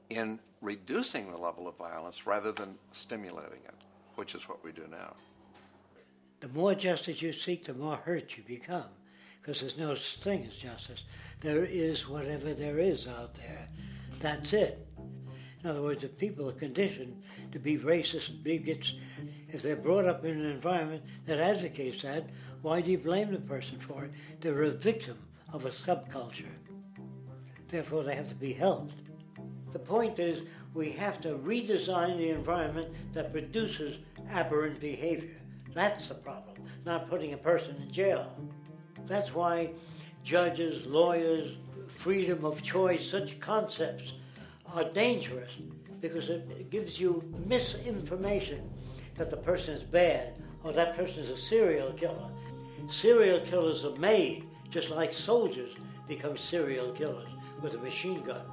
in reducing the level of violence rather than stimulating it, which is what we do now. The more justice you seek, the more hurt you become, because there's no such thing as justice. There is whatever there is out there. That's it. In other words, if people are conditioned to be racist and bigots, if they're brought up in an environment that advocates that, why do you blame the person for it? They're a victim of a subculture. Therefore, they have to be helped. The point is, we have to redesign the environment that produces aberrant behavior. That's the problem, not putting a person in jail. That's why judges, lawyers, freedom of choice, such concepts are dangerous, because it gives you misinformation that the person is bad or that person is a serial killer. Serial killers are made, just like soldiers become serial killers with a machine gun.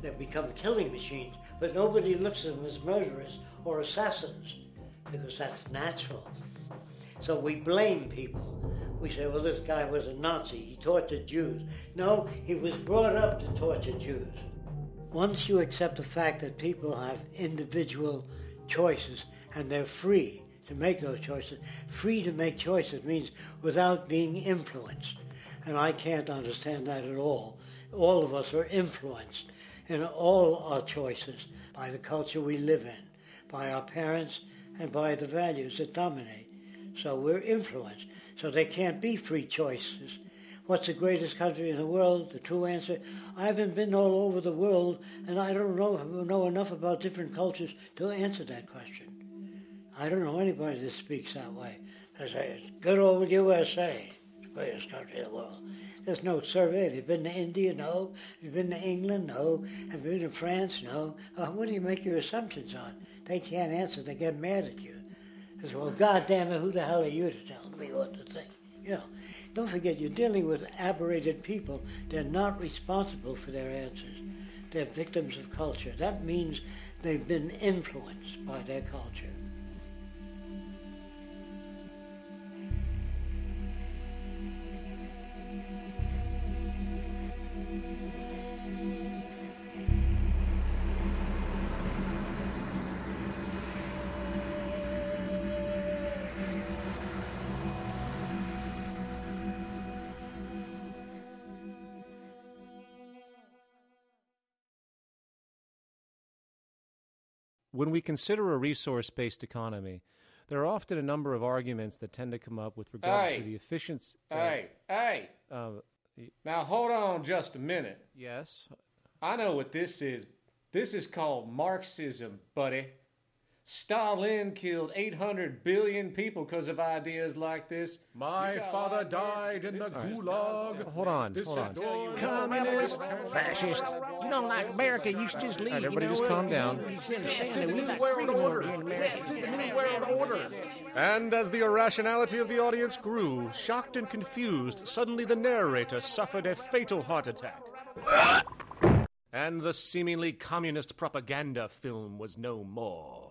They become killing machines, but nobody looks at them as murderers or assassins, because that's natural. So we blame people. We say, well, this guy was a Nazi, he tortured Jews. No, he was brought up to torture Jews. Once you accept the fact that people have individual choices and they're free to make those choices, free to make choices means without being influenced. And I can't understand that at all. All of us are influenced in all our choices by the culture we live in, by our parents, and by the values that dominate. So we're influenced. So there can't be free choices. What's the greatest country in the world? The true answer, I haven't been all over the world, and I don't know enough about different cultures to answer that question. I don't know anybody that speaks that way. They say, it's good old USA, the greatest country in the world. There's no survey. Have you been to India? No. Have you been to England? No. Have you been to France? No. What do you make your assumptions on? They can't answer. They get mad at you. They say, well, goddamn it, who the hell are you to tell me what to think? You know, don't forget, you're dealing with aberrated people. They're not responsible for their answers. They're victims of culture. That means they've been influenced by their culture. When we consider a resource-based economy, there are often a number of arguments that tend to come up with regard to the efficiency. Now hold on just a minute. Yes? I know what this is. This is called Marxism, buddy. Stalin killed 800 billion people because of ideas like this. My father died in the gulag. Hold on. Communist, fascist. You know, like America used to just leave. All right, everybody just calm down. Death to the New World Order. Death to the New World Order. And as the irrationality of the audience grew, shocked and confused, suddenly the narrator suffered a fatal heart attack. And the seemingly communist propaganda film was no more.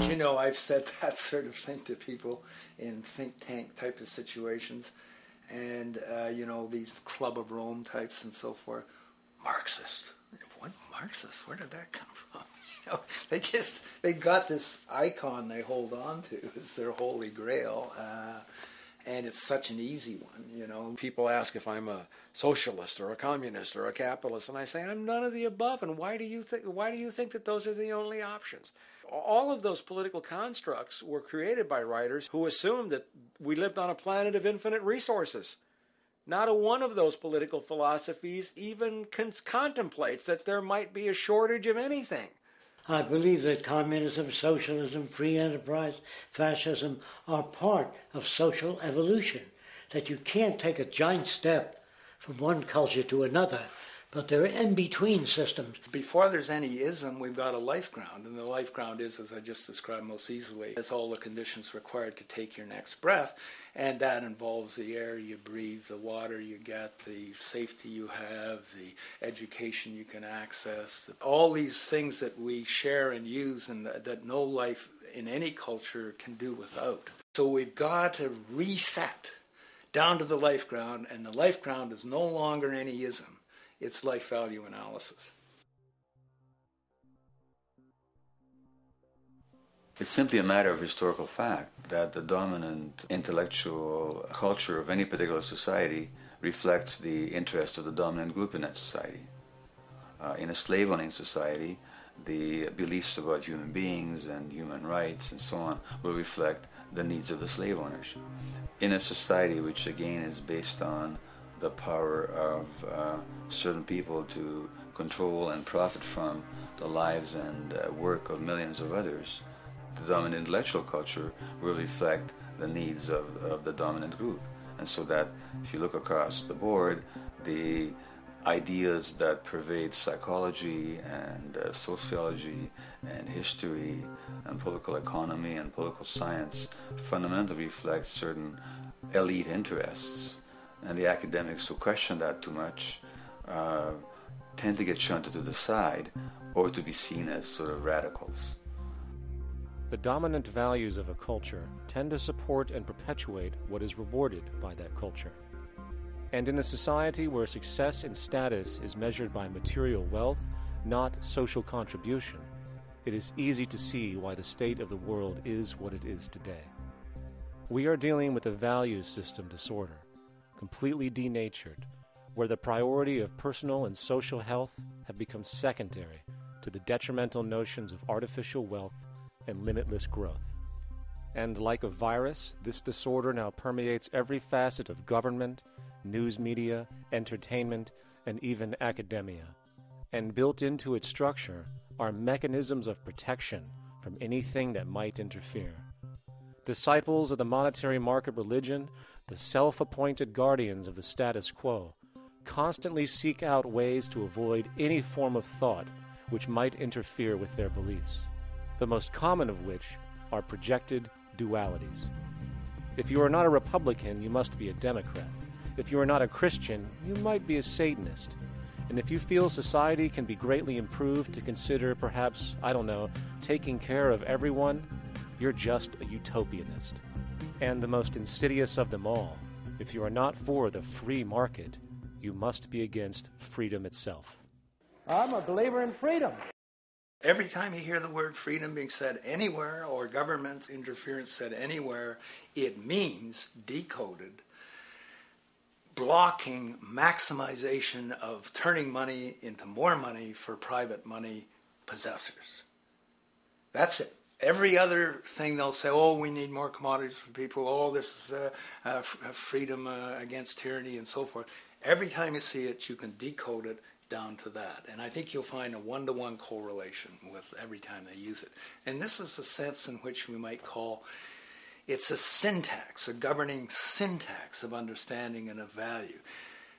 You know, I've said that sort of thing to people in think tank type of situations, and you know, these Club of Rome types and so forth. Marxist? What Marxist? Where did that come from? You know, they got this icon they hold on to as their holy grail, and it's such an easy one. You know, people ask if I'm a socialist or a communist or a capitalist, and I say I'm none of the above. And why do you think that those are the only options? All of those political constructs were created by writers who assumed that we lived on a planet of infinite resources. Not a one of those political philosophies even contemplates that there might be a shortage of anything. I believe that communism, socialism, free enterprise, fascism are part of social evolution, that you can't take a giant step from one culture to another, but they're in-between systems. Before there's any ism, we've got a life ground, and the life ground is, as I just described most easily, it's all the conditions required to take your next breath, and that involves the air you breathe, the water you get, the safety you have, the education you can access, all these things that we share and use and that no life in any culture can do without. So we've got to reset down to the life ground, and the life ground is no longer any ism. It's life value analysis. It's simply a matter of historical fact that the dominant intellectual culture of any particular society reflects the interest of the dominant group in that society. In a slave-owning society, the beliefs about human beings and human rights and so on will reflect the needs of the slave owners. In a society which again is based on the power of certain people to control and profit from the lives and work of millions of others, the dominant intellectual culture will reflect the needs of the dominant group. And so that if you look across the board, the ideas that pervade psychology and sociology and history and political economy and political science fundamentally reflect certain elite interests. And the academics who question that too much tend to get shunted to the side or to be seen as sort of radicals. The dominant values of a culture tend to support and perpetuate what is rewarded by that culture. And in a society where success and status is measured by material wealth, not social contribution, it is easy to see why the state of the world is what it is today. We are dealing with a values system disorder, completely denatured, where the priority of personal and social health have become secondary to the detrimental notions of artificial wealth and limitless growth. And like a virus, this disorder now permeates every facet of government, news media, entertainment, and even academia. And built into its structure are mechanisms of protection from anything that might interfere. Disciples of the monetary market religion, the self-appointed guardians of the status quo, constantly seek out ways to avoid any form of thought which might interfere with their beliefs, the most common of which are projected dualities. If you are not a Republican, you must be a Democrat. If you are not a Christian, you might be a Satanist. And if you feel society can be greatly improved to consider perhaps, taking care of everyone, you're just a utopianist. And the most insidious of them all, if you are not for the free market, you must be against freedom itself. I'm a believer in freedom. Every time you hear the word freedom being said anywhere or government interference said anywhere, it means, decoded, blocking maximization of turning money into more money for private money possessors. That's it. Every other thing they'll say, oh, we need more commodities for people, oh, this is freedom against tyranny and so forth. Every time you see it, you can decode it down to that. And I think you'll find a one-to-one correlation with every time they use it. And this is a sense in which we might call it's a syntax, a governing syntax of understanding and of value,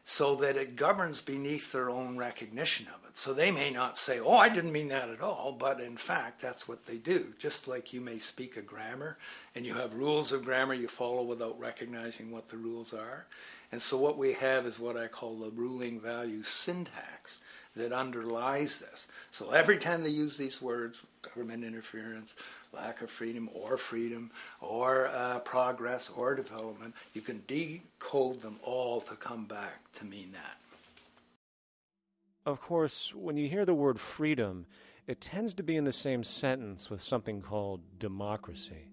so that it governs beneath their own recognition of it. So they may not say, oh, I didn't mean that at all, but in fact, that's what they do. Just like you may speak a grammar, and you have rules of grammar you follow without recognizing what the rules are. And so what we have is what I call the ruling value syntax that underlies this. So every time they use these words, government interference, lack of freedom, or progress, or development, you can decode them all to come back to mean that. Of course, when you hear the word freedom, it tends to be in the same sentence with something called democracy.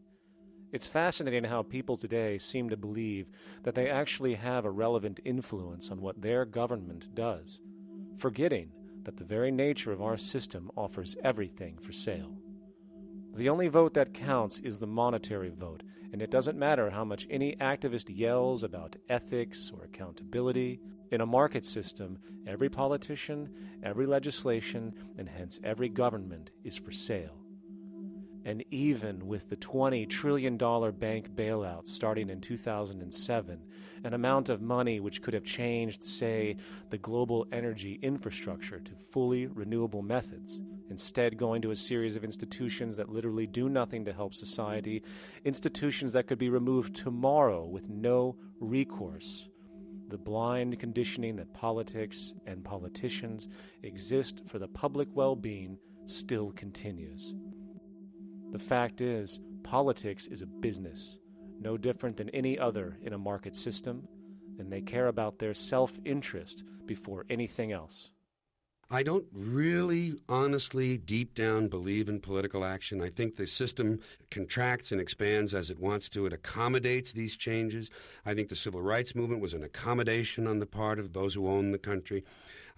It's fascinating how people today seem to believe that they actually have a relevant influence on what their government does, forgetting that the very nature of our system offers everything for sale. The only vote that counts is the monetary vote, and it doesn't matter how much any activist yells about ethics or accountability. In a market system, every politician, every legislation, and hence every government is for sale. And even with the $20 trillion bank bailout starting in 2007, an amount of money which could have changed, say, the global energy infrastructure to fully renewable methods, instead going to a series of institutions that literally do nothing to help society, institutions that could be removed tomorrow with no recourse, the blind conditioning that politics and politicians exist for the public well-being still continues. The fact is, politics is a business, no different than any other in a market system, and they care about their self-interest before anything else. I don't really, honestly, deep down believe in political action. I think the system contracts and expands as it wants to. It accommodates these changes. I think the civil rights movement was an accommodation on the part of those who own the country.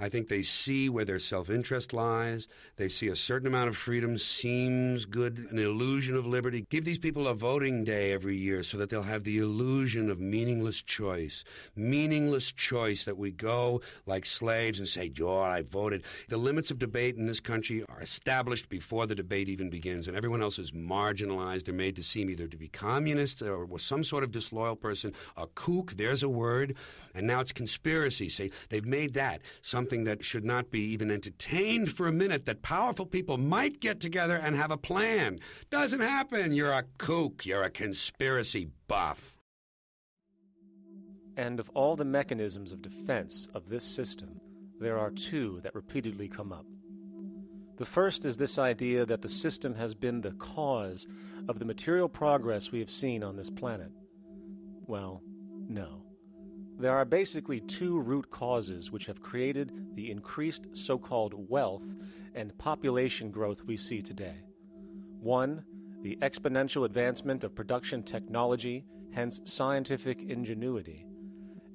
I think they see where their self-interest lies. They see a certain amount of freedom seems good, an illusion of liberty. Give these people a voting day every year so that they'll have the illusion of meaningless choice. Meaningless choice that we go like slaves and say, "Joe, I voted." The limits of debate in this country are established before the debate even begins, and everyone else is marginalized. They're made to seem either to be communists or some sort of disloyal person, a kook, there's a word, and now it's conspiracy. Say, they've made that something that should not be even entertained for a minute, that powerful people might get together and have a plan. Doesn't happen. You're a kook. You're a conspiracy buff. And of all the mechanisms of defense of this system, there are two that repeatedly come up. The first is this idea that the system has been the cause of the material progress we have seen on this planet. Well, no. There are basically two root causes which have created the increased so-called wealth and population growth we see today. One, the exponential advancement of production technology, hence scientific ingenuity.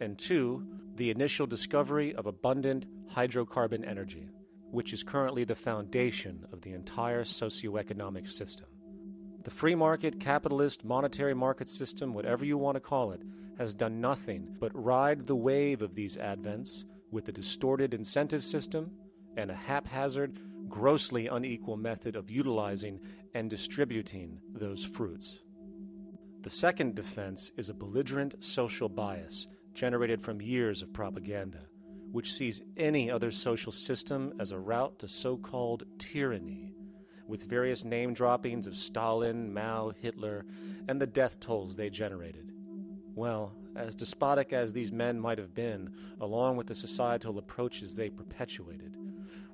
And two, the initial discovery of abundant hydrocarbon energy, which is currently the foundation of the entire socioeconomic system. The free market, capitalist, monetary market system, whatever you want to call it, has done nothing but ride the wave of these advents with a distorted incentive system and a haphazard, grossly unequal method of utilizing and distributing those fruits. The second defense is a belligerent social bias generated from years of propaganda, which sees any other social system as a route to so-called tyranny, with various name droppings of Stalin, Mao, Hitler, and the death tolls they generated. Well, as despotic as these men might have been, along with the societal approaches they perpetuated,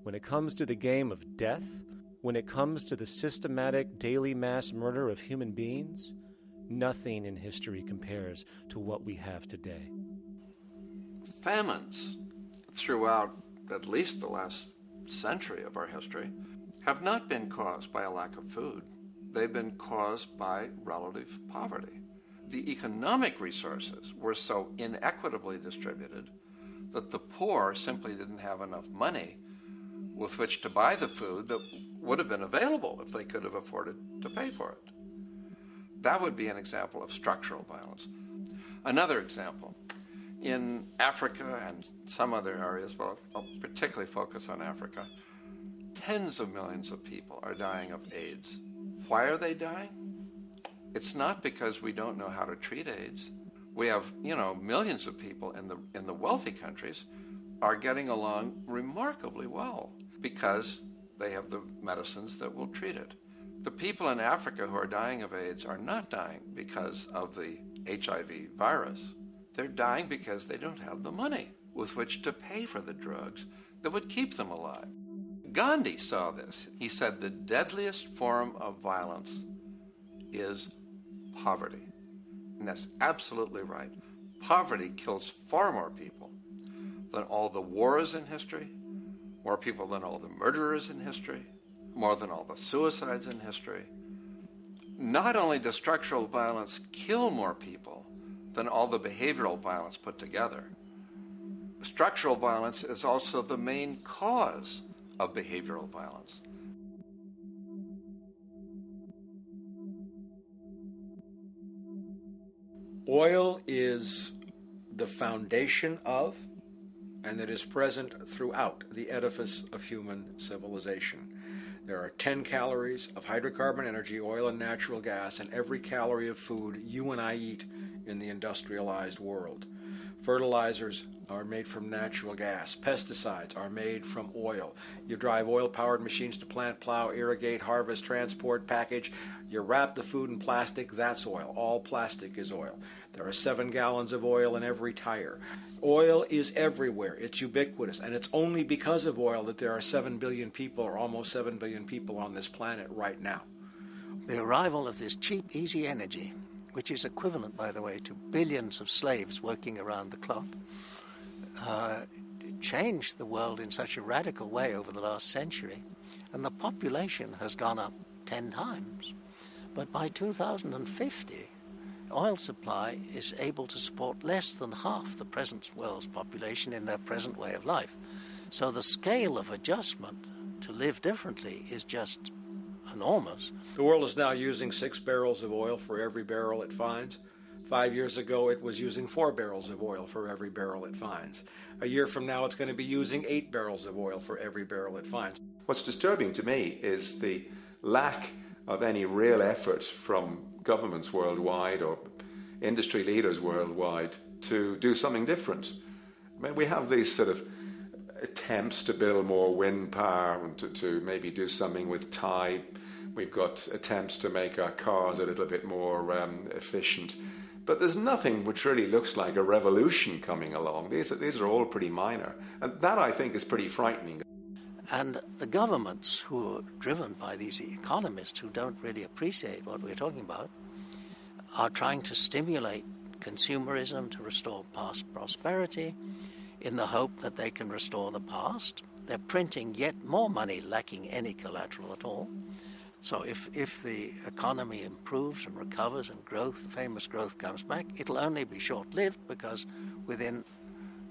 when it comes to the game of death, when it comes to the systematic daily mass murder of human beings, nothing in history compares to what we have today. Famines throughout at least the last century of our history have not been caused by a lack of food. They've been caused by relative poverty. The economic resources were so inequitably distributed that the poor simply didn't have enough money with which to buy the food that would have been available if they could have afforded to pay for it. That would be an example of structural violence. Another example, in Africa and some other areas, but I'll particularly focus on Africa, tens of millions of people are dying of AIDS. Why are they dying? It's not because we don't know how to treat AIDS. We have, millions of people in the wealthy countries are getting along remarkably well because they have the medicines that will treat it. The people in Africa who are dying of AIDS are not dying because of the HIV virus. They're dying because they don't have the money with which to pay for the drugs that would keep them alive. Gandhi saw this. He said the deadliest form of violence is poverty. And that's absolutely right. Poverty kills far more people than all the wars in history, more people than all the murderers in history, more than all the suicides in history. Not only does structural violence kill more people than all the behavioral violence put together, structural violence is also the main cause of behavioral violence. Oil is the foundation of, and it is present throughout the edifice of human civilization. There are 10 calories of hydrocarbon energy, oil, and natural gas in every calorie of food you and I eat in the industrialized world. Fertilizers are made from natural gas. Pesticides are made from oil. You drive oil-powered machines to plant, plow, irrigate, harvest, transport, package. You wrap the food in plastic, that's oil. All plastic is oil. There are 7 gallons of oil in every tire. Oil is everywhere. It's ubiquitous. And it's only because of oil that there are 7 billion people, or almost 7 billion people on this planet right now. The arrival of this cheap, easy energy, which is equivalent, by the way, to billions of slaves working around the clock, changed the world in such a radical way over the last century, and the population has gone up 10 times. But by 2050, oil supply is able to support less than half the present world's population in their present way of life. So the scale of adjustment to live differently is just enormous. The world is now using 6 barrels of oil for every barrel it finds. 5 years ago, it was using 4 barrels of oil for every barrel it finds. A year from now, it's going to be using 8 barrels of oil for every barrel it finds. What's disturbing to me is the lack of any real effort from governments worldwide or industry leaders worldwide to do something different. I mean, we have these sort of attempts to build more wind power and to maybe do something with tide. We've got attempts to make our cars a little bit more efficient. But there's nothing which really looks like a revolution coming along. These are all pretty minor. And that, I think, is pretty frightening. And the governments who are driven by these economists who don't really appreciate what we're talking about are trying to stimulate consumerism to restore past prosperity in the hope that they can restore the past. They're printing yet more money lacking any collateral at all. So if the economy improves and recovers and growth, famous growth comes back, it'll only be short-lived because within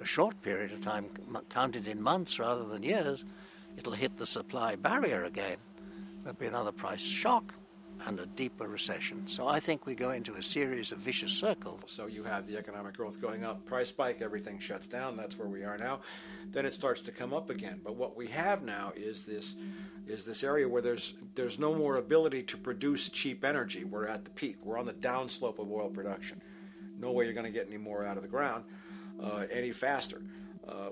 a short period of time, counted in months rather than years, it'll hit the supply barrier again. There'll be another price shock and a deeper recession. So I think we go into a series of vicious circles. So you have the economic growth going up, price spike, everything shuts down. That's where we are now. Then it starts to come up again. But what we have now is this area where there's no more ability to produce cheap energy. We're at the peak. We're on the downslope of oil production. No way you're going to get any more out of the ground any faster,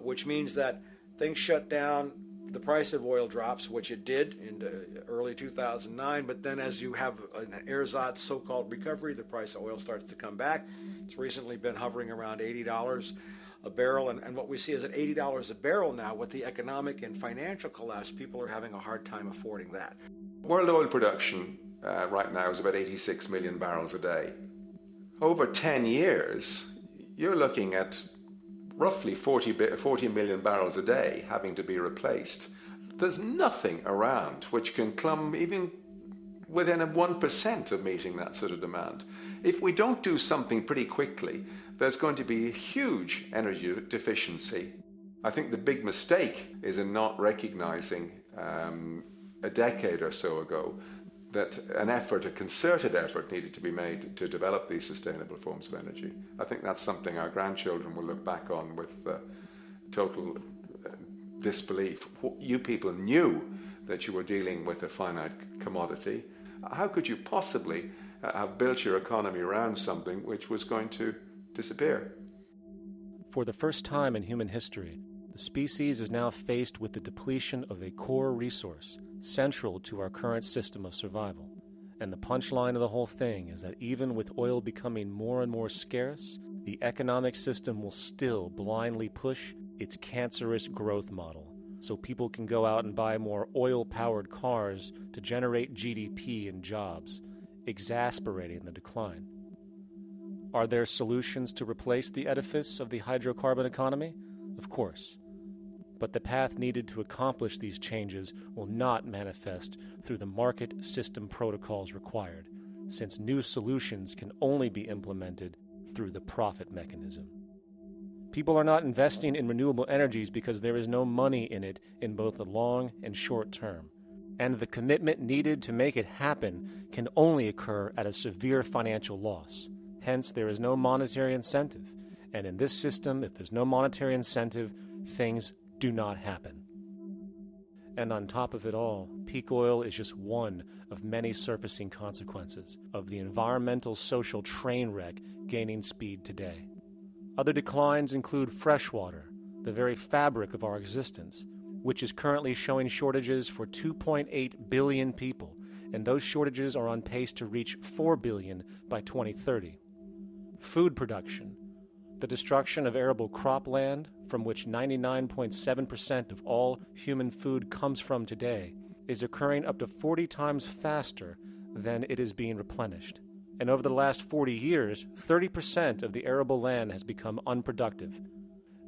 which means that things shut down. The price of oil drops, which it did in early 2009, but then as you have an ersatz so-called recovery, the price of oil starts to come back. It's recently been hovering around $80 a barrel, and what we see is at $80 a barrel now, with the economic and financial collapse, people are having a hard time affording that. World oil production right now is about 86 million barrels a day. Over 10 years, you're looking at roughly 40 million barrels a day having to be replaced. There's nothing around which can come even within 1% of meeting that sort of demand. If we don't do something pretty quickly, there's going to be a huge energy deficiency. I think the big mistake is in not recognizing a decade or so ago that a concerted effort needed to be made to develop these sustainable forms of energy. I think that's something our grandchildren will look back on with total disbelief. You people knew that you were dealing with a finite commodity. How could you possibly have built your economy around something which was going to disappear? For the first time in human history, the species is now faced with the depletion of a core resource central to our current system of survival. And the punchline of the whole thing is that even with oil becoming more and more scarce, the economic system will still blindly push its cancerous growth model so people can go out and buy more oil-powered cars to generate GDP and jobs, exasperating the decline. Are there solutions to replace the edifice of the hydrocarbon economy? Of course. But the path needed to accomplish these changes will not manifest through the market system protocols required, since new solutions can only be implemented through the profit mechanism. People are not investing in renewable energies because there is no money in it in both the long and short term, and the commitment needed to make it happen can only occur at a severe financial loss. Hence, there is no monetary incentive, and in this system, if there's no monetary incentive, things do not happen. And on top of it all, peak oil is just one of many surfacing consequences of the environmental social train wreck gaining speed today. Other declines include freshwater, the very fabric of our existence, which is currently showing shortages for 2.8 billion people, and those shortages are on pace to reach 4 billion by 2030. Food production, the destruction of arable cropland, from which 99.7% of all human food comes from today, is occurring up to 40 times faster than it is being replenished. And over the last 40 years, 30% of the arable land has become unproductive.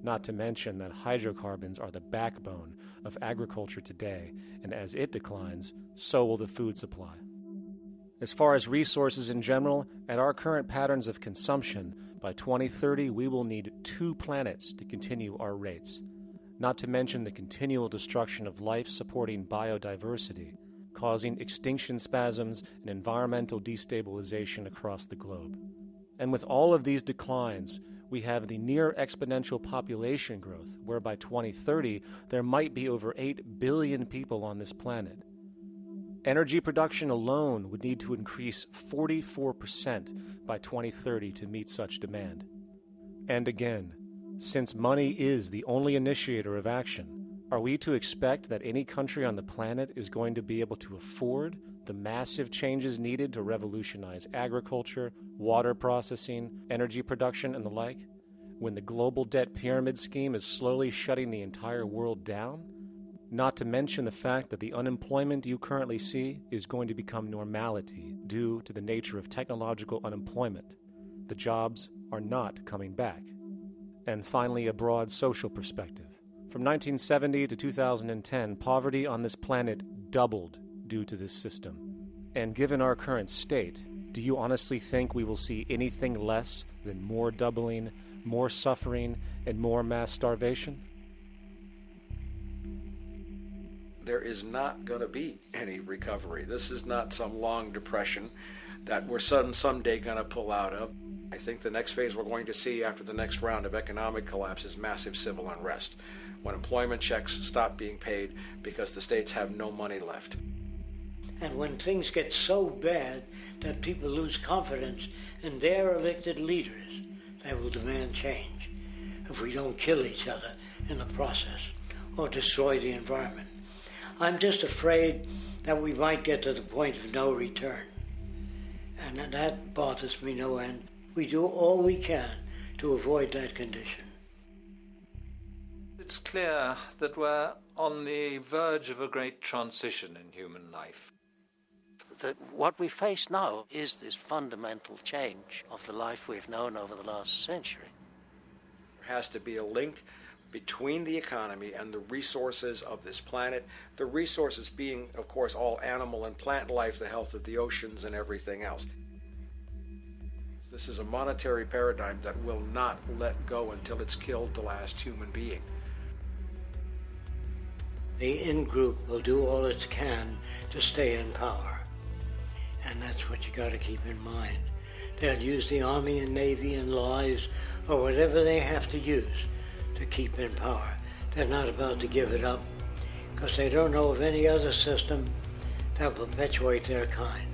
Not to mention that hydrocarbons are the backbone of agriculture today, and as it declines, so will the food supply. As far as resources in general, at our current patterns of consumption, by 2030 we will need 2 planets to continue our rates. not to mention the continual destruction of life-supporting biodiversity, causing extinction spasms and environmental destabilization across the globe. And with all of these declines, we have the near exponential population growth, where by 2030 there might be over 8 billion people on this planet. Energy production alone would need to increase 44% by 2030 to meet such demand. And again, since money is the only initiator of action, are we to expect that any country on the planet is going to be able to afford the massive changes needed to revolutionize agriculture, water processing, energy production, and the like, when the global debt pyramid scheme is slowly shutting the entire world down? Not to mention the fact that the unemployment you currently see is going to become normality due to the nature of technological unemployment. The jobs are not coming back. And finally, a broad social perspective. From 1970 to 2010, poverty on this planet doubled due to this system. And given our current state, do you honestly think we will see anything less than more doubling, more suffering, and more mass starvation? There is not going to be any recovery. This is not some long depression that we're someday going to pull out of. I think the next phase we're going to see after the next round of economic collapse is massive civil unrest, when employment checks stop being paid because the states have no money left. And when things get so bad that people lose confidence in their elected leaders, they will demand change if we don't kill each other in the process or destroy the environment. I'm just afraid that we might get to the point of no return. And that bothers me no end. We do all we can to avoid that condition. It's clear that we're on the verge of a great transition in human life. What we face now is this fundamental change of the life we've known over the last century. There has to be a link between the economy and the resources of this planet, the resources being, of course, all animal and plant life, the health of the oceans and everything else. This is a monetary paradigm that will not let go until it's killed the last human being. The in-group will do all it can to stay in power. And that's what you got to keep in mind. They'll use the Army and Navy and lies or whatever they have to use to keep in power. They're not about to give it up because they don't know of any other system that will perpetuate their kind.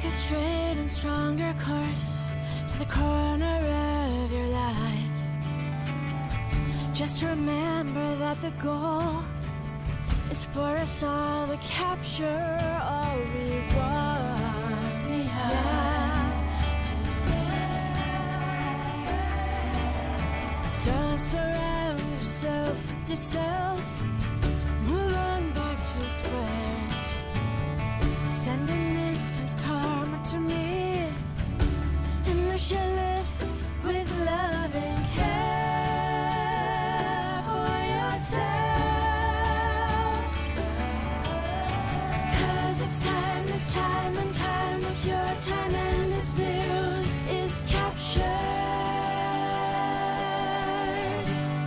Take a straight and stronger course to the corner of your life. Just remember that the goal is for us all to capture all we want. Don't surround yourself with yourself. Move on back to squares. Send an instant karma to me, and I shall live with love and care for yourself. 'Cause it's time, this time, and time with your time, and this news is captured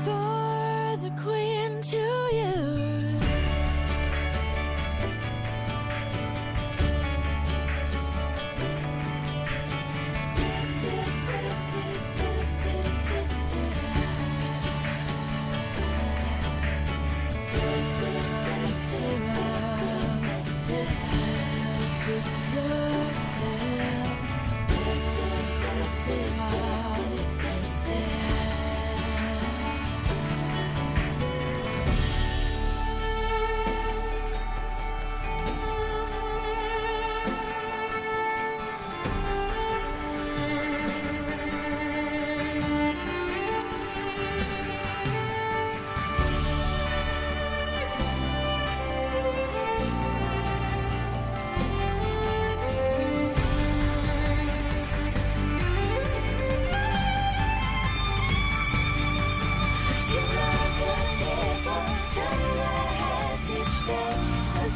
for the Queen to use.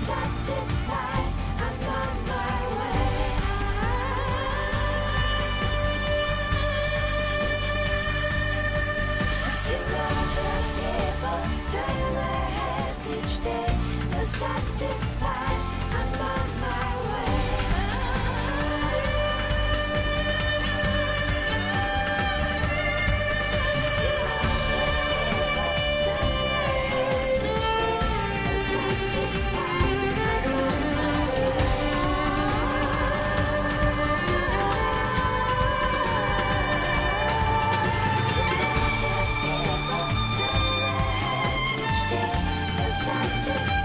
Satisfied, I'm on my way. To see other people turn their heads each day. So satisfied, I'm on my way. To see other people turn their heads each day. So satisfied.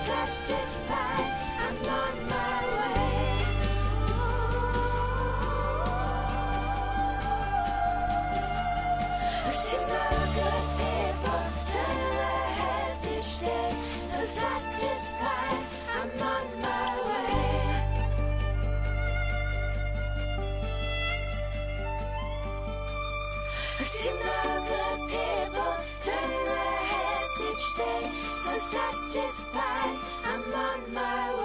Satisfied, I'm on my way. I've seen the good people turn their heads each day. So satisfied, I'm on my way. I've seen the good people turn their heads each day. So satisfied, I'm on my way.